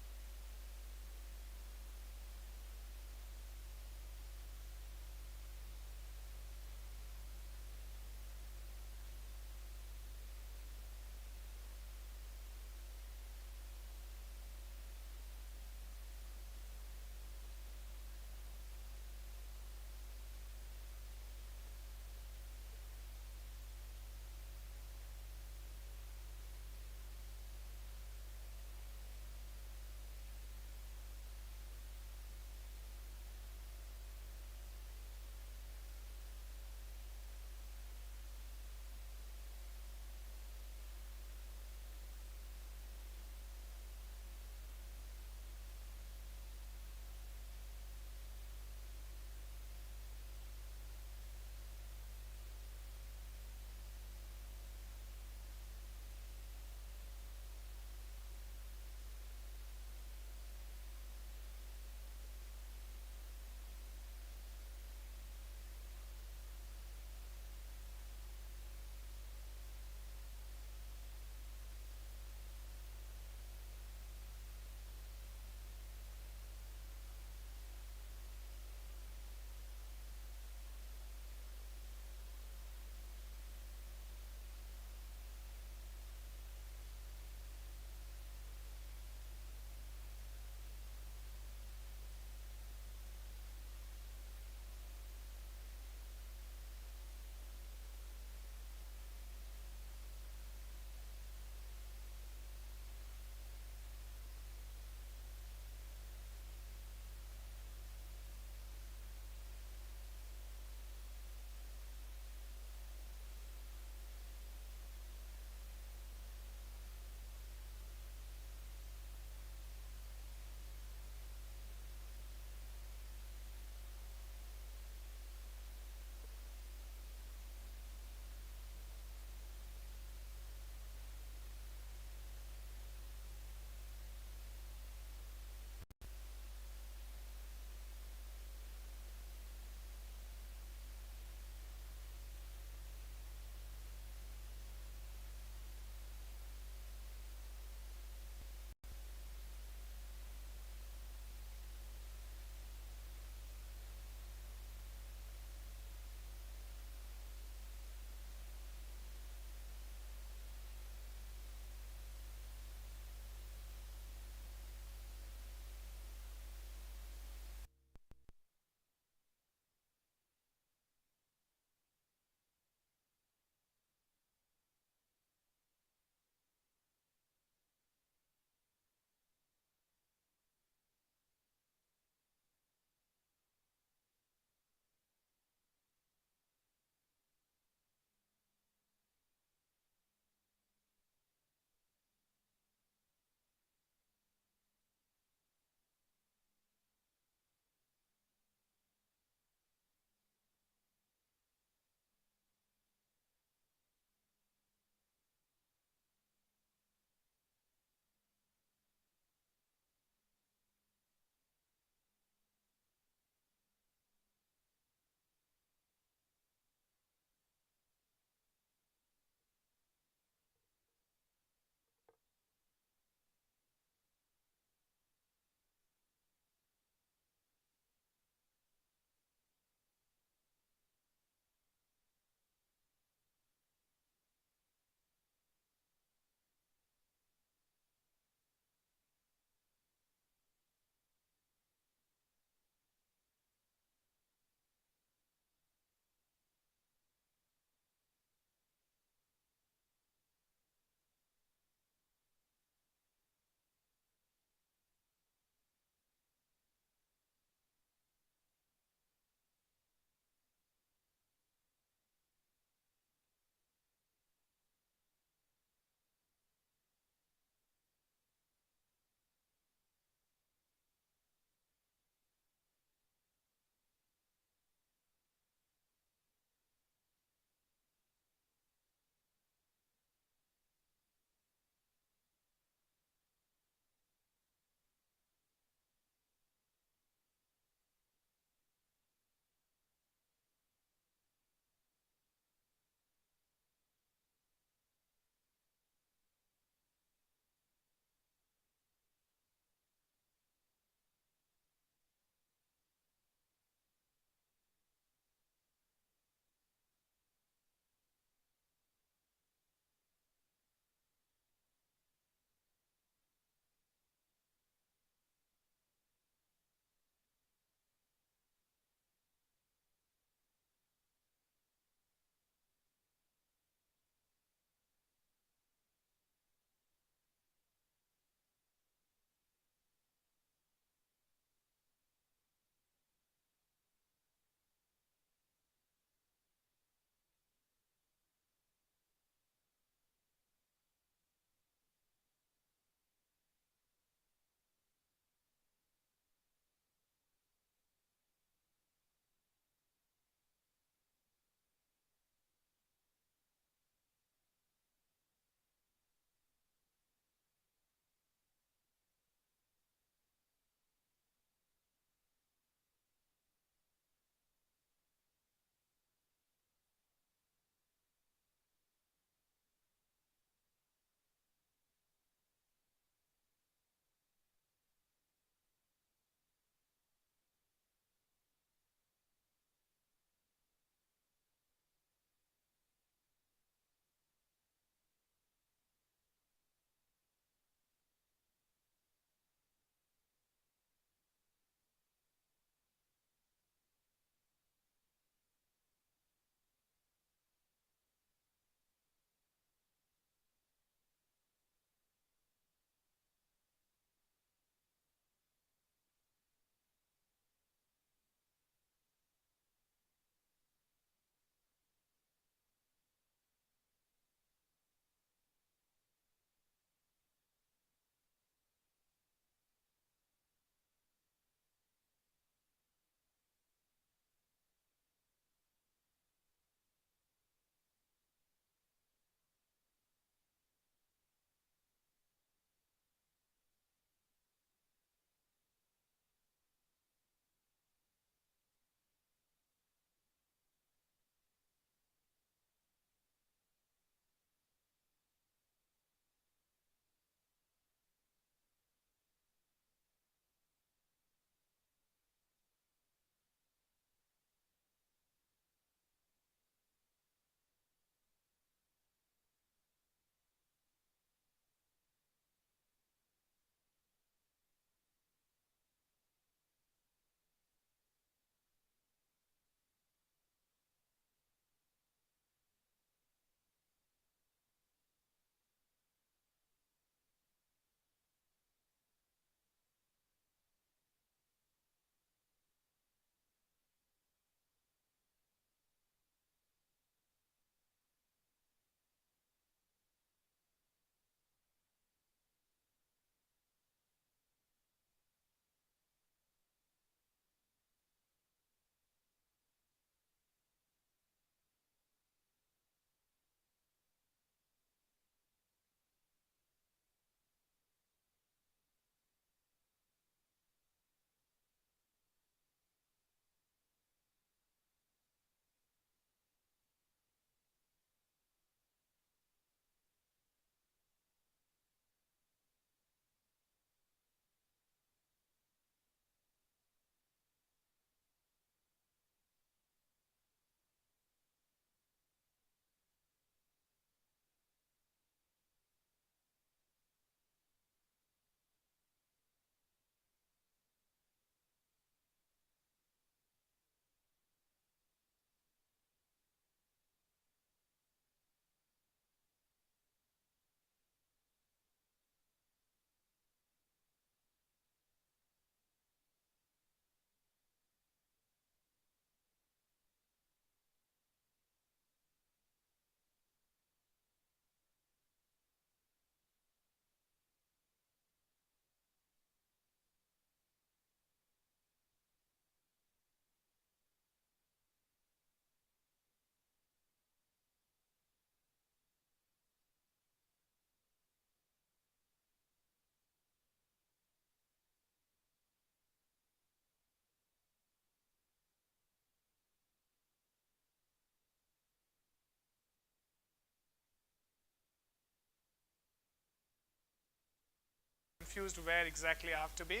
confused where exactly I have to be.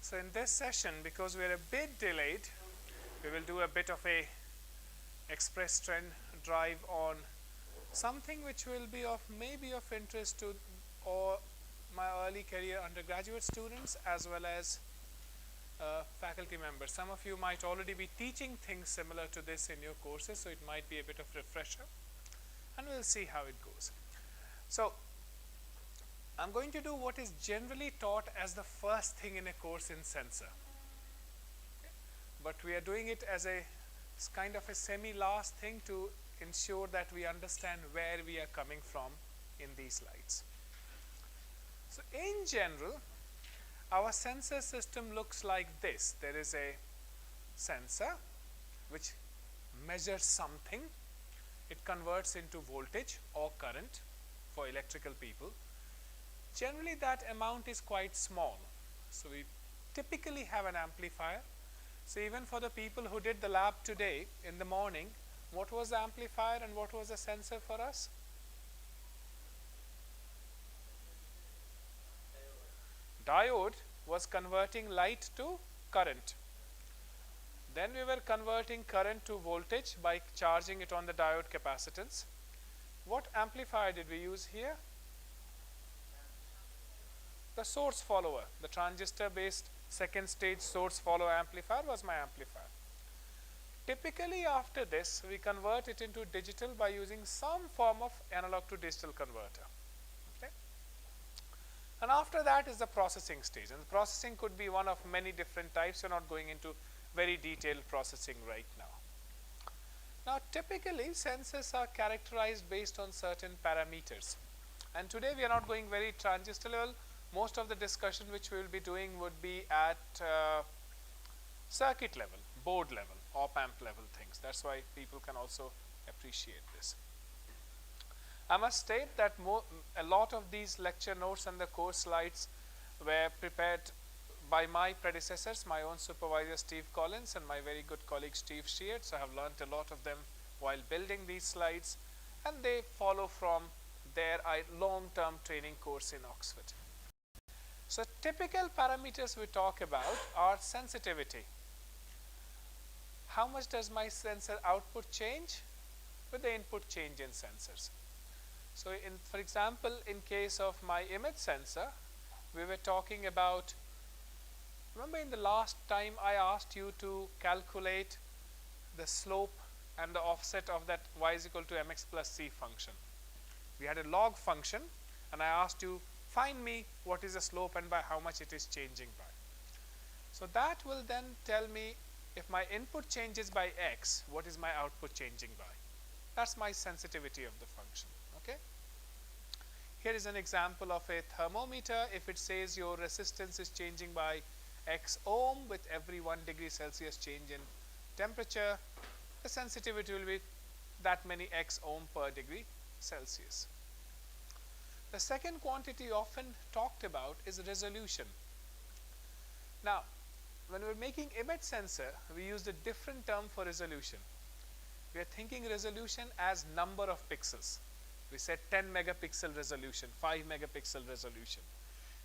So in this session, because we are a bit delayed, we will do a bit of a express train drive on something which will be of maybe of interest to or my early career undergraduate students as well as faculty members. Some of you might already be teaching things similar to this in your courses, so it might be a bit of refresher, and we'll see how it goes. So I'm going to do what is generally taught as the first thing in a course in sensor, but we are doing it as a kind of a semi-last thing to ensure that we understand where we are coming from in these slides. So in general, our sensor system looks like this. There is a sensor which measures something. It converts into voltage or current for electrical people. Generally that amount is quite small. So we typically have an amplifier. So even for the people who did the lab today in the morning, what was the amplifier and what was the sensor for us? Diode was converting light to current. Then we were converting current to voltage by charging it on the diode capacitance. What amplifier did we use here? The source follower, the transistor based second stage source follower amplifier was my amplifier. Typically after this, we convert it into digital by using some form of analog to digital converter. Okay? And after that is the processing stage, and the processing could be one of many different types. We are not going into very detailed processing right now. Now typically sensors are characterized based on certain parameters, and today we are not going very transistor level. Most of the discussion which we will be doing would be at circuit level, board level, op-amp level things. That's why people can also appreciate this. I must state that a lot of these lecture notes and the course slides were prepared by my predecessors, my own supervisor Steve Collins and my very good colleague Steve Sheard. So I have learnt a lot of them while building these slides, and they follow from their long-term training course in Oxford. So typical parameters we talk about are sensitivity. How much does my sensor output change with the input change in sensors? So for example, in case of my image sensor, we were talking about, remember in the last time I asked you to calculate the slope and the offset of that y is equal to mx plus c function. We had a log function and I asked you, find me what is the slope and by how much it is changing by. So that will then tell me if my input changes by x, what is my output changing by. That's my sensitivity of the function. Okay. Here is an example of a thermometer. If it says your resistance is changing by x ohm with every 1 degree Celsius change in temperature, the sensitivity will be that many x ohm per degree Celsius. The second quantity often talked about is resolution. Now, when we are making image sensor, we used a different term for resolution. We are thinking resolution as number of pixels. We said 10 megapixel resolution, 5 megapixel resolution.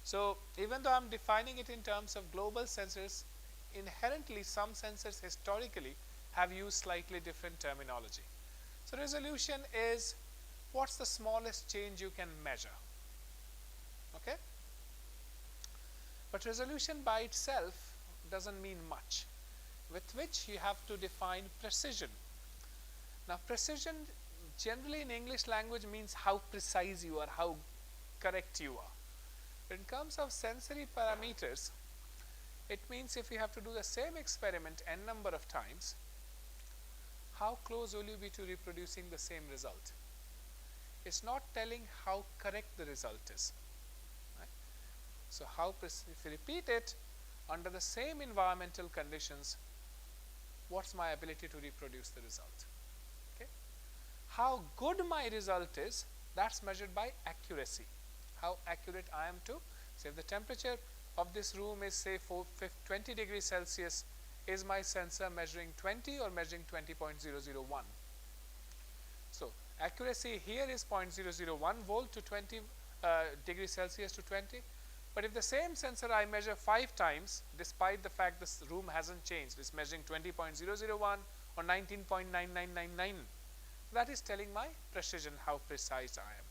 So even though I am defining it in terms of global sensors, inherently some sensors historically have used slightly different terminology. So resolution is what's the smallest change you can measure. Okay? But resolution by itself doesn't mean much, with which you have to define precision. Now precision generally in English language means how precise you are, how correct you are. But in terms of sensory parameters, it means if you have to do the same experiment n number of times, how close will you be to reproducing the same result? It's not telling how correct the result is. Right? So if you repeat it under the same environmental conditions, what's my ability to reproduce the result? Okay? How good my result is, that's measured by accuracy. How accurate I am to. So if the temperature of this room is say 20 degrees Celsius, is my sensor measuring 20 or measuring 20.001? So accuracy here is 0.001 volt to 20 degrees Celsius to 20. But if the same sensor I measure 5 times, despite the fact this room hasn't changed, it's measuring 20.001 or 19.9999, that is telling my precision, how precise I am.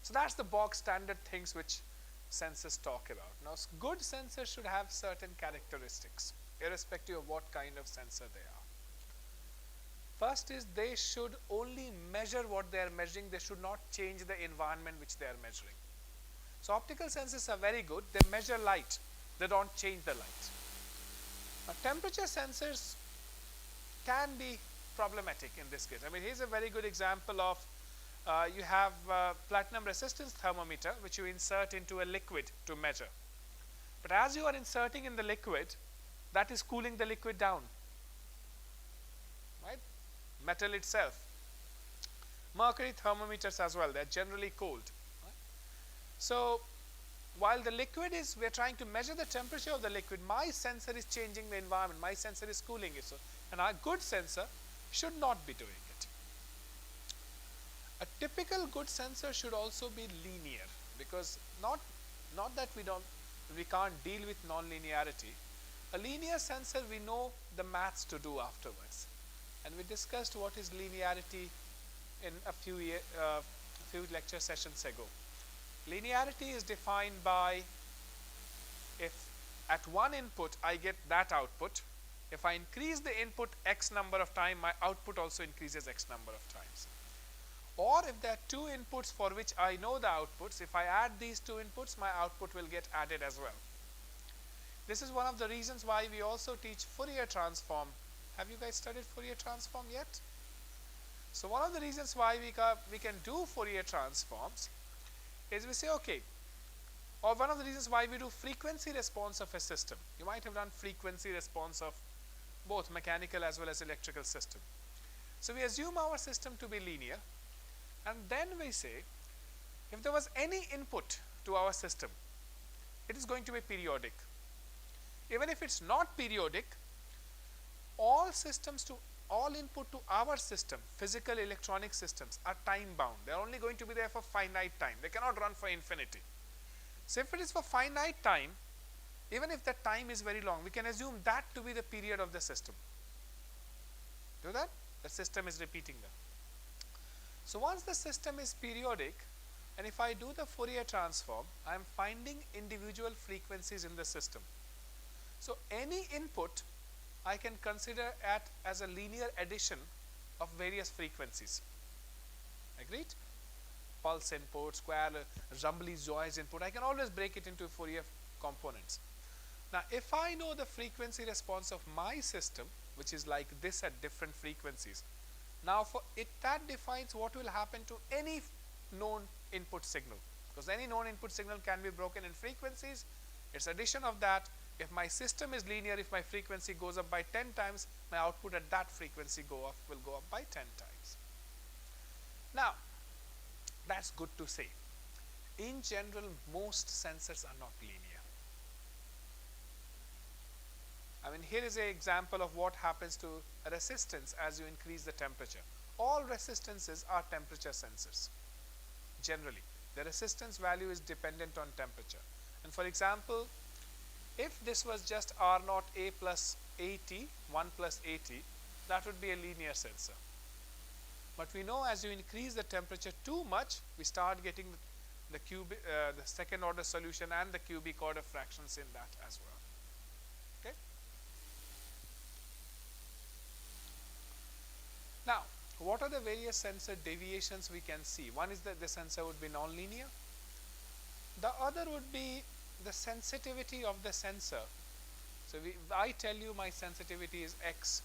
So that's the bog standard things which sensors talk about. Now, good sensors should have certain characteristics, irrespective of what kind of sensor they are. First is they should only measure what they are measuring. They should not change the environment which they are measuring. So optical sensors are very good. They measure light. They don't change the light. Now, temperature sensors can be problematic in this case. I mean, here's a very good example of you have platinum resistance thermometer which you insert into a liquid to measure. But as you are inserting in the liquid, that is cooling the liquid down, right? Metal itself. Mercury thermometers as well, they are generally cold. Right? So while the liquid is, we are trying to measure the temperature of the liquid, my sensor is changing the environment, my sensor is cooling it. So, and a good sensor should not be doing it. A typical good sensor should also be linear, because not that we can't deal with non-linearity. A linear sensor, we know the maths to do afterwards, and we discussed what is linearity in a few lecture sessions ago. Linearity is defined by, if at one input I get that output, if I increase the input x number of times, my output also increases x number of times. Or if there are two inputs for which I know the outputs, if I add these two inputs, my output will get added as well. This is one of the reasons why we also teach Fourier transform. Have you guys studied Fourier transform yet? So one of the reasons why we can do Fourier transforms is we say, okay, or one of the reasons why we do frequency response of a system. You might have done frequency response of both mechanical as well as electrical system. So we assume our system to be linear, and then we say, if there was any input to our system, it is going to be periodic. Even if it's not periodic, all input to our system, physical electronic systems, are time bound. They are only going to be there for finite time. They cannot run for infinity. So if it is for finite time, even if that time is very long, we can assume that to be the period of the system. Do that? The system is repeating that. So once the system is periodic, and if I do the Fourier transform, I am finding individual frequencies in the system. So any input I can consider as a linear addition of various frequencies. Agreed? Pulse input, square, rumbly noise input, I can always break it into Fourier components. Now if I know the frequency response of my system, which is like this at different frequencies, now for it, that defines what will happen to any known input signal, because any known input signal can be broken in frequencies. It's addition of that. If my system is linear, if my frequency goes up by 10 times, my output at that frequency will go up by 10 times. Now, that's good to say. In general, most sensors are not linear. I mean, here is an example of what happens to a resistance as you increase the temperature. All resistances are temperature sensors. Generally, the resistance value is dependent on temperature. And for example, if this was just R naught A plus AT, 1 plus AT, that would be a linear sensor. But we know as you increase the temperature too much, we start getting the second order solution and the cubic order fractions in that as well. Okay. Now, what are the various sensor deviations we can see? One is that the sensor would be nonlinear. The other would be the sensitivity of the sensor. So I tell you my sensitivity is X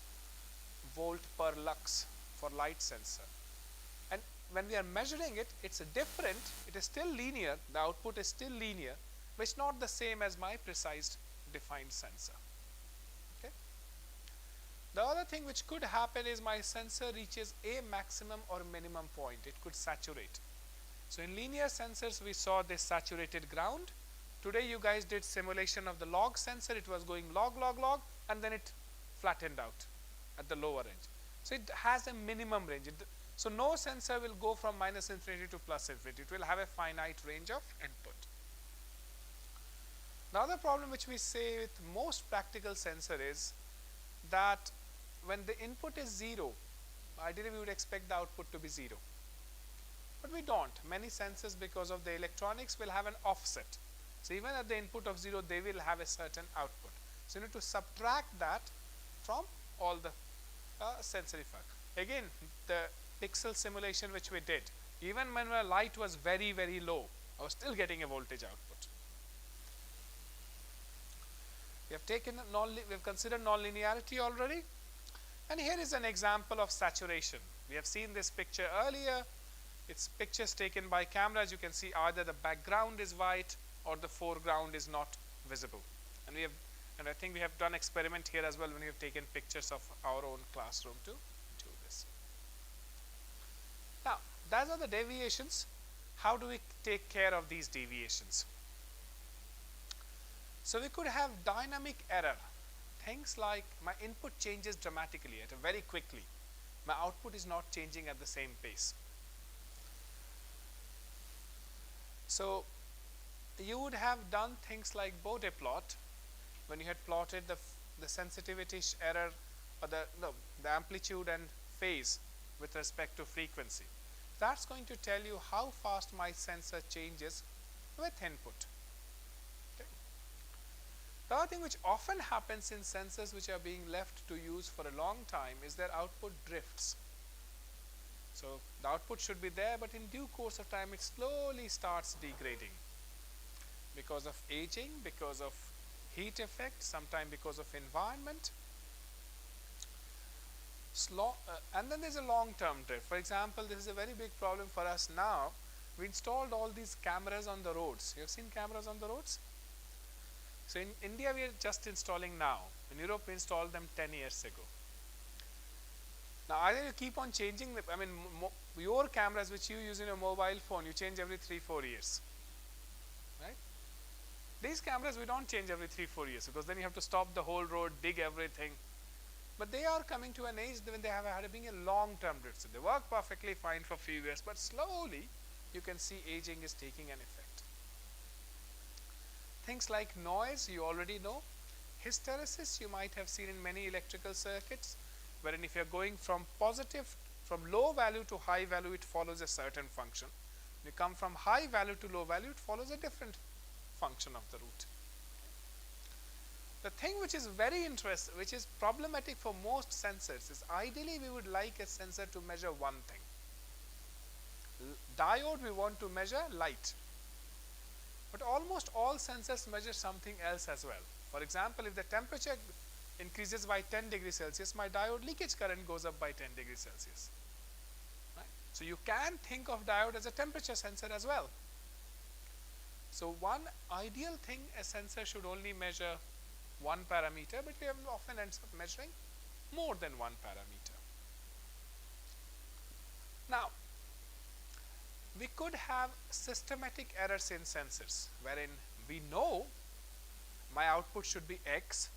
volt per lux for light sensor, and when we are measuring it, it's different. It is still linear, the output is still linear, but it's not the same as my precise defined sensor. Okay. The other thing which could happen is my sensor reaches a maximum or minimum point. It could saturate. So in linear sensors we saw this saturated ground. Today you guys did simulation of the log sensor. It was going log, log, log, and then it flattened out at the lower range. So it has a minimum range. So no sensor will go from minus infinity to plus infinity. It will have a finite range of input. The other problem which we say with most practical sensor is that when the input is 0, ideally we would expect the output to be 0. But we don't. Many sensors, because of the electronics, will have an offset. So even at the input of 0, they will have a certain output. So you need to subtract that from all the sensory function. Again, the pixel simulation which we did, even when my light was very, very low, I was still getting a voltage output. We have considered nonlinearity already, and here is an example of saturation. We have seen this picture earlier. It's pictures taken by cameras. You can see either the background is white or the foreground is not visible. And I think we have done experiment here as well when we have taken pictures of our own classroom to do this. Now, those are the deviations. How do we take care of these deviations? So we could have dynamic error. Things like my input changes dramatically very quickly. My output is not changing at the same pace. So you would have done things like Bode plot when you had plotted the sensitivity error or the amplitude and phase with respect to frequency. That's going to tell you how fast my sensor changes with input. Okay. The other thing which often happens in sensors which are being left to use for a long time is their output drifts. So the output should be there, but in due course of time it slowly starts degrading because of aging, because of heat effect, sometimes because of environment. And then there's a long-term drift. For example, this is a very big problem for us now. We installed all these cameras on the roads. You have seen cameras on the roads? So in India we are just installing now. In Europe we installed them 10 years ago. Now either you keep on changing, your cameras which you use in your mobile phone, you change every 3-4 years, right? These cameras we don't change every 3-4 years because then you have to stop the whole road, dig everything. But they are coming to an age when they have had being a long-term drift. So they work perfectly fine for a few years, but slowly you can see aging is taking an effect. Things like noise, you already know. Hysteresis, you might have seen in many electrical circuits, wherein if you are going from low value to high value, it follows a certain function. When you come from high value to low value, it follows a different function of the route. The thing which is very interesting, which is problematic for most sensors, is ideally we would like a sensor to measure one thing. Diode, we want to measure light. But almost all sensors measure something else as well. For example, if the temperature increases by 10 degrees Celsius, my diode leakage current goes up by 10 degrees Celsius. Right? So you can think of diode as a temperature sensor as well. So one ideal thing, a sensor should only measure one parameter, but we often ends up measuring more than one parameter. Now, we could have systematic errors in sensors, wherein we know my output should be X,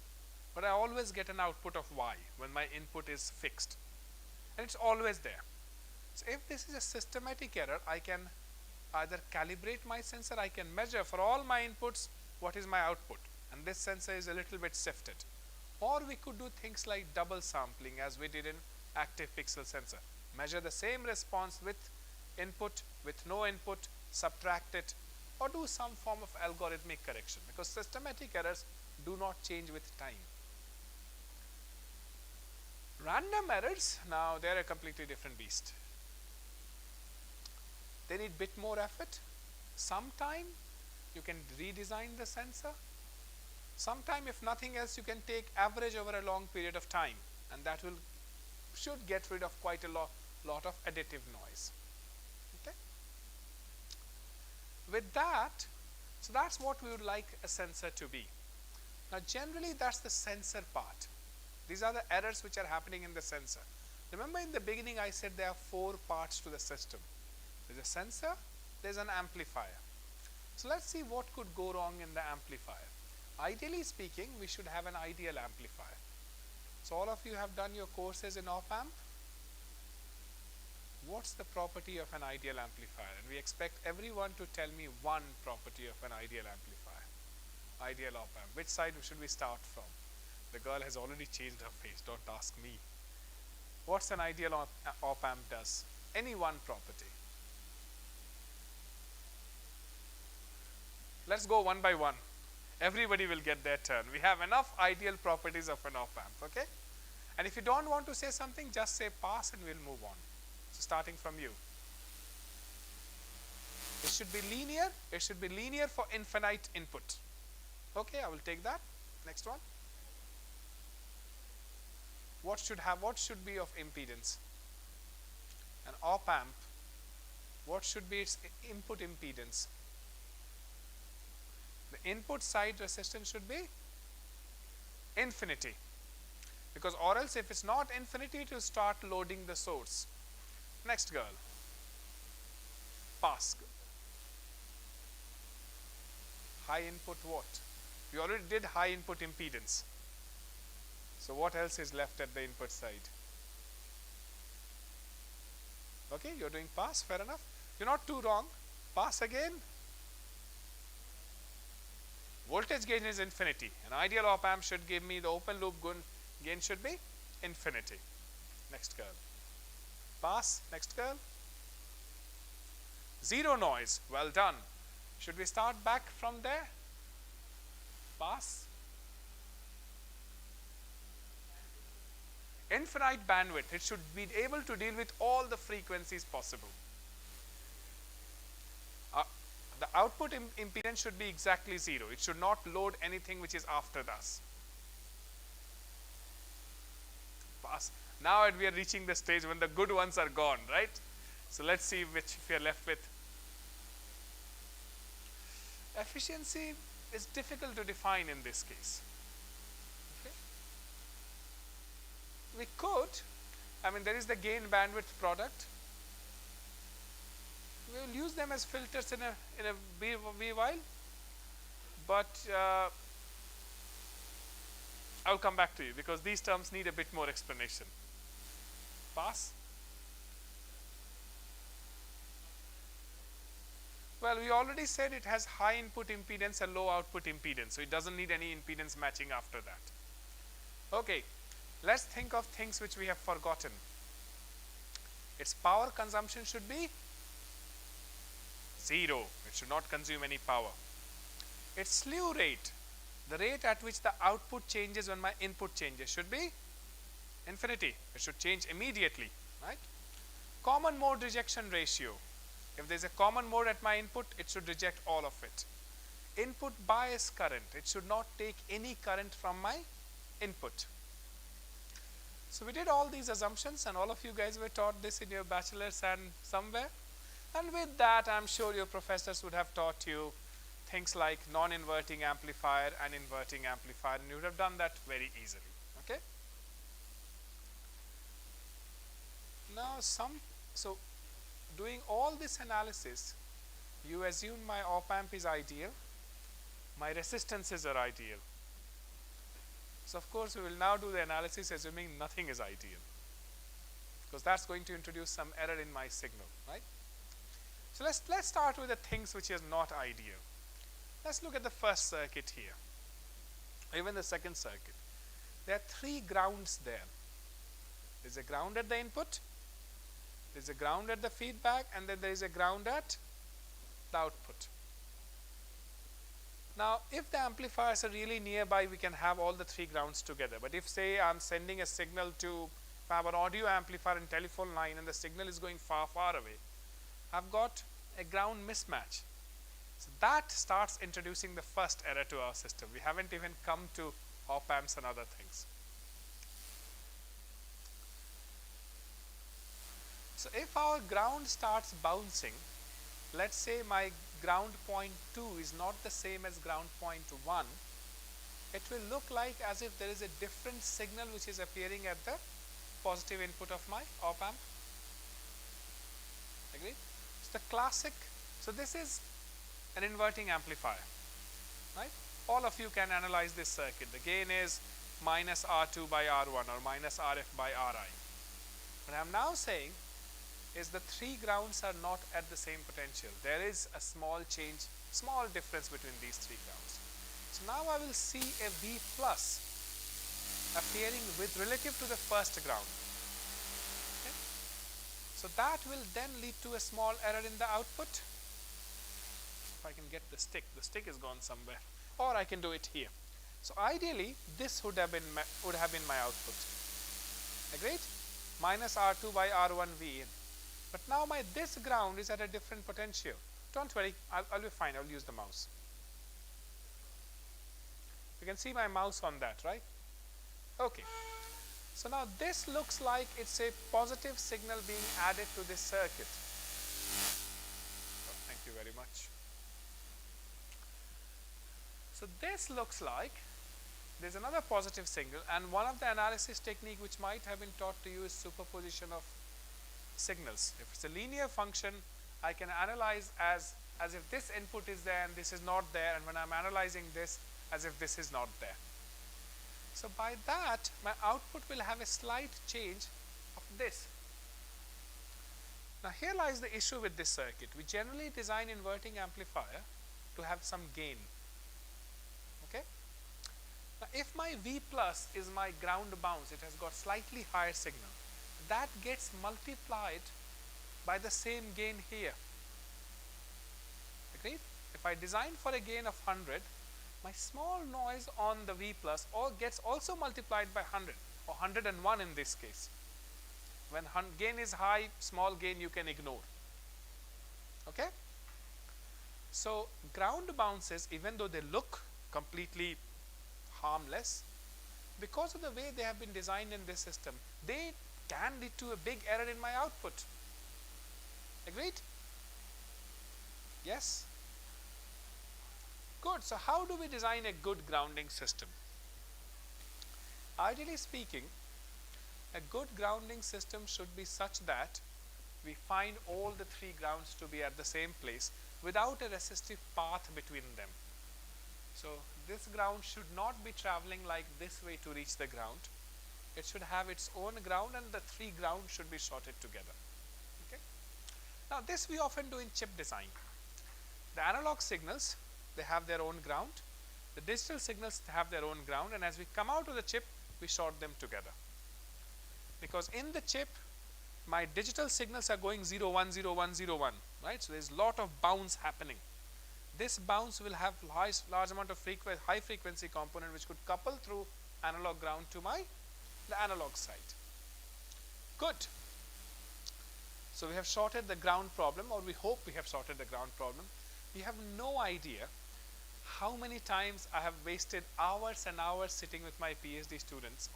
but I always get an output of Y when my input is fixed, and it's always there. So if this is a systematic error, I can either calibrate my sensor, I can measure for all my inputs what is my output, and this sensor is a little bit shifted. Or we could do things like double sampling, as we did in active pixel sensor. Measure the same response with input, with no input, subtract it, or do some form of algorithmic correction, because systematic errors do not change with time. Random errors, now they are a completely different beast. They need bit more effort. Sometime you can redesign the sensor. Sometime, if nothing else, you can take average over a long period of time, and that should get rid of quite a lot of additive noise. Okay. With that, so that's what we would like a sensor to be. Now generally that's the sensor part. These are the errors which are happening in the sensor. Remember in the beginning I said there are 4 parts to the system. There's a sensor, there's an amplifier. So let's see what could go wrong in the amplifier. Ideally speaking, we should have an ideal amplifier. So all of you have done your courses in op-amp. what's the property of an ideal amplifier? And we expect everyone to tell me one property of an ideal amplifier, ideal op-amp. Which side should we start from? The girl has already changed her face, don't ask me. What's an ideal op-amp does? Any one property. Let's go one by one. Everybody will get their turn. We have enough ideal properties of an op-amp, okay? And if you don't want to say something, just say pass and we'll move on. So starting from you. It should be linear. It should be linear for infinite input. Okay, I will take that. Next one. What should be of impedance? An op-amp, what should be its input impedance? The input side resistance should be infinity, because or else if it's not infinity, it will start loading the source. Next girl. Pass. High input what? We already did high input impedance. So what else is left at the input side? Okay, you're doing pass, fair enough. You're not too wrong. Pass again. Voltage gain is infinity. An ideal op-amp should give me the open loop gain should be infinity. Next girl. Pass. Next girl. Zero noise. Well done. Should we start back from there? Pass. Infinite bandwidth. It should be able to deal with all the frequencies possible. The output impedance should be exactly 0. It should not load anything which is after us. Pass. Now we are reaching the stage when the good ones are gone, right? So let's see which we are left with. Efficiency is difficult to define in this case. Okay. We could, I mean, there is the gain bandwidth product. We will use them as filters in a while, but I will come back to you because these terms need a bit more explanation. Pass. Well, we already said it has high input impedance and low output impedance, so it doesn't need any impedance matching after that. Okay, let's think of things which we have forgotten. Its power consumption should be 0. It should not consume any power. Its slew rate, the rate at which the output changes when my input changes, should be infinity. It should change immediately, right? Common mode rejection ratio. If there is a common mode at my input, it should reject all of it. Input bias current. It should not take any current from my input. So we did all these assumptions, and all of you guys were taught this in your bachelor's and somewhere. And with that, I'm sure your professors would have taught you things like non-inverting amplifier and inverting amplifier, and you would have done that very easily. Okay. Now so doing all this analysis, you assume my op-amp is ideal, my resistances are ideal. So of course we will now do the analysis assuming nothing is ideal, because that's going to introduce some error in my signal, right? So let's start with the things which is not ideal. Let's look at the first circuit here, even the second circuit. There are 3 grounds there. There's a ground at the input, there's a ground at the feedback, and then there is a ground at the output. Now if the amplifiers are really nearby, we can have all the 3 grounds together. But if say I'm sending a signal to an audio amplifier and telephone line and the signal is going far, far away, I've got a ground mismatch. So that starts introducing the first error to our system. We haven't even come to op-amps and other things. So if our ground starts bouncing, let's say my ground point 2 is not the same as ground point 1, it will look like as if there is a different signal which is appearing at the positive input of my op-amp. Agree? So the classic, so this is an inverting amplifier, right? All of you can analyze this circuit. The gain is minus R2 by R1 or minus RF by Ri. But I am now saying is the 3 grounds are not at the same potential. There is a small change, small difference between these 3 grounds. So now I will see a V plus appearing with relative to the first ground. Okay. So that will then lead to a small error in the output. If I can get the stick is gone somewhere, or I can do it here. So ideally this would have been my output. Agreed? Minus R2 by R1 V in. But now this ground is at a different potential. Don't worry, I'll be fine. I'll use the mouse. You can see my mouse on that, right? Okay. So now this looks like it's a positive signal being added to this circuit. Oh, thank you very much. So this looks like there's another positive signal, and one of the analysis technique which might have been taught to you is superposition of signals. If it's a linear function, I can analyze as if this input is there and this is not there, and when I'm analyzing this, as if this is not there. So by that, my output will have a slight change of this. Now here lies the issue with this circuit. We generally design inverting amplifier to have some gain. Okay. Now if my V plus is my ground bounce, it has got slightly higher signal. That gets multiplied by the same gain here. Agreed? If I design for a gain of 100, my small noise on the V plus gets also multiplied by 100 or 101 in this case. When gain is high, small gain you can ignore. Okay? So ground bounces, even though they look completely harmless, because of the way they have been designed in this system, they can lead to a big error in my output. Agreed? Yes? Good. So how do we design a good grounding system? Ideally speaking, a good grounding system should be such that we find all the 3 grounds to be at the same place without a resistive path between them. So this ground should not be traveling like this way to reach the ground. It should have its own ground, and the 3 grounds should be shorted together. Okay. Now this we often do in chip design. The analog signals, they have their own ground. The digital signals have their own ground, and as we come out of the chip, we short them together. Because in the chip, my digital signals are going 0, 1, 0, 1, 0, 1, right? So there's a lot of bounce happening. This bounce will have large amount of high frequency component which could couple through analog ground to the analog side. Good. So we have sorted the ground problem, or we hope we have sorted the ground problem. You have no idea how many times I have wasted hours and hours sitting with my PhD students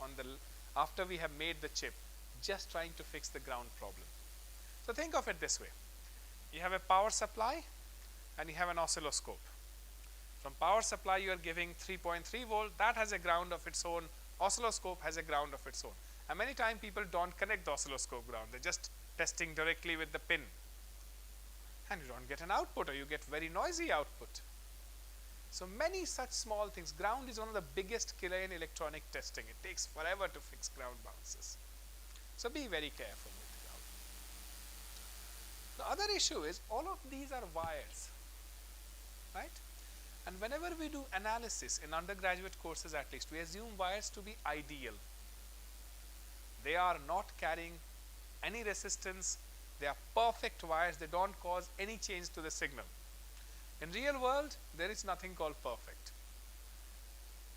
after we have made the chip, just trying to fix the ground problem. So think of it this way. You have a power supply and you have an oscilloscope. From power supply you are giving 3.3 volt, that has a ground of its own. Oscilloscope has a ground of its own. And many times people don't connect the oscilloscope ground, they're just testing directly with the pin. And you don't get an output, or you get very noisy output. So many such small things. Ground is one of the biggest killer in electronic testing. It takes forever to fix ground bounces. So be very careful with ground. The other issue is all of these are wires, right? And whenever we do analysis in undergraduate courses, at least, we assume wires to be ideal. They are not carrying any resistance. They are perfect wires. They don't cause any change to the signal. In real world, there is nothing called perfect.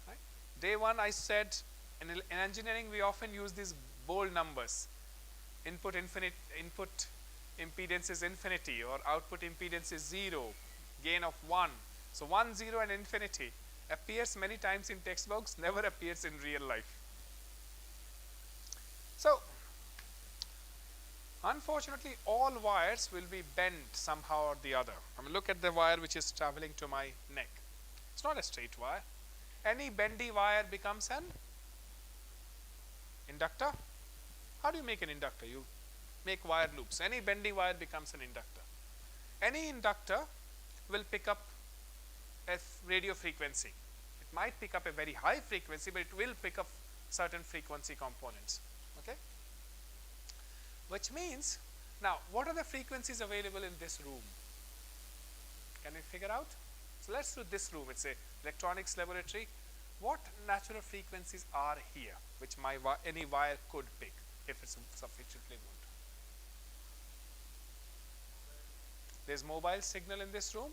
Right? Day 1 I said in engineering we often use these bold numbers. Input impedance is infinity, or output impedance is 0, gain of 1. So 1, 0 and infinity appears many times in textbooks, never appears in real life. So unfortunately all wires will be bent somehow or the other. I mean, look at the wire which is traveling to my neck. It's not a straight wire. Any bendy wire becomes an inductor. How do you make an inductor? You make wire loops. Any bendy wire becomes an inductor. Any inductor will pick up a radio frequency. It might pick up a very high frequency, but it will pick up certain frequency components. Okay? Which means Now, what are the frequencies available in this room? Can we figure out? So let's do this room. It's a electronics laboratory. What natural frequencies are here, which any wire could pick if it's sufficiently good? There's mobile signal in this room.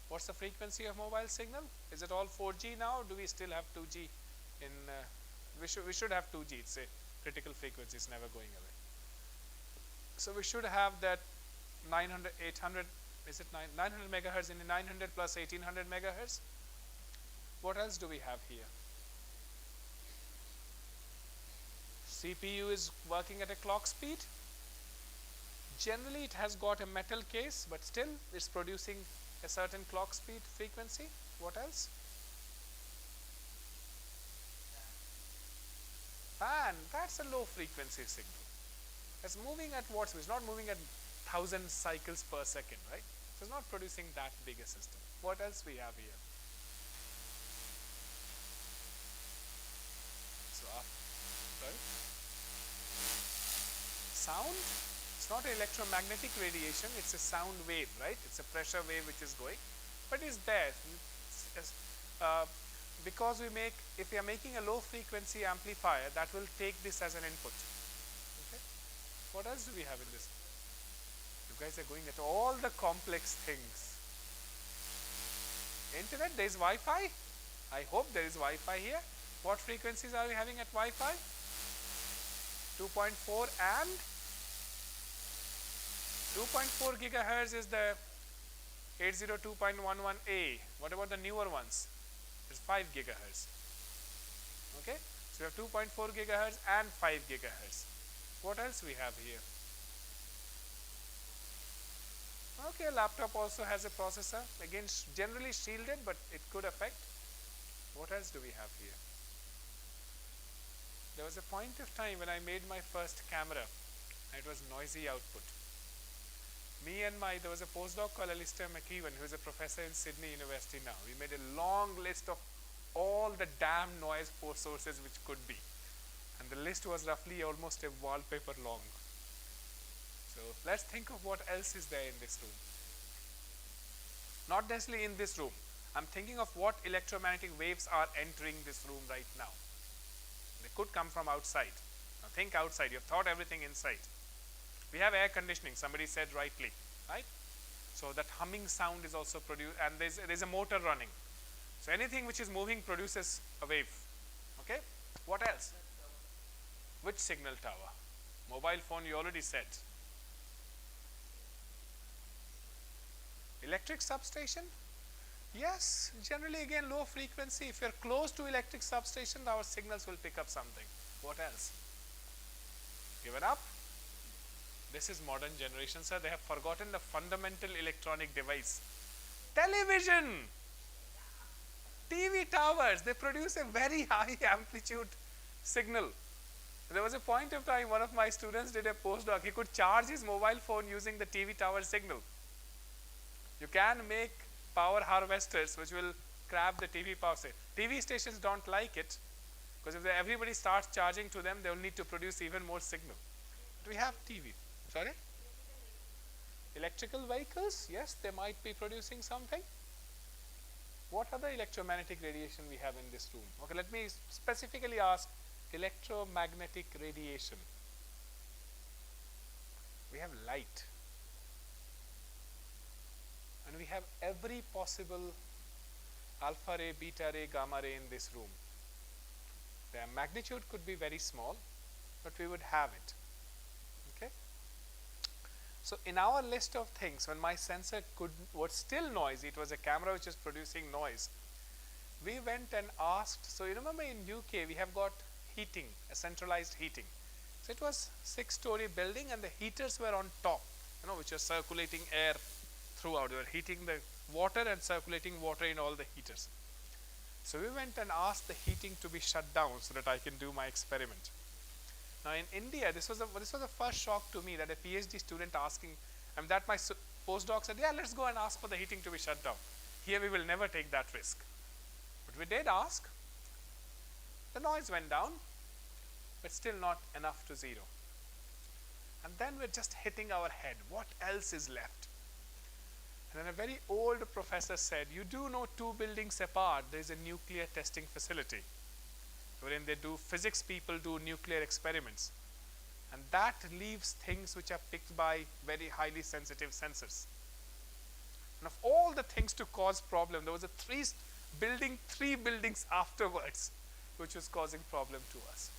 What's the frequency of mobile signal? Is it all 4G now? Do we still have 2G? We should have 2G. It's a critical frequency. It's never going away. So we should have that 900, 800. Is it 900 megahertz in the 900 plus 1800 megahertz? What else do we have here? CPU is working at a clock speed. Generally, it has got a metal case, but still it's producing a certain clock speed frequency. What else? Fan, that's a low frequency signal. It's moving at what speed? It's not moving at 1000 cycles per second, right? So it's not producing that big a system. What else we have here? So, sorry? Sound? It's not electromagnetic radiation, it's a sound wave, right? It's a pressure wave which is going, but it's there. Because if we are making a low frequency amplifier, that will take this as an input. Okay? What else do we have in this? You guys are going at all the complex things. Internet, there is Wi-Fi. I hope there is Wi-Fi here. What frequencies are we having at Wi-Fi? 2.4 and 2.4 gigahertz is the 802.11a. What about the newer ones? It's 5 gigahertz. Okay, so we have 2.4 gigahertz and 5 gigahertz. What else we have here? Okay, a laptop also has a processor. Again, generally shielded, but it could affect. What else do we have here? There was a point of time when I made my first camera, and it was noisy output. There was a postdoc called Alistair McEwen, who is a professor in Sydney University now. We made a long list of all the damn noise sources which could be. And the list was roughly almost a wallpaper long. So let's think of what else is there in this room. Not necessarily in this room. I'm thinking of what electromagnetic waves are entering this room right now. They could come from outside. Now think outside. You've thought everything inside. We have air conditioning, somebody said rightly, right? So that humming sound is also produced, and there's a motor running. So anything which is moving produces a wave. Okay? What else? Which signal tower? Mobile phone, you already said. Electric substation? Yes, generally again low frequency. If you're close to electric substation, our signals will pick up something. What else? Given up? This is modern generation, sir. They have forgotten the fundamental electronic device. Television! TV towers, they produce a very high amplitude signal. There was a point of time, one of my students did a postdoc. He could charge his mobile phone using the TV tower signal. You can make power harvesters which will grab the TV power. TV stations don't like it, because if everybody starts charging to them, they will need to produce even more signal. But we have TV. Sorry? Electrical vehicles, yes, they might be producing something. What other electromagnetic radiation we have in this room? Okay, let me specifically ask electromagnetic radiation. We have light. And we have every possible alpha ray, beta ray, gamma ray in this room. Their magnitude could be very small, but we would have it. Okay? So in our list of things, when my sensor was still noisy, it was a camera which was producing noise, we went and asked. So you remember in UK we have got heating, a centralized heating. So it was 6-story building, and the heaters were on top, which are circulating air throughout. They were heating the water and circulating water in all the heaters. So we went and asked the heating to be shut down so that I can do my experiment. Now in India, this was the first shock to me, that a PhD student asking, and that my postdoc said, yeah, let's go and ask for the heating to be shut down. Here we will never take that risk. But we did ask. The noise went down, but still not enough to zero. And then we're just hitting our head. What else is left? And then a very old professor said, you do know 2 buildings apart, there is a nuclear testing facility wherein they do, physics people do nuclear experiments. And that leaves things which are picked by very highly sensitive sensors. And of all the things to cause problem, there was a 3 buildings afterwards which was causing problem to us.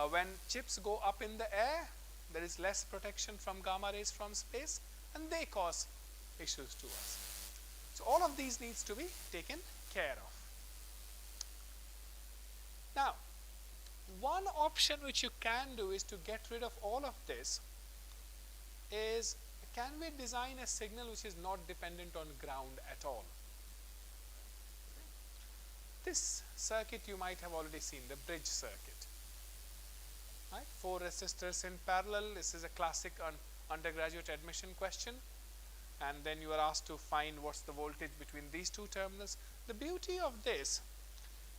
When chips go up in the air, there is less protection from gamma rays from space, and they cause issues to us. So all of these needs to be taken care of. Now, one option which you can do is to get rid of all of this is, can we design a signal which is not dependent on ground at all? This circuit you might have already seen, the bridge circuit. Right? 4 resistors in parallel. This is a classic undergraduate admission question, and then you are asked to find what's the voltage between these 2 terminals. The beauty of this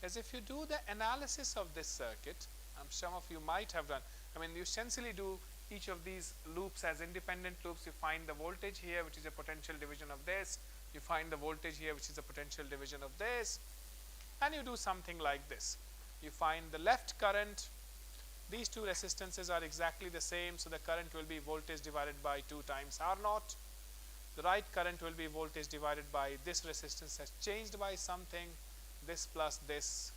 is, if you do the analysis of this circuit, some of you might have done, I mean, you essentially do each of these loops as independent loops. You find the voltage here, which is a potential division of this. You find the voltage here, which is a potential division of this, and you do something like this. You find the left current. These 2 resistances are exactly the same, so the current will be voltage divided by 2 times R naught. The right current will be voltage divided by this resistance has changed by something, this plus this,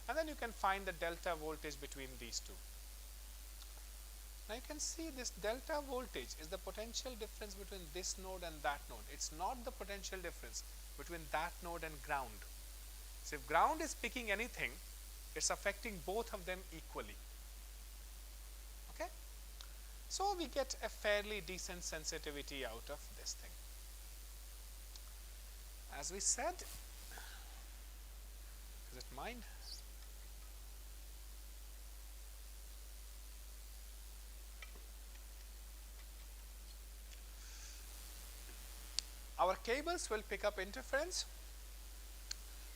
and then you can find the delta voltage between these 2. Now you can see this delta voltage is the potential difference between this node and that node. It's not the potential difference between that node and ground. So if ground is picking anything, it's affecting both of them equally. Okay? So we get a fairly decent sensitivity out of this thing. As we said, is it mine? Our cables will pick up interference.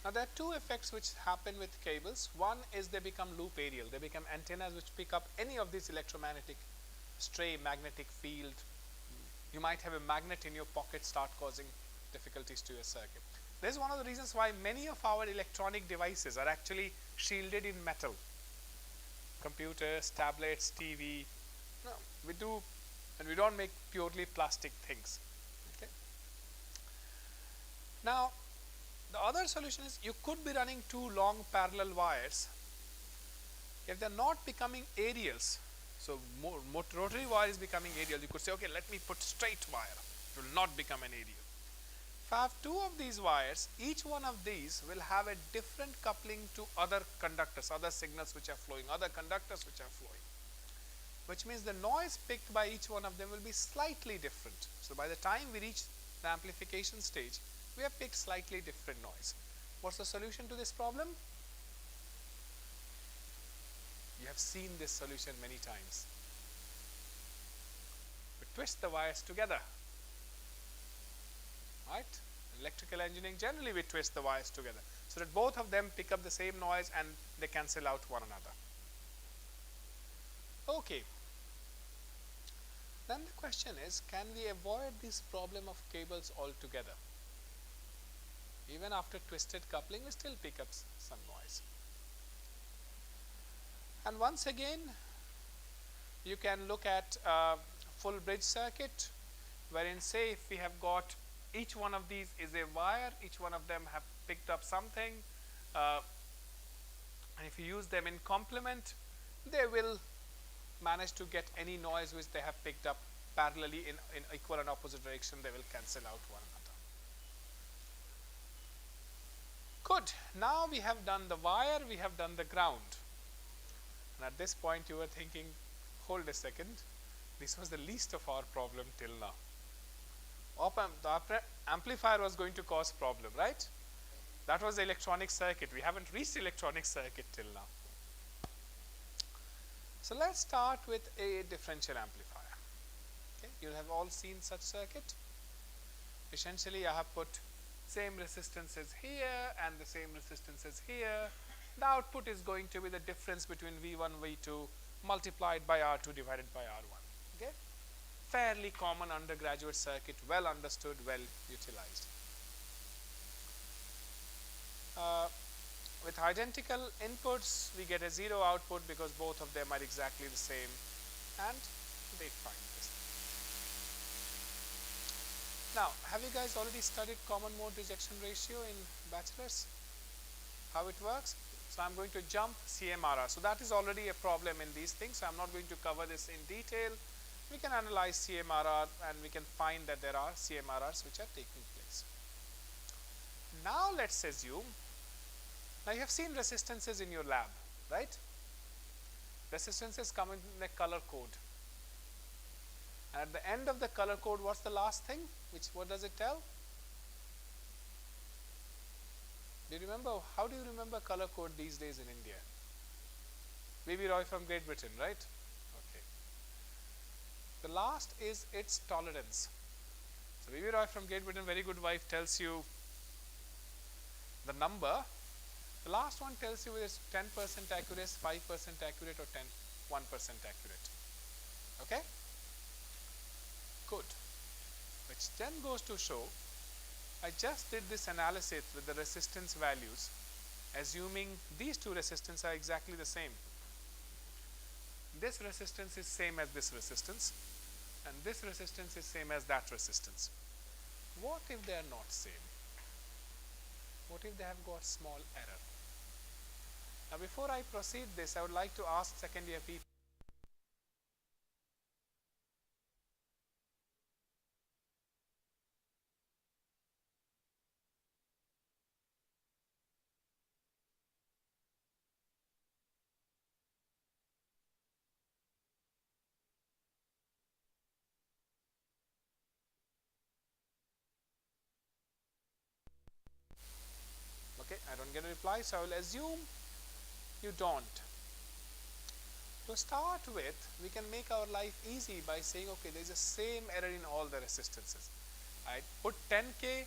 Now there are 2 effects which happen with cables. One is they become loop aerial. They become antennas which pick up any of these electromagnetic, stray magnetic field. You might have a magnet in your pocket, start causing difficulties to your circuit. This is one of the reasons why many of our electronic devices are actually shielded in metal. Computers, tablets, TV. No, we do, and we don't make purely plastic things. Okay. Now, the other solution is, you could be running 2 long parallel wires. If they are not becoming aerials, so rotary wire is becoming aerial, you could say, okay, let me put straight wire. It will not become an aerial. If I have 2 of these wires, each one of these will have a different coupling to other conductors, other signals which are flowing, other conductors which are flowing, which means the noise picked by each one of them will be slightly different. So by the time we reach the amplification stage, we have picked slightly different noise. What's the solution to this problem? You have seen this solution many times. We twist the wires together. Right? In electrical engineering, generally we twist the wires together so that both of them pick up the same noise and they cancel out one another. Okay. Then the question is, can we avoid this problem of cables altogether? Even after twisted coupling, we still pick up some noise. And once again, you can look at full bridge circuit, wherein, say, if we have got each one of these is a wire, each one of them have picked up something, and if you use them in complement, they will manage to get any noise which they have picked up parallelly in equal and opposite direction. They will cancel out one another. Good. Now we have done the wire, we have done the ground. And at this point you were thinking, hold a second, this was the least of our problem till now. The amplifier was going to cause problem, right? That was the electronic circuit. We haven't reached electronic circuit till now. So let's start with a differential amplifier. Okay, you have all seen such circuit. Essentially, I have put same resistances here and the same resistances here. The output is going to be the difference between V1, V2 multiplied by R2 divided by R1. Okay? Fairly common undergraduate circuit, well understood, well utilized. With identical inputs, we get a 0 output because both of them are exactly the same, and they find this. Now, have you guys already studied common mode rejection ratio in bachelor's? How it works? So I'm going to jump CMRR. So that is already a problem in these things. So I'm not going to cover this in detail. We can analyze CMRR and we can find that there are CMRRs which are taking place. Now let's assume, now you have seen resistances in your lab, right? Resistances come in a color code. And at the end of the color code, what's the last thing? What does it tell? Do you remember? How do you remember color code these days in India? Baby Roy from Great Britain, right? Okay. The last is its tolerance. So Baby Roy from Great Britain, very good wife, tells you the number. The last one tells you whether it's 10% accurate, 5% accurate, or 1% accurate. Okay? Good. Which then goes to show, I just did this analysis with the resistance values, assuming these two resistances are exactly the same. This resistance is same as this resistance, and this resistance is same as that resistance. What if they are not same? What if they have got small error? Now before I proceed this, I would like to ask second year people. Okay, I don't get a reply, so I will assume you don't. To start with, we can make our life easy by saying, okay, there is the same error in all the resistances. I put 10K,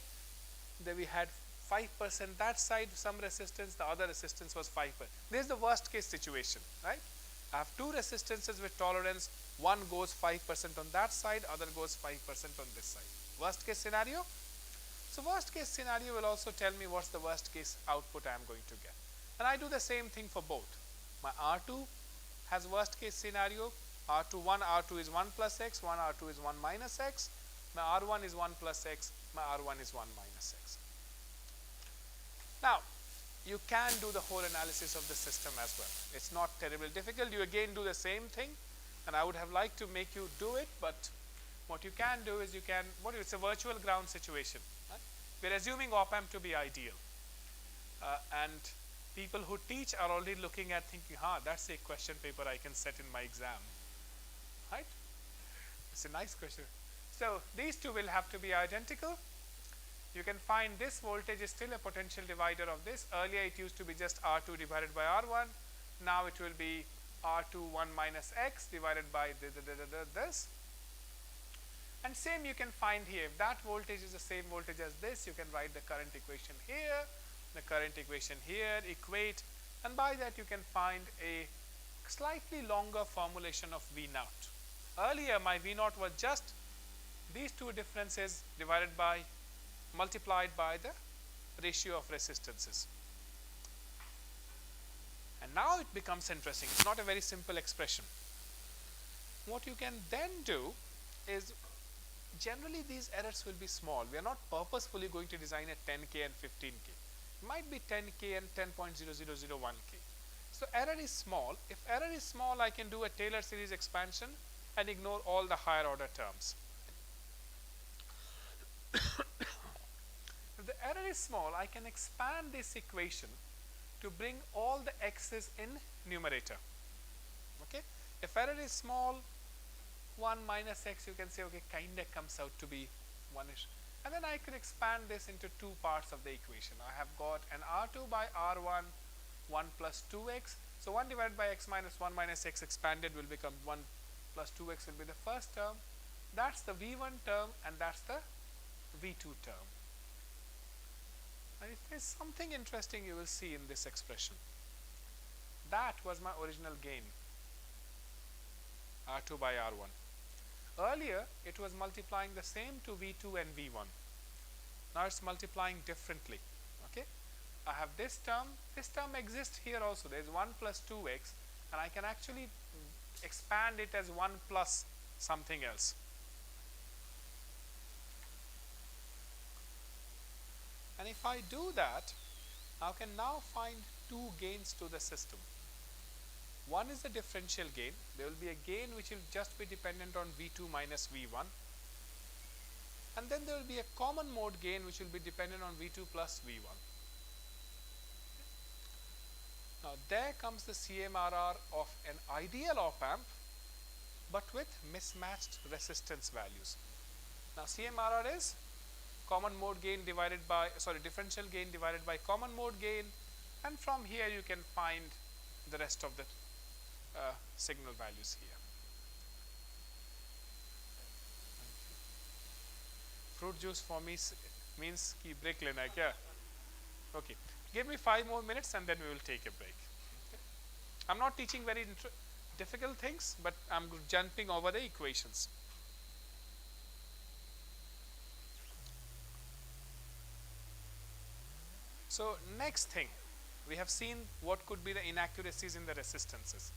then we had 5% that side, some resistance, the other resistance was 5%. This is the worst case situation, right? I have two resistances with tolerance, one goes 5% on that side, other goes 5% on this side. Worst case scenario? So worst case scenario will also tell me what's the worst case output I am going to get. And I do the same thing for both. My R2 has worst case scenario, R2 is 1 plus X, R2 is 1 minus X, my R1 is 1 plus X, my R1 is 1 minus X. Now, you can do the whole analysis of the system as well. It's not terribly difficult. You again do the same thing, and I would have liked to make you do it, but what you can do is it's a virtual ground situation. Right? We're assuming op-amp to be ideal. And people who teach are already looking at thinking, that's a question paper I can set in my exam. Right? It's a nice question. So these two will have to be identical. You can find this voltage is still a potential divider of this. Earlier it used to be just R2 divided by R1. Now it will be R2 1 minus X divided by this. And same you can find here. If that voltage is the same voltage as this, you can write the current equation here, the current equation here, equate, and by that you can find a slightly longer formulation of V naught. Earlier my V naught was just these two differences multiplied by the ratio of resistances. And now it becomes interesting. It's not a very simple expression. What you can then do is, generally these errors will be small. We are not purposefully going to design a 10K and 15K. It might be 10K and 10.0001K. So error is small. If error is small, I can do a Taylor series expansion and ignore all the higher order terms. If the error is small, I can expand this equation to bring all the x's in numerator. Okay? If error is small, 1 minus x, you can say, okay, kinda comes out to be 1-ish. And then I could expand this into two parts of the equation. I have got an R2 by R1, 1 plus 2x. So 1 divided by x minus 1 minus x expanded will become 1 plus 2x will be the first term. That's the V1 term, and that's the V2 term. And if there's something interesting you will see in this expression. That was my original gain. R2 by R1. Earlier it was multiplying the same to V2 and V1. Now it's multiplying differently. Okay, I have this term exists here also. There is 1 plus 2x, and I can actually expand it as 1 plus something else. And if I do that, I can now find two gains to the system. One is the differential gain. There will be a gain which will just be dependent on V2 minus V1. And then there will be a common mode gain which will be dependent on V2 plus V1. Now there comes the CMRR of an ideal op-amp, but with mismatched resistance values. Now CMRR is common mode gain divided by, differential gain divided by common mode gain, and from here you can find the rest of the signal values here. Fruit juice for me means ki break lena hai kya? Okay, give me 5 more minutes and then we will take a break. Okay. I'm not teaching very difficult things, but I'm jumping over the equations. So next thing, we have seen what could be the inaccuracies in the resistances.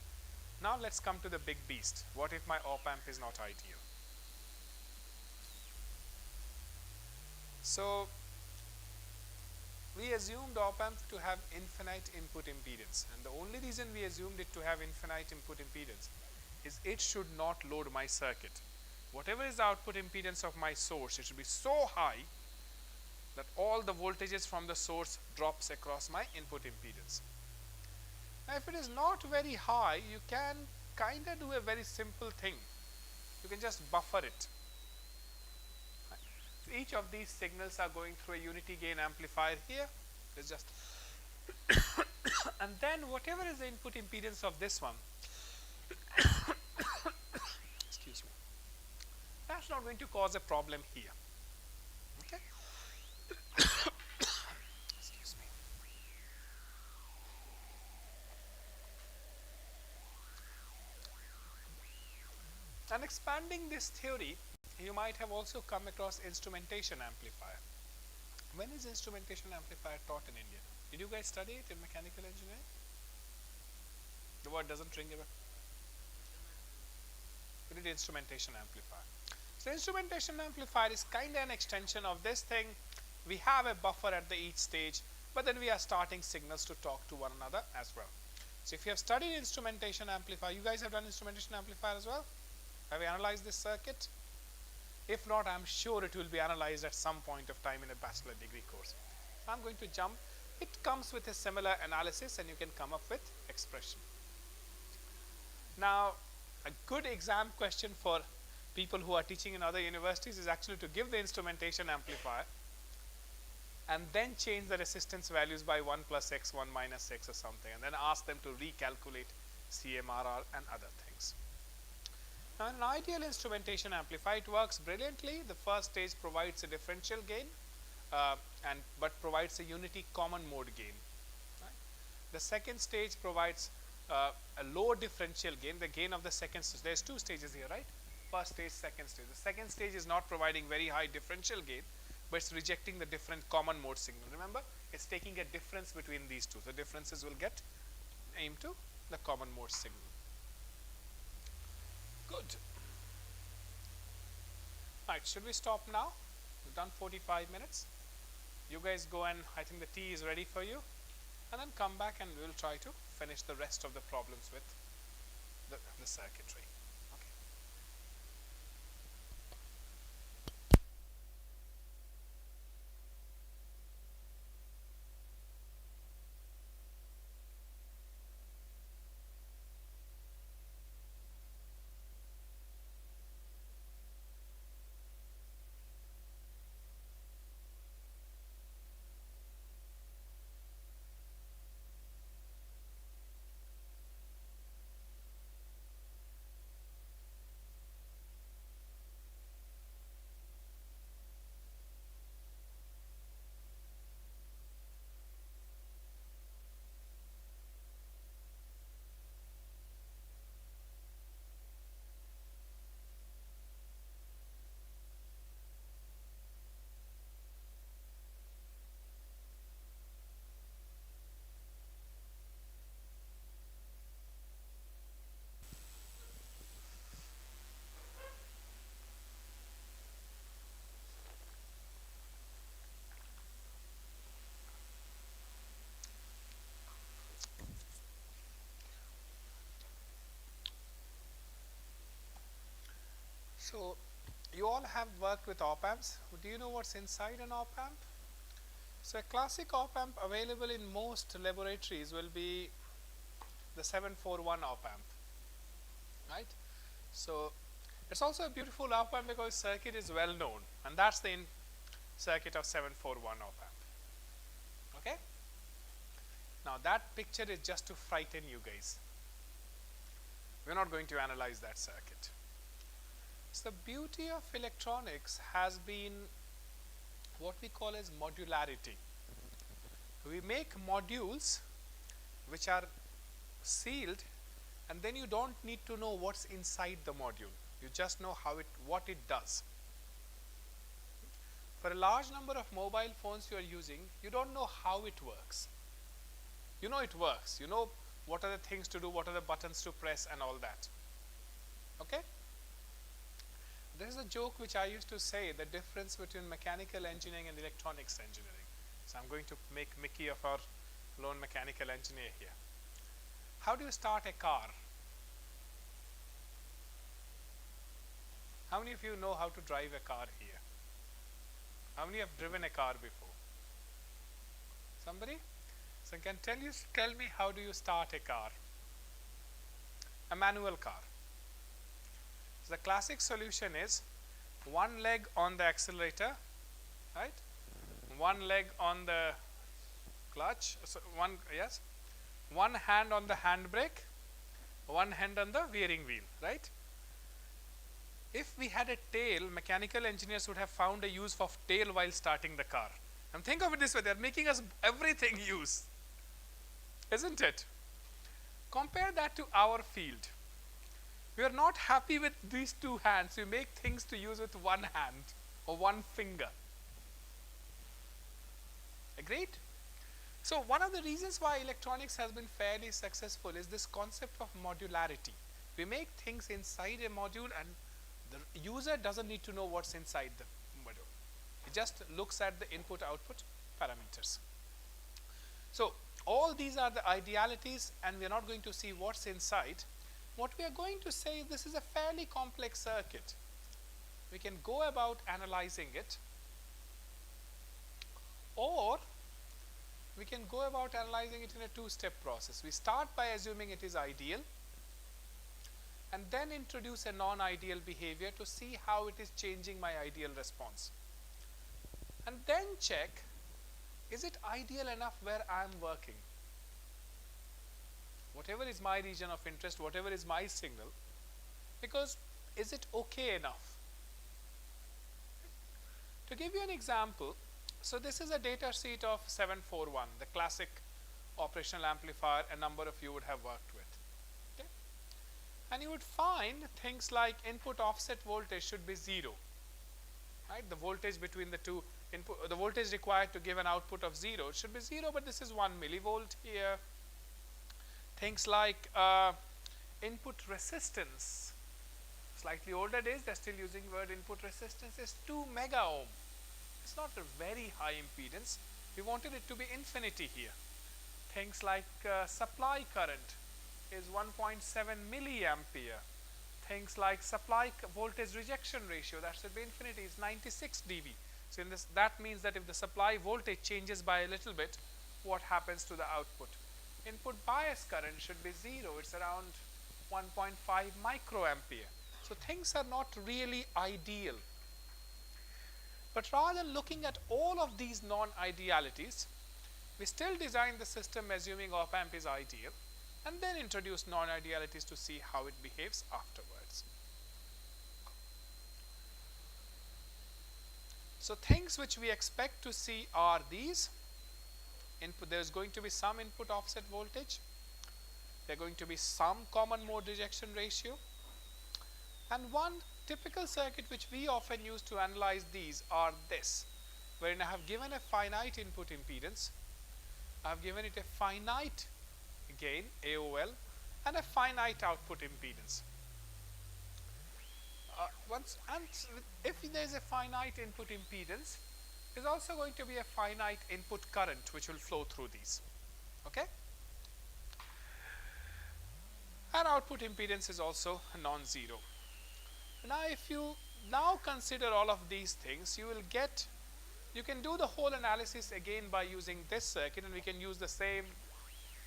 Now let's come to the big beast. What if my op-amp is not ideal? So we assumed op-amp to have infinite input impedance, and the only reason we assumed it to have infinite input impedance is it should not load my circuit. Whatever is the output impedance of my source, it should be so high that all the voltages from the source drops across my input impedance. Now if it is not very high, you can kind of do a very simple thing. You can just buffer it. So each of these signals are going through a unity gain amplifier here. It's just and then whatever is the input impedance of this one, excuse me, that's not going to cause a problem here. Okay. Excuse me. And expanding this theory, you might have also come across instrumentation amplifier. When is instrumentation amplifier taught in India? Did you guys study it in mechanical engineering? The word doesn't ring a bell. We did instrumentation amplifier. So instrumentation amplifier is kind of an extension of this thing. We have a buffer at the each stage, but then we are starting signals to talk to one another as well. So if you have studied instrumentation amplifier, you guys have done instrumentation amplifier as well? Have you analyzed this circuit? If not, I'm sure it will be analyzed at some point of time in a bachelor degree course. So I'm going to jump. It comes with a similar analysis and you can come up with expression. Now, a good exam question for people who are teaching in other universities is actually to give the instrumentation amplifier and then change the resistance values by 1 plus x, 1 minus x or something, and then ask them to recalculate CMRR and other things. Now in an ideal instrumentation amplifier, it works brilliantly. The first stage provides a differential gain but provides a unity common mode gain. Right? The second stage provides a low differential gain, the gain of the second stage. There's two stages here, right? First stage, second stage. The second stage is not providing very high differential gain, but it's rejecting the different common mode signal. Remember, it's taking a difference between these two. The differences will get aimed to the common mode signal. Good. Right, should we stop now? We've done 45 minutes. You guys go and I think the tea is ready for you. And then come back and we will try to finish the rest of the problems with the circuitry. So you all have worked with op amps. Do you know what's inside an op amp? So a classic op amp available in most laboratories will be the 741 op amp, right? So it's also a beautiful op amp because circuit is well known, and that's the circuit of 741 op amp. Okay? Now that picture is just to frighten you guys. We're not going to analyze that circuit. So the beauty of electronics has been what we call as modularity. We make modules which are sealed, and then you don't need to know what's inside the module. You just know what it does. For a large number of mobile phones you are using, you don't know how it works. You know it works. You know what are the things to do, what are the buttons to press and all that. Okay? There is a joke which I used to say, the difference between mechanical engineering and electronics engineering. So I'm going to make Mickey of our lone mechanical engineer here. How do you start a car? How many of you know how to drive a car here? How many have driven a car before? Somebody? So tell me, how do you start a car? A manual car. So the classic solution is one leg on the accelerator, right? One leg on the clutch, so one hand on the handbrake, one hand on the steering wheel, right? If we had a tail, mechanical engineers would have found a use of tail while starting the car. And think of it this way, they are making us everything use, isn't it? Compare that to our field. We are not happy with these two hands. We make things to use with one hand or one finger. Agreed? So one of the reasons why electronics has been fairly successful is this concept of modularity. We make things inside a module, and the user doesn't need to know what's inside the module. He just looks at the input-output parameters. So all these are the idealities, and we are not going to see what's inside. What we are going to say, this is a fairly complex circuit. We can go about analyzing it, or we can go about analyzing it in a two-step process. We start by assuming it is ideal, and then introduce a non-ideal behavior to see how it is changing my ideal response. And then check, is it ideal enough where I am working? Whatever is my region of interest, whatever is my signal, because is it okay enough? To give you an example, so this is a data sheet of 741, the classic operational amplifier a number of you would have worked with. Okay? And you would find things like input offset voltage should be 0. Right? The voltage between the two input, the voltage required to give an output of 0 should be 0, but this is 1 millivolt here. Things like input resistance. Slightly older days, they are still using the word input resistance, is 2 mega ohm. It's not a very high impedance. We wanted it to be infinity here. Things like supply current is 1.7 milliampere. Things like supply voltage rejection ratio, that should be infinity, is 96 dB. So in this, that means that if the supply voltage changes by a little bit, what happens to the output? Input bias current should be 0. It's around 1.5 microampere. So things are not really ideal. But rather than looking at all of these non-idealities, we still design the system assuming op amp is ideal, and then introduce non-idealities to see how it behaves afterwards. So things which we expect to see are these. There is going to be some input offset voltage. There are going to be some common mode rejection ratio. And one typical circuit which we often use to analyze these are this, wherein I have given a finite input impedance, I have given it a finite gain, AOL, and a finite output impedance. If there is a finite input impedance, there is also going to be a finite input current which will flow through these. Okay? And output impedance is also non-zero. Now if you now consider all of these things, you can do the whole analysis again by using this circuit, and we can use the same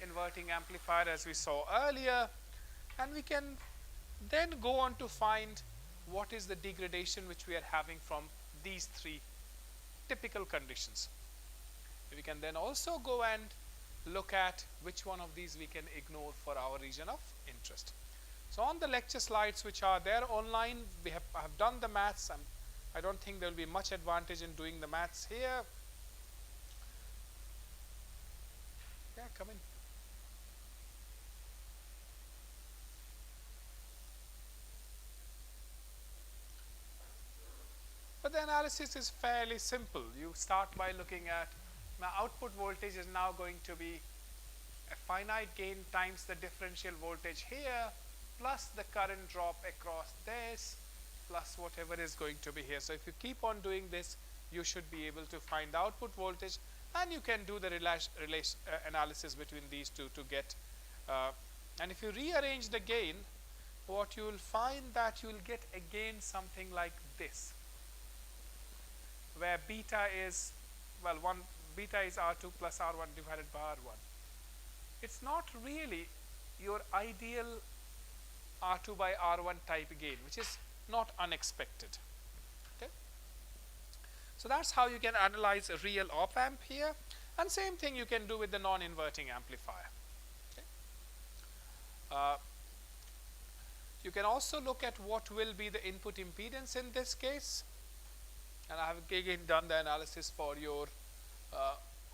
inverting amplifier as we saw earlier, and we can then go on to find what is the degradation which we are having from these three typical conditions. We can then also go and look at which one of these we can ignore for our region of interest. So on the lecture slides which are there online, I have done the maths. I don't think there will be much advantage in doing the maths here. Yeah, come in. But the analysis is fairly simple. You start by looking at my output voltage is now going to be a finite gain times the differential voltage here plus the current drop across this plus whatever is going to be here. So if you keep on doing this, you should be able to find the output voltage, and you can do the analysis between these two to get and if you rearrange the gain, what you will find that you will get again something like this, where beta is, well, beta is R2 plus R1 divided by R1. It's not really your ideal R2 by R1 type gain, which is not unexpected. Okay. So that's how you can analyze a real op amp here, and same thing you can do with the non-inverting amplifier. Okay. You can also look at what will be the input impedance in this case, and I have again done the analysis for your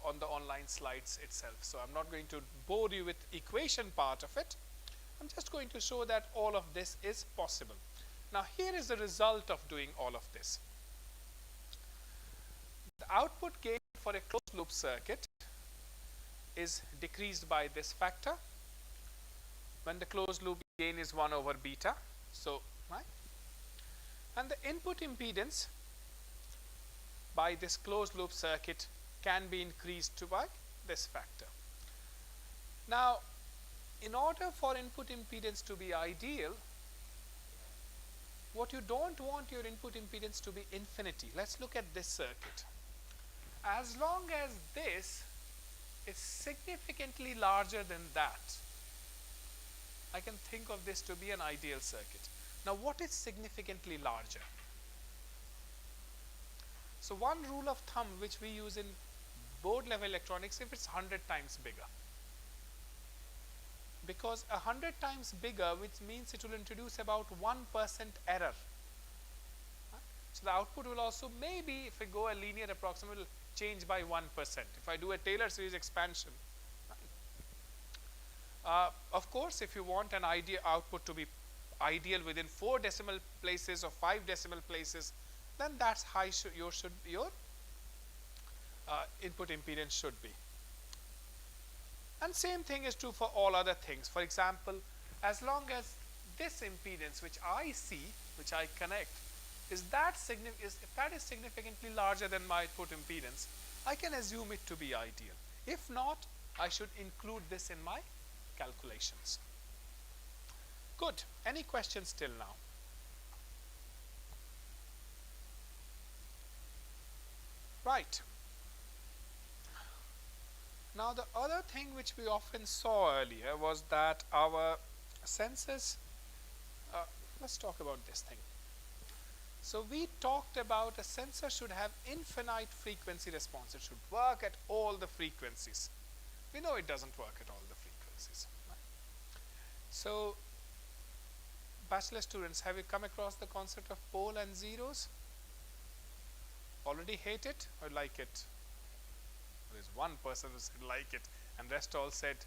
on the online slides itself. So I'm not going to bore you with equation part of it. I'm just going to show that all of this is possible. Now here is the result of doing all of this. The output gain for a closed loop circuit is decreased by this factor when the closed loop gain is 1 over beta. So, right? And the input impedance by this closed loop circuit can be increased to by this factor. Now, in order for input impedance to be ideal, what you don't want your input impedance to be infinity. Let's look at this circuit. As long as this is significantly larger than that, I can think of this to be an ideal circuit. Now, what is significantly larger? So one rule of thumb which we use in board level electronics, if it's 100 times bigger, because 100 times bigger, which means it will introduce about 1% error. Right? So the output will also, maybe if I go a linear approximate, will change by 1%. If I do a Taylor series expansion, right? Of course, if you want an ideal output to be ideal within 4 decimal places or 5 decimal places, then that's how your input impedance should be. And same thing is true for all other things. For example, as long as this impedance which I see, which I connect, if that is significantly larger than my output impedance, I can assume it to be ideal. If not, I should include this in my calculations. Good. Any questions till now? Right. Now the other thing which we often saw earlier was that our sensors, let's talk about this thing. So we talked about a sensor should have infinite frequency response. It should work at all the frequencies. We know it doesn't work at all the frequencies. Right? So bachelor students, have you come across the concept of pole and zeros? Already hate it or like it? There is one person who said like it, and rest all said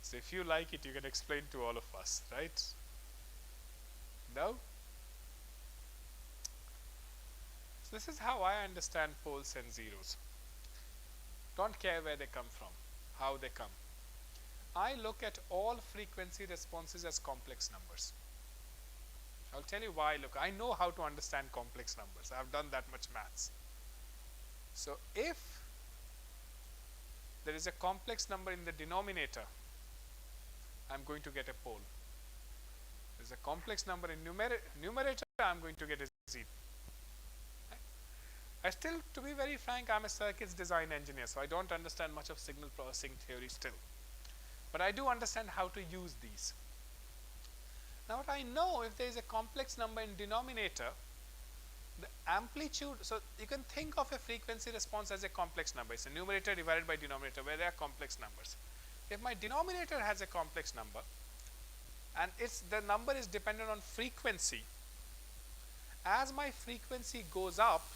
So if you like it, you can explain to all of us, right? No? So this is how I understand poles and zeros. Don't care where they come from, how they come. I look at all frequency responses as complex numbers. I'll tell you why. Look, I know how to understand complex numbers. I've done that much maths. So if there is a complex number in the denominator, I'm going to get a pole. There's a complex number in numerator, I'm going to get a 0. I still, to be very frank, I'm a circuits design engineer, so I don't understand much of signal processing theory still. But I do understand how to use these. Now what I know, if there is a complex number in denominator, the amplitude, so you can think of a frequency response as a complex number. It's a numerator divided by denominator where there are complex numbers. If my denominator has a complex number and the number is dependent on frequency, as my frequency goes up,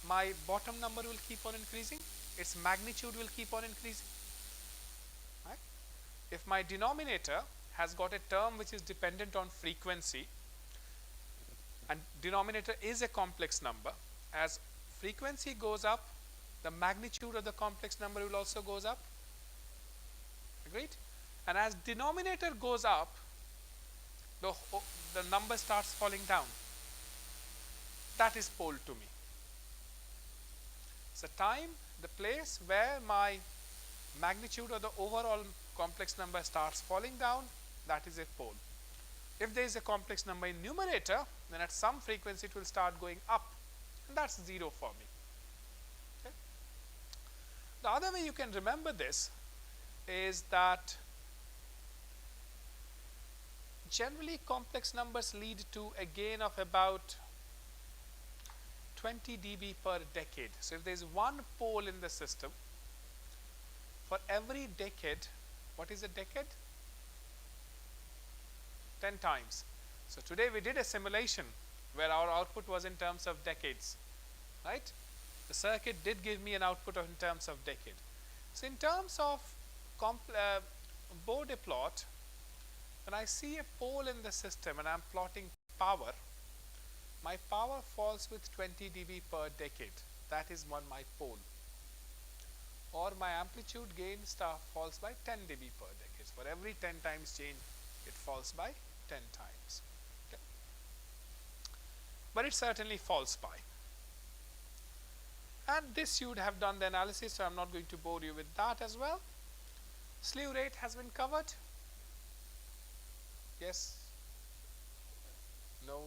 my bottom number will keep on increasing, its magnitude will keep on increasing. Right? If my denominator has got a term which is dependent on frequency, and denominator is a complex number, as frequency goes up, the magnitude of the complex number will also goes up. Agreed? And as denominator goes up, the number starts falling down. That is pole to me. It's the time, the place where my magnitude of the overall complex number starts falling down, that is a pole. If there is a complex number in numerator, then at some frequency it will start going up, and that's 0 for me. Okay? The other way you can remember this is that generally complex numbers lead to a gain of about 20 dB per decade. So if there is one pole in the system, for every decade, what is a decade? 10 times. So today we did a simulation where our output was in terms of decades, right? The circuit did give me an output in terms of decade. So in terms of Bode plot, when I see a pole in the system and I am plotting power, my power falls with 20 dB per decade. That is my pole. Or my amplitude gain falls by 10 dB per decade. For every 10 times change, it falls by 10 times. Okay. But it certainly falls by. And this you would have done the analysis, so I am not going to bore you with that as well. Slew rate has been covered. Yes? No?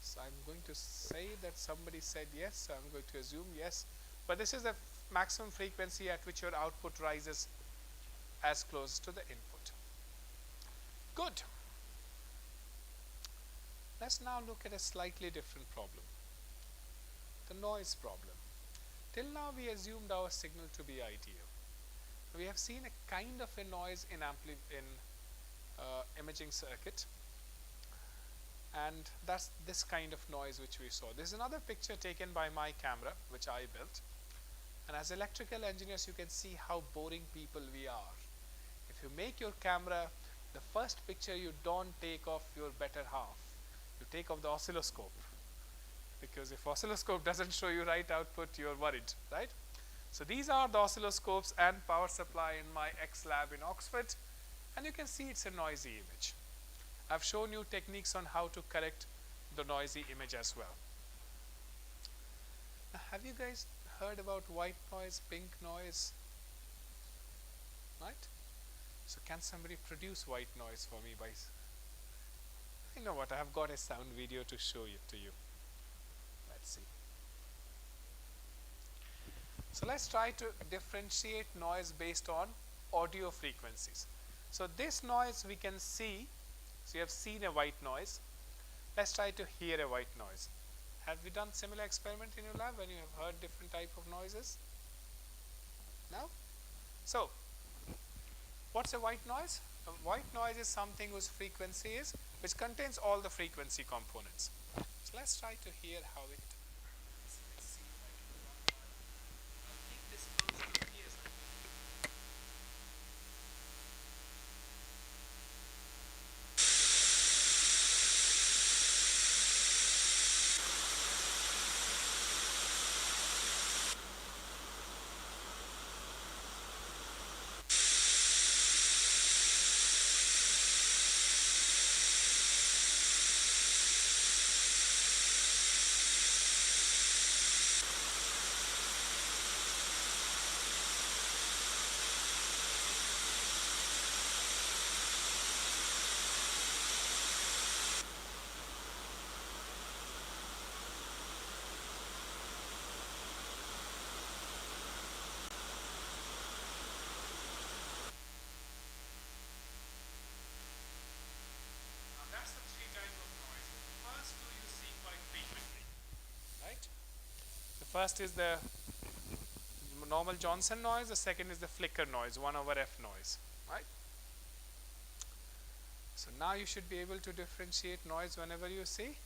So I am going to say that somebody said yes, so I am going to assume yes. But this is the maximum frequency at which your output rises as close to the input. Good. Let's now look at a slightly different problem, the noise problem. Till now we assumed our signal to be ideal. We have seen a kind of a noise in imaging circuit, and that's this kind of noise which we saw. This is another picture taken by my camera which I built, and as electrical engineers you can see how boring people we are. If you make your camera, the first picture you don't take of your better half, you take of the oscilloscope, because if oscilloscope doesn't show you right output, you're worried, right? So these are the oscilloscopes and power supply in my X lab in Oxford, and you can see it's a noisy image. I've shown you techniques on how to correct the noisy image as well. Now, have you guys heard about white noise, pink noise? Right? So can somebody produce white noise for me by? You know what? I have got a sound video to show it to you. Let's see. So let's try to differentiate noise based on audio frequencies. So this noise we can see. So you have seen a white noise. Let's try to hear a white noise. Have you done similar experiment in your lab when you have heard different type of noises? No? So what's a white noise? A white noise is something whose frequency is, which contains all the frequency components. So let's try to hear how it. Let's see if I can run I'll keep this close to the ears. first is the normal Johnson noise, the second is the flicker noise, 1 over f noise, right? So now you should be able to differentiate noise whenever you see.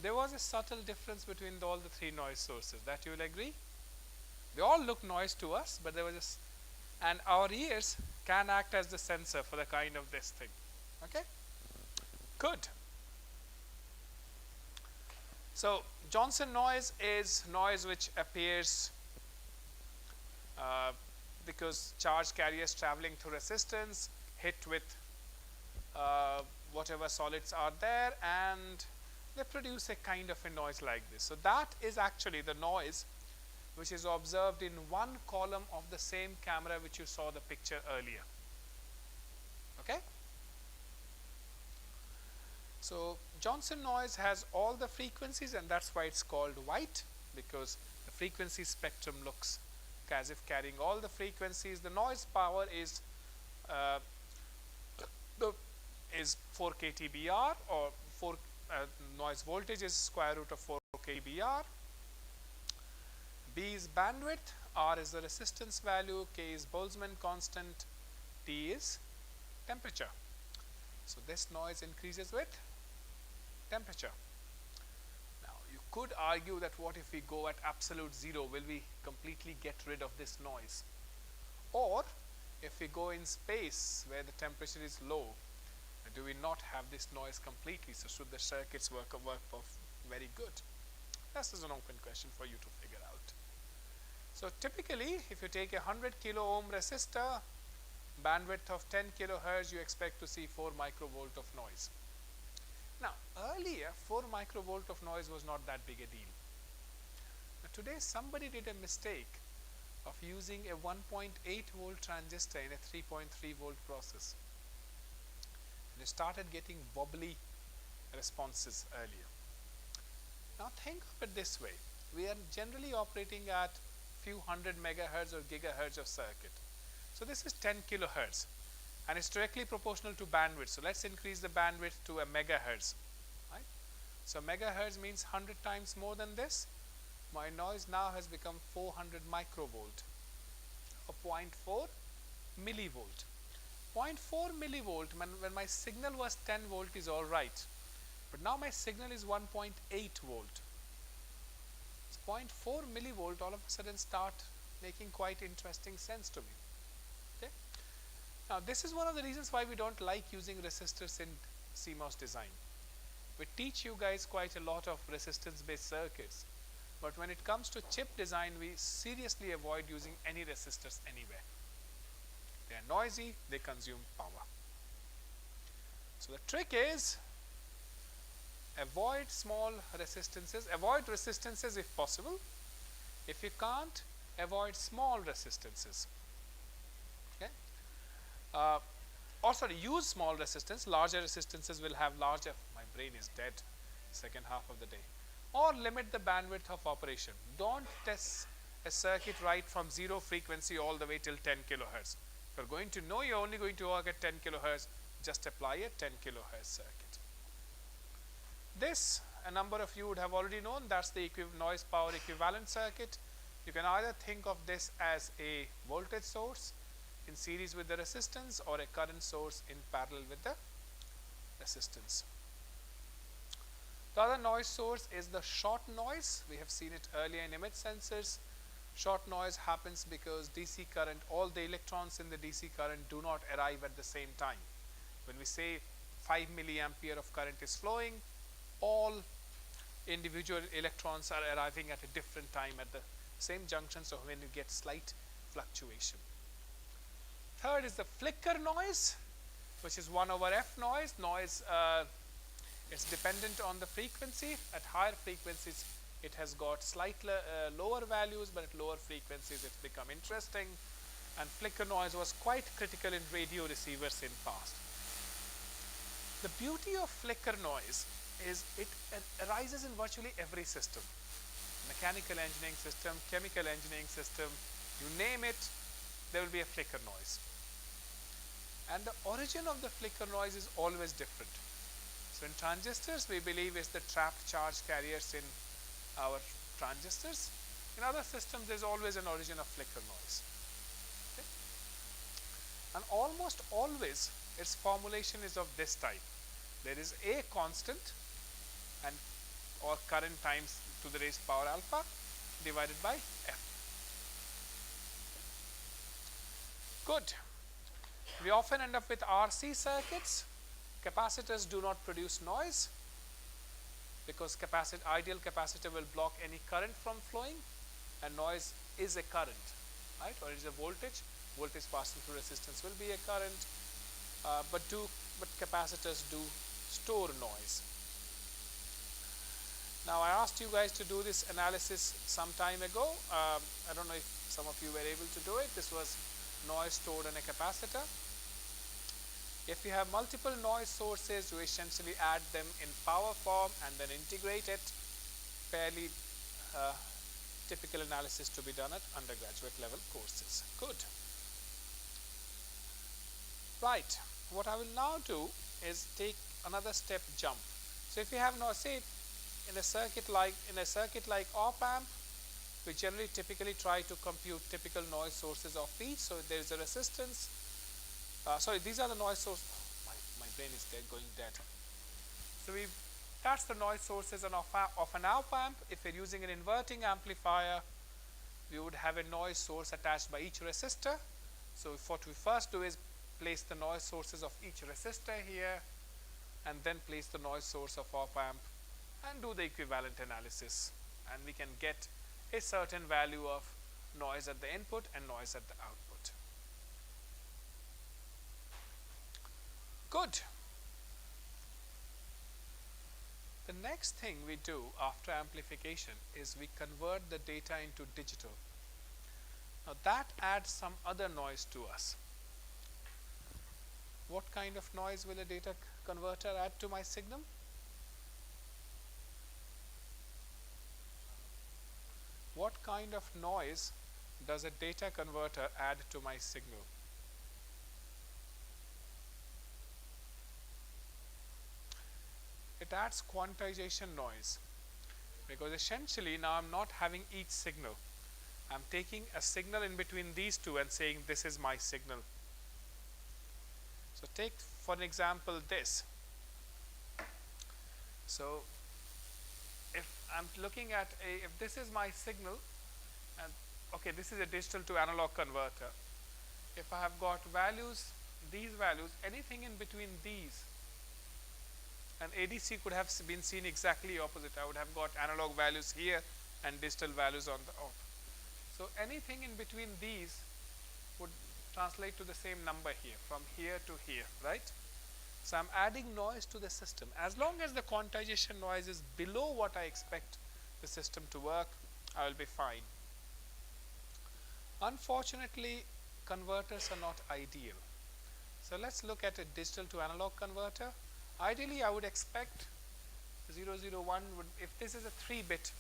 There was a subtle difference between all the 3 noise sources, that you will agree. They all look noise to us, but there was and our ears can act as the sensor for the kind of this thing. Okay, good. So Johnson noise is noise which appears because charge carriers traveling through resistance hit with whatever solids are there, and they produce a kind of a noise like this. So that is actually the noise which is observed in one column of the same camera which you saw the picture earlier. Okay. So Johnson noise has all the frequencies, and that's why it's called white, because the frequency spectrum looks as if carrying all the frequencies. The noise power is 4 kTBR, or noise voltage is square root of 4 kTBR. B is bandwidth, R is the resistance value, K is Boltzmann constant, T is temperature. So this noise increases with temperature. Now you could argue that what if we go at absolute 0, will we completely get rid of this noise? Or if we go in space where the temperature is low, do we not have this noise completely? So should the circuits work very good? This is an open question for you to figure out. So typically, if you take a 100 kilo ohm resistor, bandwidth of 10 kilohertz, you expect to see 4 microvolt of noise. Now earlier 4 microvolt of noise was not that big a deal. Now today somebody did a mistake of using a 1.8 volt transistor in a 3.3 volt process, and you started getting wobbly responses earlier. Now think of it this way, we are generally operating at few hundred megahertz or gigahertz of circuit. So this is 10 kilohertz and it's directly proportional to bandwidth. So let's increase the bandwidth to a megahertz, right? So megahertz means 100 times more than this. My noise now has become 400 microvolt, or 0.4 millivolt. 0.4 millivolt, when my signal was 10 volt is all right, but now my signal is 1.8 volt. 0.4 millivolt all of a sudden start making quite interesting sense to me. Okay. Now this is one of the reasons why we don't like using resistors in CMOS design. We teach you guys quite a lot of resistance based circuits, but when it comes to chip design, we seriously avoid using any resistors anywhere. They are noisy, they consume power. So the trick is avoid small resistances, avoid resistances if possible. If you can't, avoid small resistances. Okay. Or sorry, use small resistance. Larger resistances will have larger. My brain is dead. Second half of the day. Or limit the bandwidth of operation. Don't test a circuit right from 0 frequency all the way till 10 kilohertz. If you're going to know you're only going to work at 10 kilohertz, just apply a 10 kilohertz circuit. This, a number of you would have already known, that's the noise power equivalent circuit. You can either think of this as a voltage source in series with the resistance, or a current source in parallel with the resistance. The other noise source is the short noise. We have seen it earlier in image sensors. Short noise happens because DC current, all the electrons in the DC current do not arrive at the same time. When we say 5 milliampere of current is flowing, all individual electrons are arriving at a different time at the same junction, so when you get slight fluctuation. Third is the flicker noise, which is 1 over f noise. It's dependent on the frequency. At higher frequencies it has got slightly lower values, but at lower frequencies it's become interesting, and flicker noise was quite critical in radio receivers in past. The beauty of flicker noise is it arises in virtually every system. Mechanical engineering system, chemical engineering system, you name it, there will be a flicker noise. And the origin of the flicker noise is always different. So in transistors, we believe it's the trapped charge carriers in our transistors. In other systems, there is always an origin of flicker noise. Okay. And almost always its formulation is of this type. There is a constant and or current times to the raised power alpha divided by f. Good. We often end up with RC circuits. Capacitors do not produce noise because ideal capacitor will block any current from flowing, and noise is a current, right, or it is a voltage. Voltage passing through resistance will be a current, but capacitors do store noise. Now, I asked you guys to do this analysis some time ago. I don't know if some of you were able to do it. This was noise stored in a capacitor. If you have multiple noise sources, you essentially add them in power form and then integrate it. Fairly typical analysis to be done at undergraduate level courses. Good. Right. What I will now do is take another step jump. So if you have no, say in a circuit like op amp, we generally typically try to compute typical noise sources of each. So there is a resistance. Sorry, these are the noise sources. Oh, my brain is going dead. So that's the noise sources of an op amp. If you're using an inverting amplifier, we would have a noise source attached by each resistor. So what we first do is place the noise sources of each resistor here, and then place the noise source of op amp and do the equivalent analysis, and we can get a certain value of noise at the input and noise at the output. Good. The next thing we do after amplification is we convert the data into digital. Now that adds some other noise to us. What kind of noise will a data converter add to my signal? What kind of noise does a data converter add to my signal? It adds quantization noise, because essentially now I'm not having each signal. I'm taking a signal in between these two and saying this is my signal. So take for an example this. So if I'm looking at if this is my signal, and okay, this is a digital to analog converter. If I have got values, these values, anything in between these, and ADC could have been seen exactly opposite. I would have got analog values here and digital values on the out. So anything in between these would translate to the same number here, from here to here, right? So I'm adding noise to the system. As long as the quantization noise is below what I expect the system to work, I will be fine. Unfortunately, converters are not ideal. So let's look at a digital to analog converter. Ideally, I would expect 001 would, if this is a 3-bit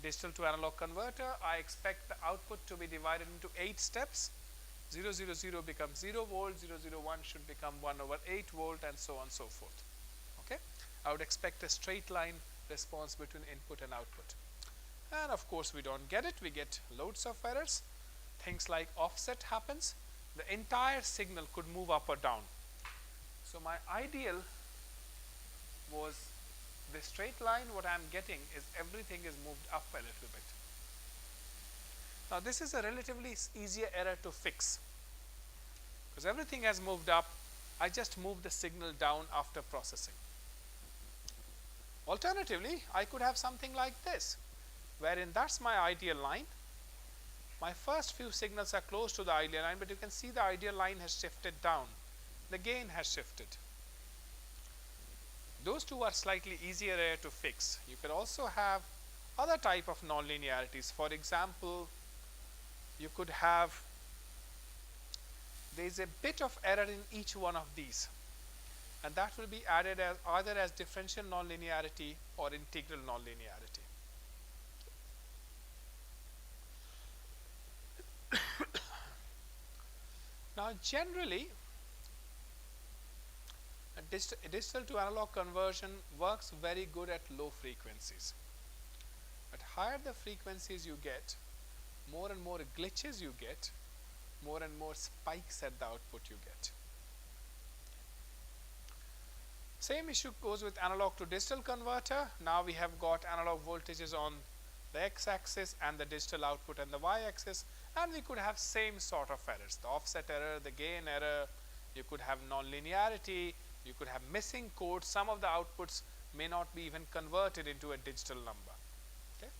digital to analog converter, I expect the output to be divided into 8 steps. 000 becomes 0 volt, 001 should become 1/8 volt, and so on and so forth. Okay, I would expect a straight line response between input and output. And of course, we don't get it. We get loads of errors. Things like offset happens. The entire signal could move up or down. So my ideal was this straight line. What I'm getting is everything is moved up a little bit. Now this is a relatively easier error to fix, because everything has moved up. I just move the signal down after processing. Alternatively, I could have something like this, wherein that's my ideal line. My first few signals are close to the ideal line, but you can see the ideal line has shifted down. The gain has shifted. Those two are slightly easier error to fix. You can also have other type of nonlinearities. For example, you could have, there is a bit of error in each one of these, and that will be added as either as differential nonlinearity or integral nonlinearity. Now generally, a digital to analog conversion works very good at low frequencies. But higher the frequencies you get, more and more glitches you get, more and more spikes at the output you get. Same issue goes with analog to digital converter. Now we have got analog voltages on the x-axis and the digital output and the y-axis, and we could have same sort of errors, the offset error, the gain error, you could have non-linearity, you could have missing codes, some of the outputs may not be even converted into a digital number. Okay.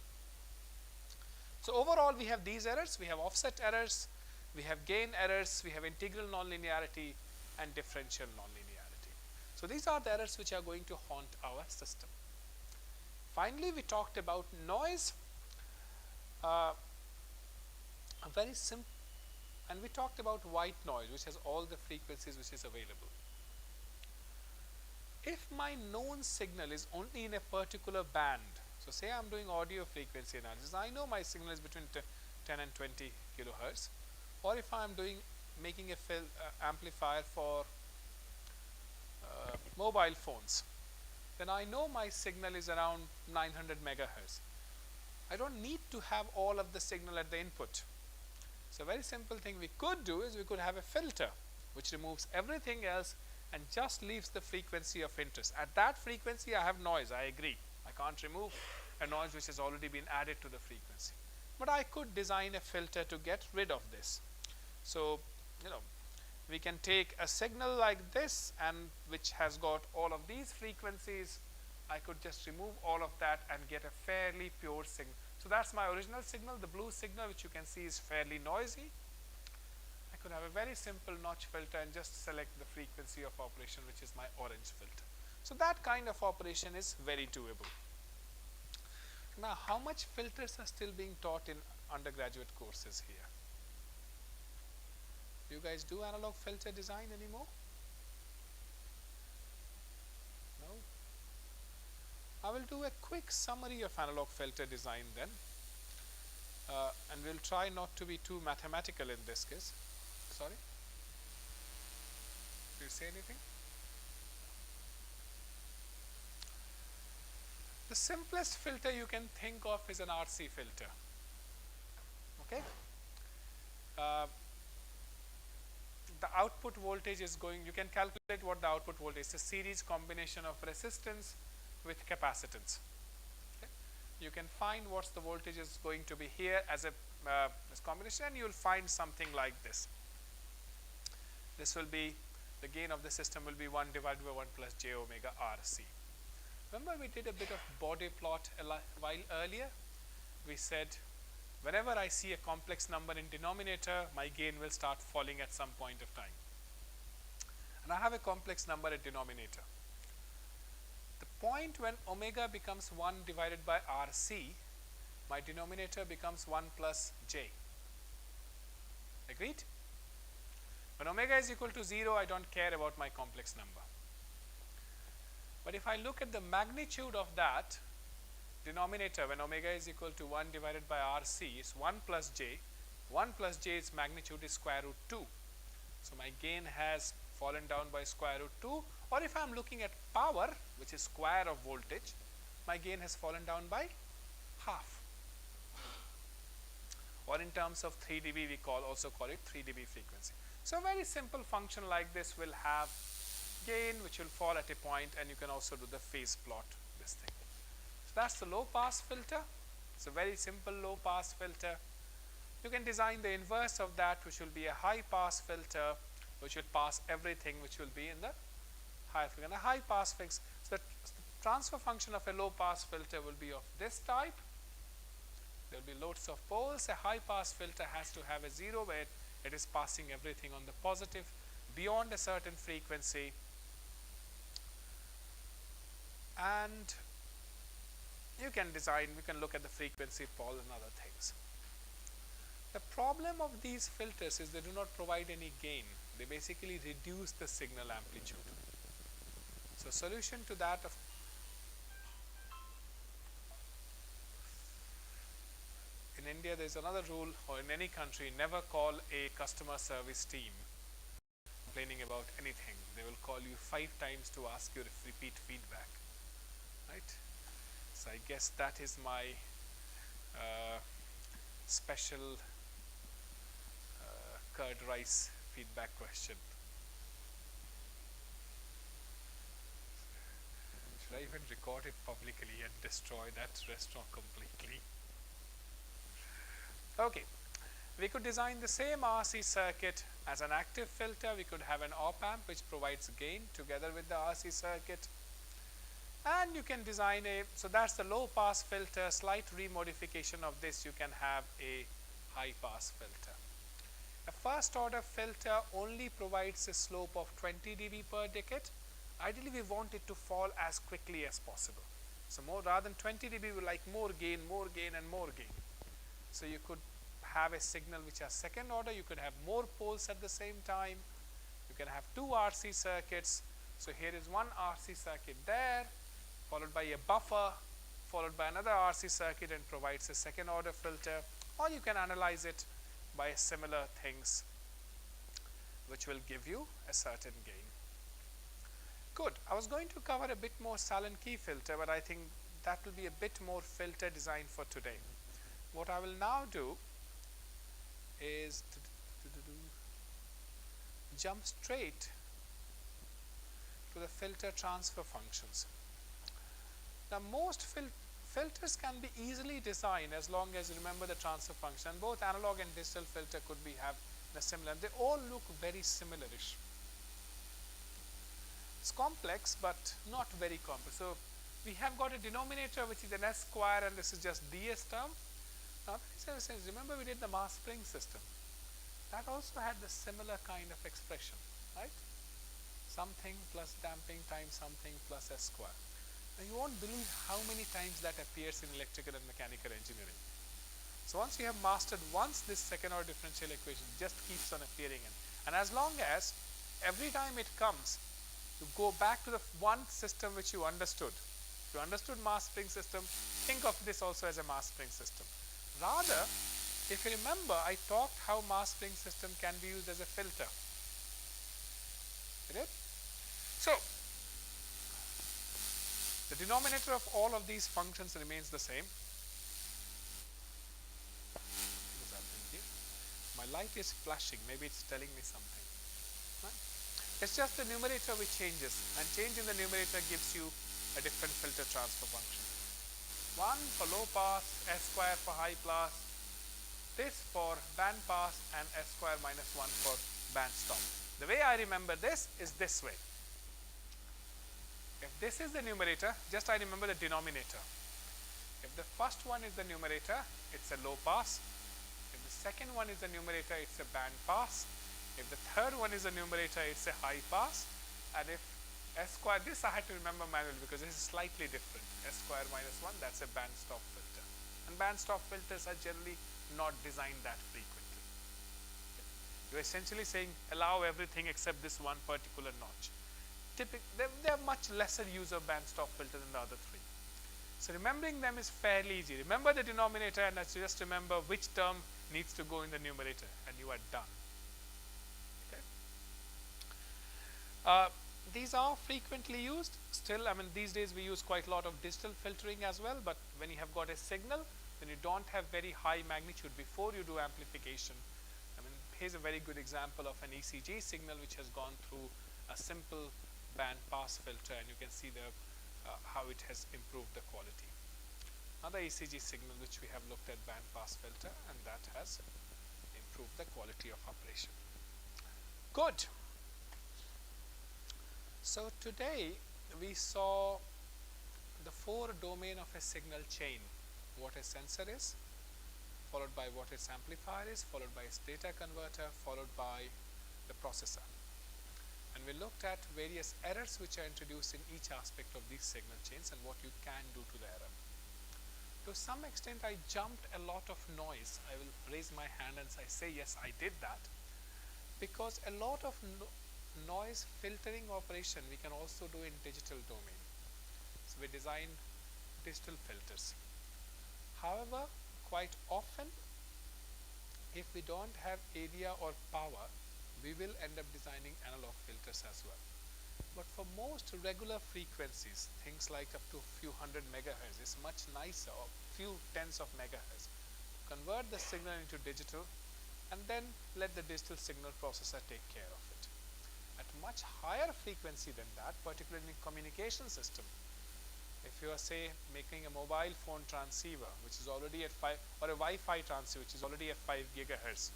So overall we have these errors, we have offset errors, we have gain errors, we have integral non-linearity and differential non-linearity. So these are the errors which are going to haunt our system. Finally, we talked about noise, a very simple, and we talked about white noise, which has all the frequencies which is available. If my known signal is only in a particular band, so say I am doing audio frequency analysis, I know my signal is between 10 and 20 kilohertz, or if I am making a amplifier for mobile phones, then I know my signal is around 900 megahertz. I don't need to have all of the signal at the input. So a very simple thing we could do is we could have a filter which removes everything else and just leaves the frequency of interest. At that frequency I have noise, I agree. I can't remove a noise which has already been added to the frequency. But I could design a filter to get rid of this. So, we can take a signal like this, and which has got all of these frequencies. I could just remove all of that and get a fairly pure signal. So that's my original signal, the blue signal, which you can see is fairly noisy. I could have a very simple notch filter and just select the frequency of operation, which is my orange filter. So that kind of operation is very doable. Now, how much filters are still being taught in undergraduate courses here? Do you guys do analog filter design anymore? No? I will do a quick summary of analog filter design then, and we'll try not to be too mathematical in this case. Sorry? Did you say anything? The simplest filter you can think of is an RC filter. Okay? The output voltage is going, you can calculate what the output voltage is, a series combination of resistance with capacitance. Okay. You can find what's the voltage is going to be here as a this combination, and you will find something like this. This will be, the gain of the system will be 1 divided by 1 plus j omega RC. Remember we did a bit of Bode plot a while earlier? We said whenever I see a complex number in denominator, my gain will start falling at some point of time. And I have a complex number at denominator. The point when omega becomes 1 divided by RC, my denominator becomes 1 plus j. Agreed? When omega is equal to 0, I don't care about my complex number. But if I look at the magnitude of that denominator, when omega is equal to 1 divided by RC, is 1 plus j. 1 plus j's magnitude is square root 2. So my gain has fallen down by square root 2. Or if I am looking at power, which is square of voltage, my gain has fallen down by half. Or in terms of 3 dB, we also call it 3 dB frequency. So a very simple function like this will have gain which will fall at a point, and you can also do the phase plot this thing. So that's the low pass filter. It's a very simple low pass filter. You can design the inverse of that, which will be a high pass filter, which will pass everything which will be in the higher frequency. And a high pass fix. So the transfer function of a low pass filter will be of this type. There will be loads of poles. A high pass filter has to have a 0 where it is passing everything on the positive beyond a certain frequency. And you can design, we can look at the frequency pole and other things. The problem of these filters is they do not provide any gain. They basically reduce the signal amplitude. So solution to that, in India there is another rule, or in any country, never call a customer service team complaining about anything. They will call you 5 times to ask you repeat feedback. Right? So I guess that is my special curd rice feedback question. Should I even record it publicly and destroy that restaurant completely? Okay, we could design the same RC circuit as an active filter. We could have an op-amp which provides gain together with the RC circuit. And you can design a, so that's the low pass filter, slight remodification of this, you can have a high pass filter. A first order filter only provides a slope of 20 dB per decade. Ideally we want it to fall as quickly as possible. So more rather than 20 dB, we like more gain and more gain. So you could have a signal which are second order, you could have more poles at the same time, you can have two RC circuits. So here is one RC circuit there, followed by a buffer, followed by another RC circuit, and provides a second order filter, or you can analyze it by similar things which will give you a certain gain. Good. I was going to cover a bit more Sallen key filter, but I think that will be a bit more filter design for today. What I will now do is jump straight to the filter transfer functions. Now most filters can be easily designed as long as you remember the transfer function. Both analog and digital filter could be have the similar. They all look very similarish. It's complex but not very complex. So we have got a denominator which is an S square, and this is just ds term. Now remember we did the mass spring system. That also had the similar kind of expression, right? Something plus damping times something plus S square. Now you won't believe how many times that appears in electrical and mechanical engineering. So once you have mastered once this second order differential equation, it just keeps on appearing in. And as long as every time it comes, you go back to the one system which you understood. If you understood mass spring system, think of this also as a mass spring system. Rather, if you remember, I talked how mass spring system can be used as a filter. Get it? So the denominator of all of these functions remains the same. What is happening here? My light is flashing, maybe it's telling me something. Right? It's just the numerator which changes, and change in the numerator gives you a different filter transfer function. One for low pass, S square for high pass, this for band pass, and S square minus 1 for band stop. The way I remember this is this way. If this is the numerator, just I remember the denominator. If the first one is the numerator, it's a low pass. If the second one is the numerator, it's a band pass. If the third one is the numerator, it's a high pass. And if S square, this I had to remember manually because this is slightly different. S square minus 1, that's a band stop filter. And band stop filters are generally not designed that frequently. You're essentially saying allow everything except this one particular notch. They have much lesser use of band stop filter than the other three. So remembering them is fairly easy. Remember the denominator and just remember which term needs to go in the numerator, and you are done. Okay. These are frequently used. Still, I mean, these days we use quite a lot of digital filtering as well, but when you have got a signal, then you don't have very high magnitude before you do amplification. I mean, here's a very good example of an ECG signal which has gone through a simple band pass filter, and you can see the how it has improved the quality. Another ECG signal which we have looked at band pass filter, and that has improved the quality of operation. Good. So today we saw the 4 domain of a signal chain. What a sensor is, followed by what its amplifier is, followed by its data converter, followed by the processor. And we looked at various errors which are introduced in each aspect of these signal chains and what you can do to the error. To some extent I jumped a lot of noise. I will raise my hand and say yes, I did that, because a lot of noise filtering operation we can also do in digital domain. So we design digital filters. However, quite often if we don't have area or power, we will end up designing analog filters as well. But for most regular frequencies, things like up to a few hundred megahertz, it's much nicer, or few tens of megahertz. Convert the signal into digital and then let the digital signal processor take care of it. At much higher frequency than that, particularly in communication system, if you are say making a mobile phone transceiver which is already at 5, or a Wi-Fi transceiver which is already at 5 gigahertz,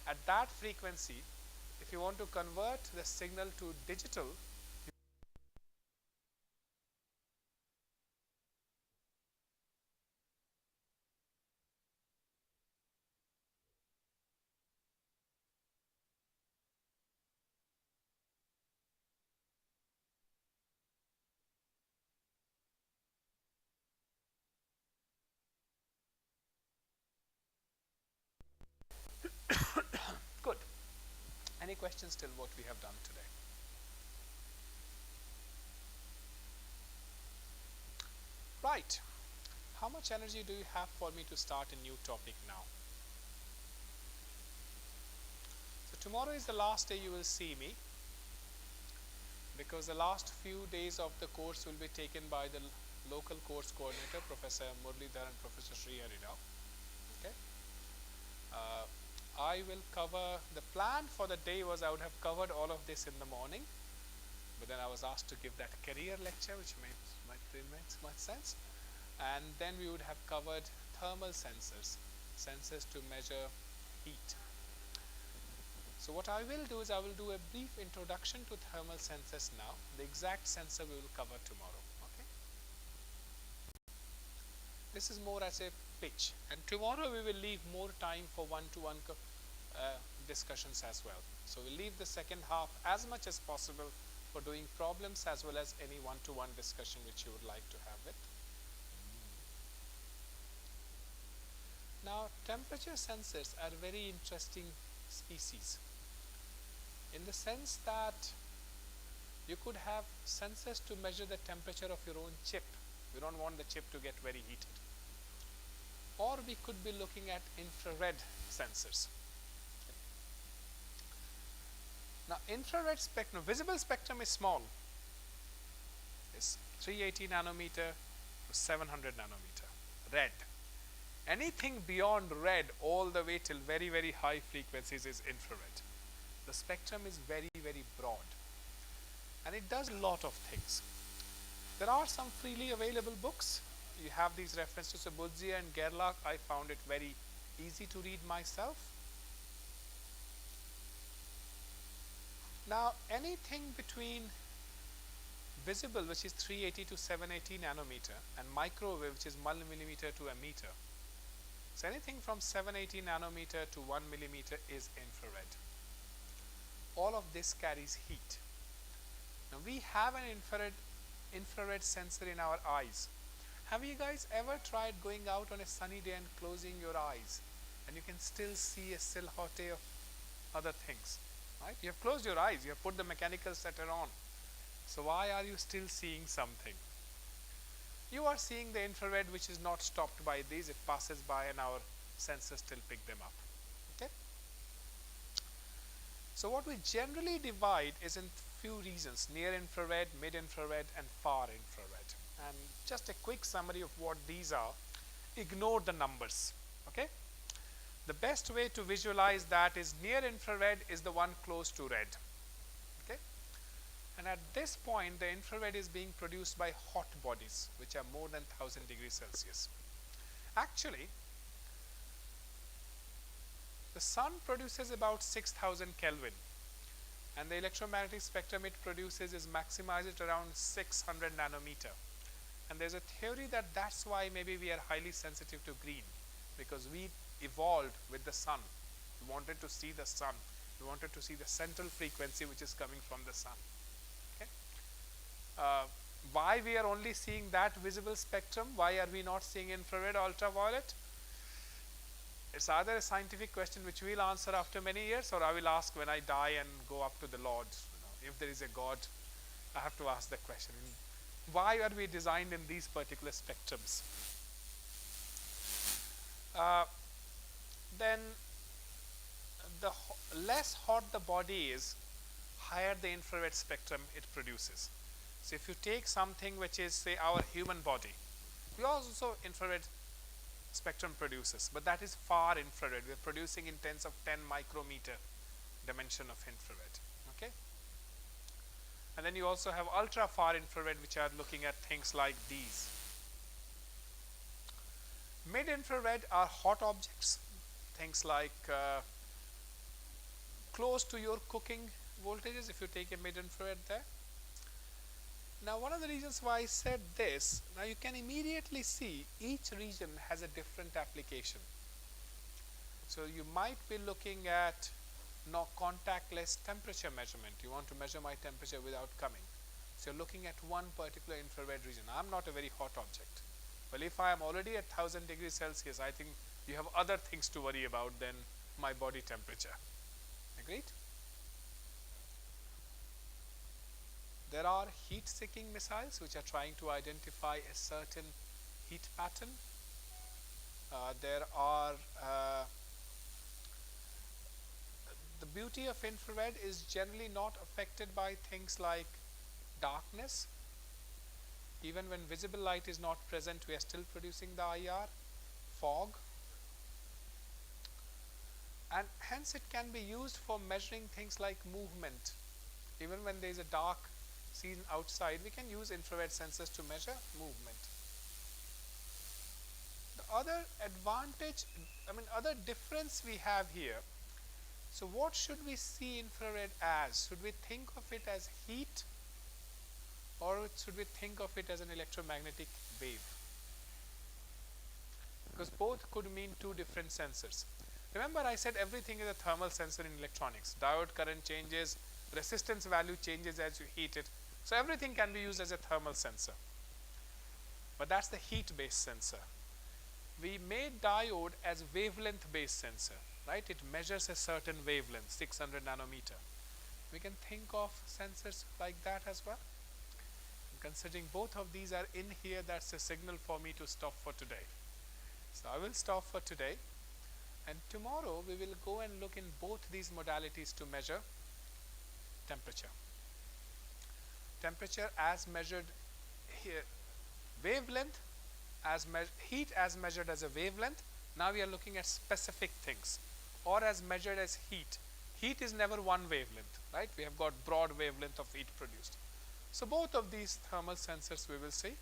at that frequency, if you want to convert the signal to digital, good. Any questions till what we have done today? Right. How much energy do you have for me to start a new topic now? So tomorrow is the last day you will see me, because the last few days of the course will be taken by the local course coordinator, Professor Murlidhar and Professor Sri Harira. Okay. I will cover, the plan for the day was I would have covered all of this in the morning, but then I was asked to give that career lecture, which makes much sense. And then we would have covered thermal sensors, sensors to measure heat. So what I will do is I will do a brief introduction to thermal sensors now. The exact sensor we will cover tomorrow. Okay. This is more as a pitch, and tomorrow we will leave more time for one-to-one discussions as well. So we'll leave the second half as much as possible for doing problems as well as any one-to-one discussion which you would like to have it. Now, temperature sensors are very interesting species, in the sense that you could have sensors to measure the temperature of your own chip. We don't want the chip to get very heated. Or we could be looking at infrared sensors. Now, infrared spectrum, visible spectrum is small. It's 380 nanometer to 700 nanometer, red. Anything beyond red all the way till very, very high frequencies is infrared. The spectrum is very, very broad, and it does a lot of things. There are some freely available books. You have these references to Budzia and Gerlach. I found it very easy to read myself. Now, anything between visible, which is 380 to 780 nanometer, and microwave, which is 1 millimeter to a meter. So anything from 780 nanometer to 1 millimeter is infrared. All of this carries heat. Now, we have an infrared sensor in our eyes. Have you guys ever tried going out on a sunny day and closing your eyes, and you can still see a silhouette of other things? Right? You have closed your eyes, you have put the mechanical shutter on. So why are you still seeing something? You are seeing the infrared, which is not stopped by these. It passes by and our sensors still pick them up. Okay. So what we generally divide is in few regions: near infrared, mid infrared, and far infrared. And just a quick summary of what these are. Ignore the numbers. Okay. The best way to visualize that is near infrared is the one close to red. Okay. And at this point, the infrared is being produced by hot bodies, which are more than 1000 degrees Celsius. Actually, the sun produces about 6000 Kelvin, and the electromagnetic spectrum it produces is maximized at around 600 nanometer. And there's a theory that that's why maybe we are highly sensitive to green, because we evolved with the sun. We wanted to see the sun. We wanted to see the central frequency which is coming from the sun. Okay. Why we are only seeing that visible spectrum? Why are we not seeing infrared, ultraviolet? It's either a scientific question which we'll answer after many years, or I will ask when I die and go up to the Lord. If there is a God, I have to ask the question. Why are we designed in these particular spectrums? Then the less hot the body is, higher the infrared spectrum it produces. So if you take something which is, say, our human body, we also infrared spectrum produces, but that is far infrared. We are producing in tens of 10 micrometer dimension of infrared. Okay, and then you also have ultra far infrared, which are looking at things like these. Mid infrared are hot objects, things like close to your cooking voltages if you take a mid infrared there. Now, one of the reasons why I said this, now you can immediately see each region has a different application. So you might be looking at contactless temperature measurement. You want to measure my temperature without coming. So you're looking at one particular infrared region. I'm not a very hot object. Well, if I am already at 1000 degrees Celsius, I think you have other things to worry about than my body temperature. Agreed? There are heat-seeking missiles which are trying to identify a certain heat pattern. There are the beauty of infrared is generally not affected by things like darkness. Even when visible light is not present, we are still producing the IR, fog, and hence it can be used for measuring things like movement. Even when there is a dark scene outside, we can use infrared sensors to measure movement. The other advantage, other difference we have here, so what should we see infrared as? Should we think of it as heat, or should we think of it as an electromagnetic wave? Because both could mean two different sensors. Remember, I said everything is a thermal sensor in electronics. Diode current changes, resistance value changes as you heat it. So everything can be used as a thermal sensor. But that's the heat-based sensor. We made diode as wavelength-based sensor, right? It measures a certain wavelength, 600 nanometer. We can think of sensors like that as well. Considering both of these are in here, that's a signal for me to stop for today. So I will stop for today, and tomorrow we will go and look in both these modalities to measure temperature. Temperature as measured here, wavelength as heat as measured as a wavelength. Now we are looking at specific things, or as measured as heat. Heat is never one wavelength, right? We have got broad wavelength of heat produced. So both of these thermal sensors we will see.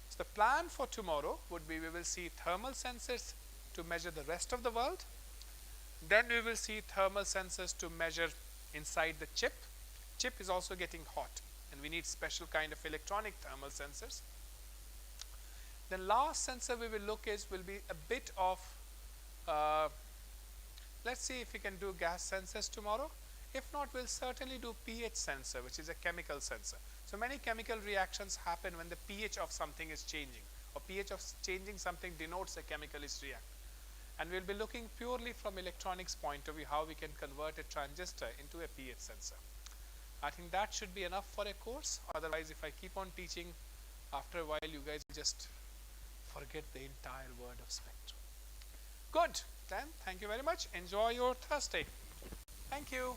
So the plan for tomorrow would be, we will see thermal sensors to measure the rest of the world. Then we will see thermal sensors to measure inside the chip. Chip is also getting hot, and we need special kind of electronic thermal sensors. The last sensor we will look will be a bit of, let's see if we can do gas sensors tomorrow. If not, we'll certainly do pH sensor, which is a chemical sensor. So many chemical reactions happen when the pH of something is changing, or pH of changing something denotes a chemical is reacting. And we'll be looking purely from electronics point of view how we can convert a transistor into a pH sensor. I think that should be enough for a course. Otherwise, if I keep on teaching, after a while you guys just forget the entire word of spectrum. Good. Then, thank you very much. Enjoy your Thursday. Thank you.